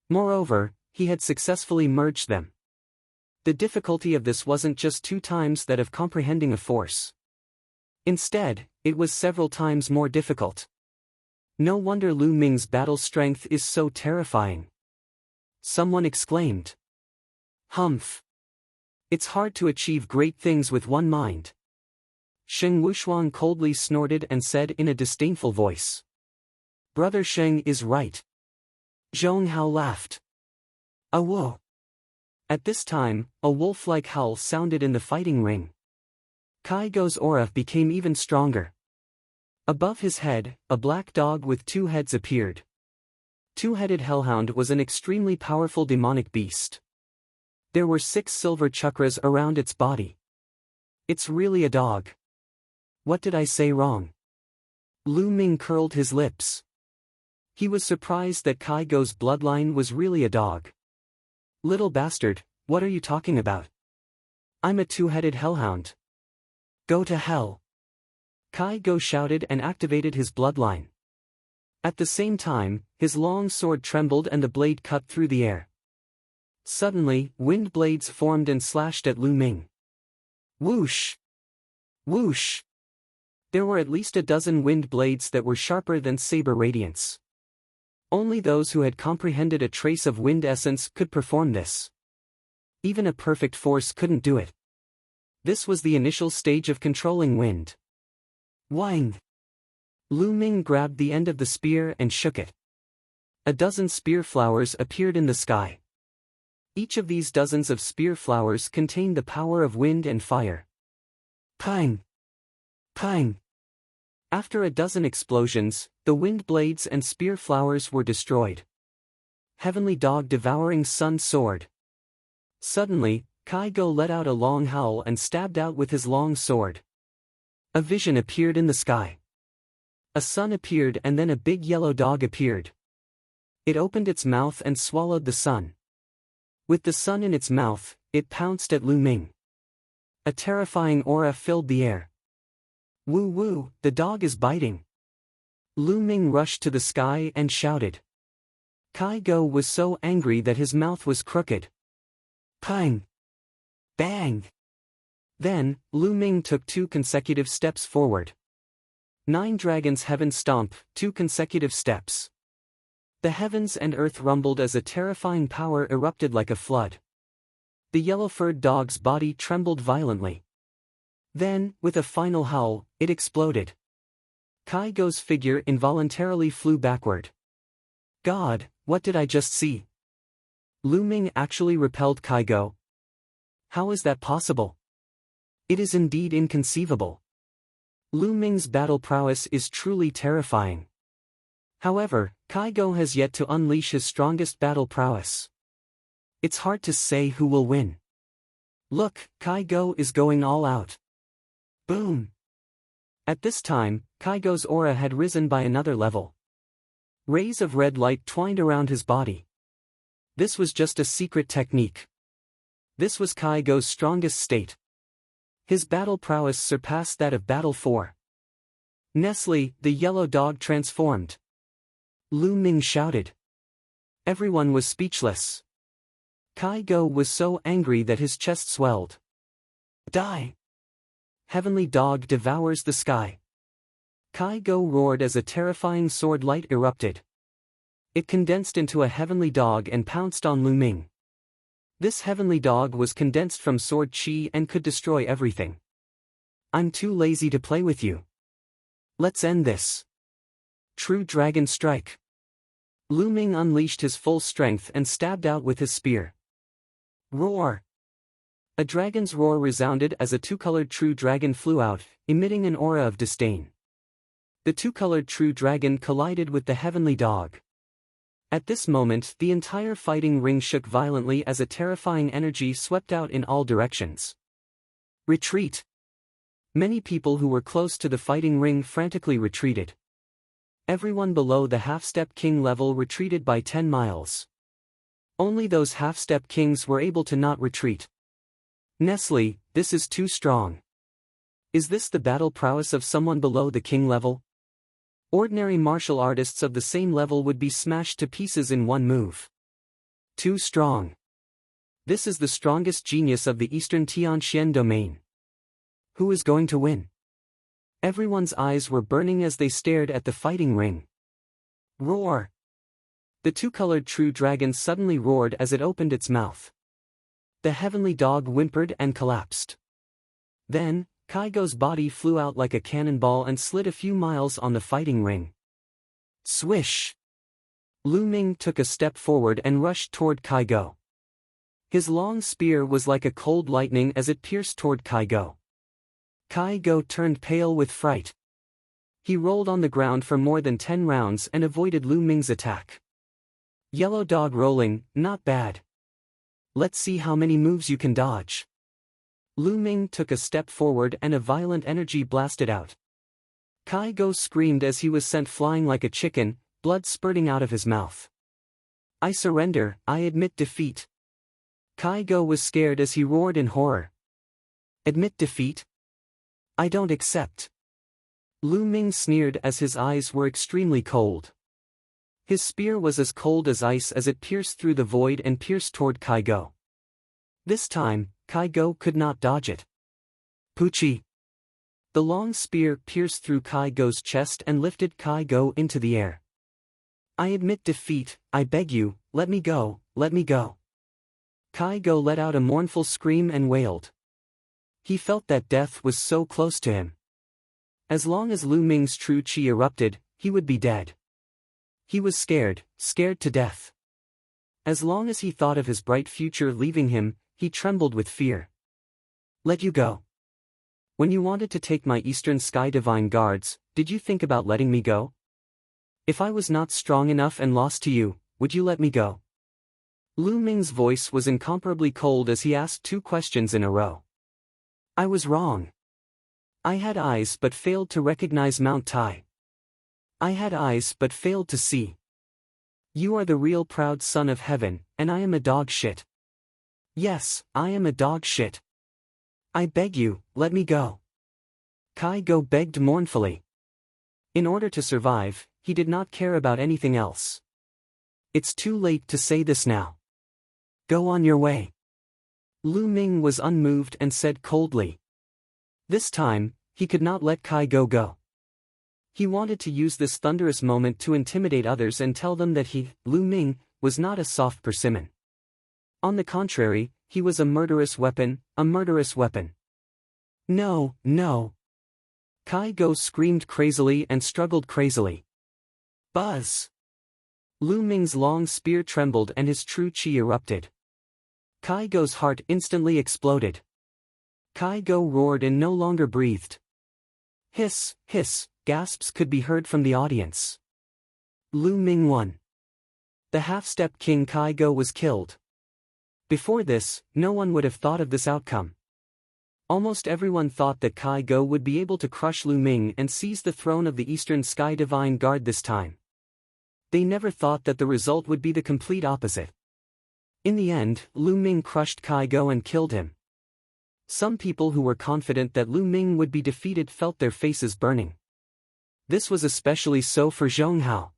Moreover, he had successfully merged them. The difficulty of this wasn't just 2 times that of comprehending a force. Instead, it was several times more difficult. No wonder Lu Ming's battle strength is so terrifying. Someone exclaimed. Humph! It's hard to achieve great things with one mind. Sheng Wushuang coldly snorted and said in a disdainful voice. Brother Sheng is right. Zhong Hao laughed. Whoa! At this time, a wolf-like howl sounded in the fighting ring. Kaigo's aura became even stronger. Above his head, a black dog with two heads appeared. Two-headed hellhound was an extremely powerful demonic beast. There were 6 silver chakras around its body. It's really a dog. What did I say wrong? Lu Ming curled his lips. He was surprised that Kaigo's bloodline was really a dog. Little bastard, what are you talking about? I'm a two-headed hellhound. Go to hell. Kaigo shouted and activated his bloodline. At the same time, his long sword trembled and the blade cut through the air. Suddenly, wind blades formed and slashed at Lu Ming. Whoosh! Whoosh! There were at least a dozen wind blades that were sharper than saber radiance. Only those who had comprehended a trace of wind essence could perform this. Even a perfect force couldn't do it. This was the initial stage of controlling wind. Wang! Lu Ming grabbed the end of the spear and shook it. A dozen spear flowers appeared in the sky. Each of these dozens of spear flowers contained the power of wind and fire. Pang! Pang! After a dozen explosions, the wind blades and spear flowers were destroyed. Heavenly Dog devouring Sun Sword. Suddenly, Kaigo let out a long howl and stabbed out with his long sword. A vision appeared in the sky. A sun appeared and then a big yellow dog appeared. It opened its mouth and swallowed the sun. With the sun in its mouth, it pounced at Lu Ming. A terrifying aura filled the air. Woo woo, the dog is biting. Lu Ming rushed to the sky and shouted. Kaigo was so angry that his mouth was crooked. Pang! Bang! Then, Lu Ming took 2 consecutive steps forward. 9 Dragons Heaven Stomp, 2 consecutive steps. The heavens and earth rumbled as a terrifying power erupted like a flood. The yellow-furred dog's body trembled violently. Then, with a final howl, it exploded. Kaigo's figure involuntarily flew backward. God, what did I just see? Lu Ming actually repelled Kaigo. How is that possible? It is indeed inconceivable. Lu Ming's battle prowess is truly terrifying. However, Kaigo has yet to unleash his strongest battle prowess. It's hard to say who will win. Look, Kaigo is going all out. Boom! At this time, Kaigo's aura had risen by another level. Rays of red light twined around his body. This was just a secret technique. This was Kaigo's strongest state. His battle prowess surpassed that of Battle 4. Nestle, the yellow dog transformed. Lu Ming shouted. Everyone was speechless. Kaigo was so angry that his chest swelled. Die! Heavenly Dog devours the sky. Kaigo roared as a terrifying sword light erupted. It condensed into a heavenly dog and pounced on Lu Ming. This heavenly dog was condensed from sword chi and could destroy everything. I'm too lazy to play with you. Let's end this. True Dragon Strike. Lu Ming unleashed his full strength and stabbed out with his spear. Roar! A dragon's roar resounded as a two-colored true dragon flew out, emitting an aura of disdain. The two-colored true dragon collided with the heavenly dog. At this moment, the entire fighting ring shook violently as a terrifying energy swept out in all directions. Retreat! Many people who were close to the fighting ring frantically retreated. Everyone below the half-step king level retreated by 10 miles. Only those half-step kings were able to not retreat. Nestle, this is too strong. Is this the battle prowess of someone below the king level? Ordinary martial artists of the same level would be smashed to pieces in one move. Too strong. This is the strongest genius of the Eastern Tianxian domain. Who is going to win? Everyone's eyes were burning as they stared at the fighting ring. Roar! The two-colored true dragon suddenly roared as it opened its mouth. The heavenly dog whimpered and collapsed. Then, Kaigo's body flew out like a cannonball and slid a few miles on the fighting ring. Swish! Lu Ming took a step forward and rushed toward Kaigo. His long spear was like a cold lightning as it pierced toward Kaigo. Kaigo turned pale with fright. He rolled on the ground for more than 10 rounds and avoided Lu Ming's attack. Yellow dog rolling, not bad. Let's see how many moves you can dodge. Lu Ming took a step forward and a violent energy blasted out. Kaigo screamed as he was sent flying like a chicken, blood spurting out of his mouth. I surrender, I admit defeat. Kaigo was scared as he roared in horror. Admit defeat? I don't accept. Lu Ming sneered as his eyes were extremely cold. His spear was as cold as ice as it pierced through the void and pierced toward Kaigo. This time, Kaigo could not dodge it. Puchi! The long spear pierced through Kaigo's chest and lifted Kaigo into the air. I admit defeat, I beg you, let me go, let me go. Kaigo let out a mournful scream and wailed. He felt that death was so close to him. As long as Lu Ming's true chi erupted, he would be dead. He was scared, scared to death. As long as he thought of his bright future leaving him, he trembled with fear. Let you go. When you wanted to take my Eastern Sky Divine Guards, did you think about letting me go? If I was not strong enough and lost to you, would you let me go? Lu Ming's voice was incomparably cold as he asked 2 questions in a row. I was wrong. I had eyes but failed to recognize Mount Tai. I had eyes but failed to see. You are the real proud son of heaven, and I am a dog shit. Yes, I am a dog shit. I beg you, let me go. Kaigo begged mournfully. In order to survive, he did not care about anything else. It's too late to say this now. Go on your way. Lu Ming was unmoved and said coldly. This time, he could not let Kaigo go. He wanted to use this thunderous moment to intimidate others and tell them that he, Lu Ming, was not a soft persimmon. On the contrary, he was a murderous weapon, a murderous weapon. No, no. Kaigo screamed crazily and struggled crazily. Buzz! Lu Ming's long spear trembled and his true chi erupted. Kaigo's heart instantly exploded. Kaigo roared and no longer breathed. Hiss, hiss, gasps could be heard from the audience. Lu Ming won. The half-step king Kaigo was killed. Before this, no one would have thought of this outcome. Almost everyone thought that Kaigo would be able to crush Lu Ming and seize the throne of the Eastern Sky Divine Guard this time. They never thought that the result would be the complete opposite. In the end, Lu Ming crushed Kaigo and killed him. Some people who were confident that Lu Ming would be defeated felt their faces burning. This was especially so for Zhong Hao.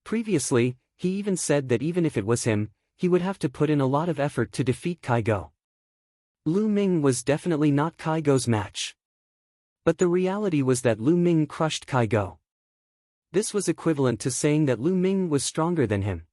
Previously, he even said that even if it was him, he would have to put in a lot of effort to defeat Kaigo. Lu Ming was definitely not Kaigo's match. But the reality was that Lu Ming crushed Kaigo. This was equivalent to saying that Lu Ming was stronger than him.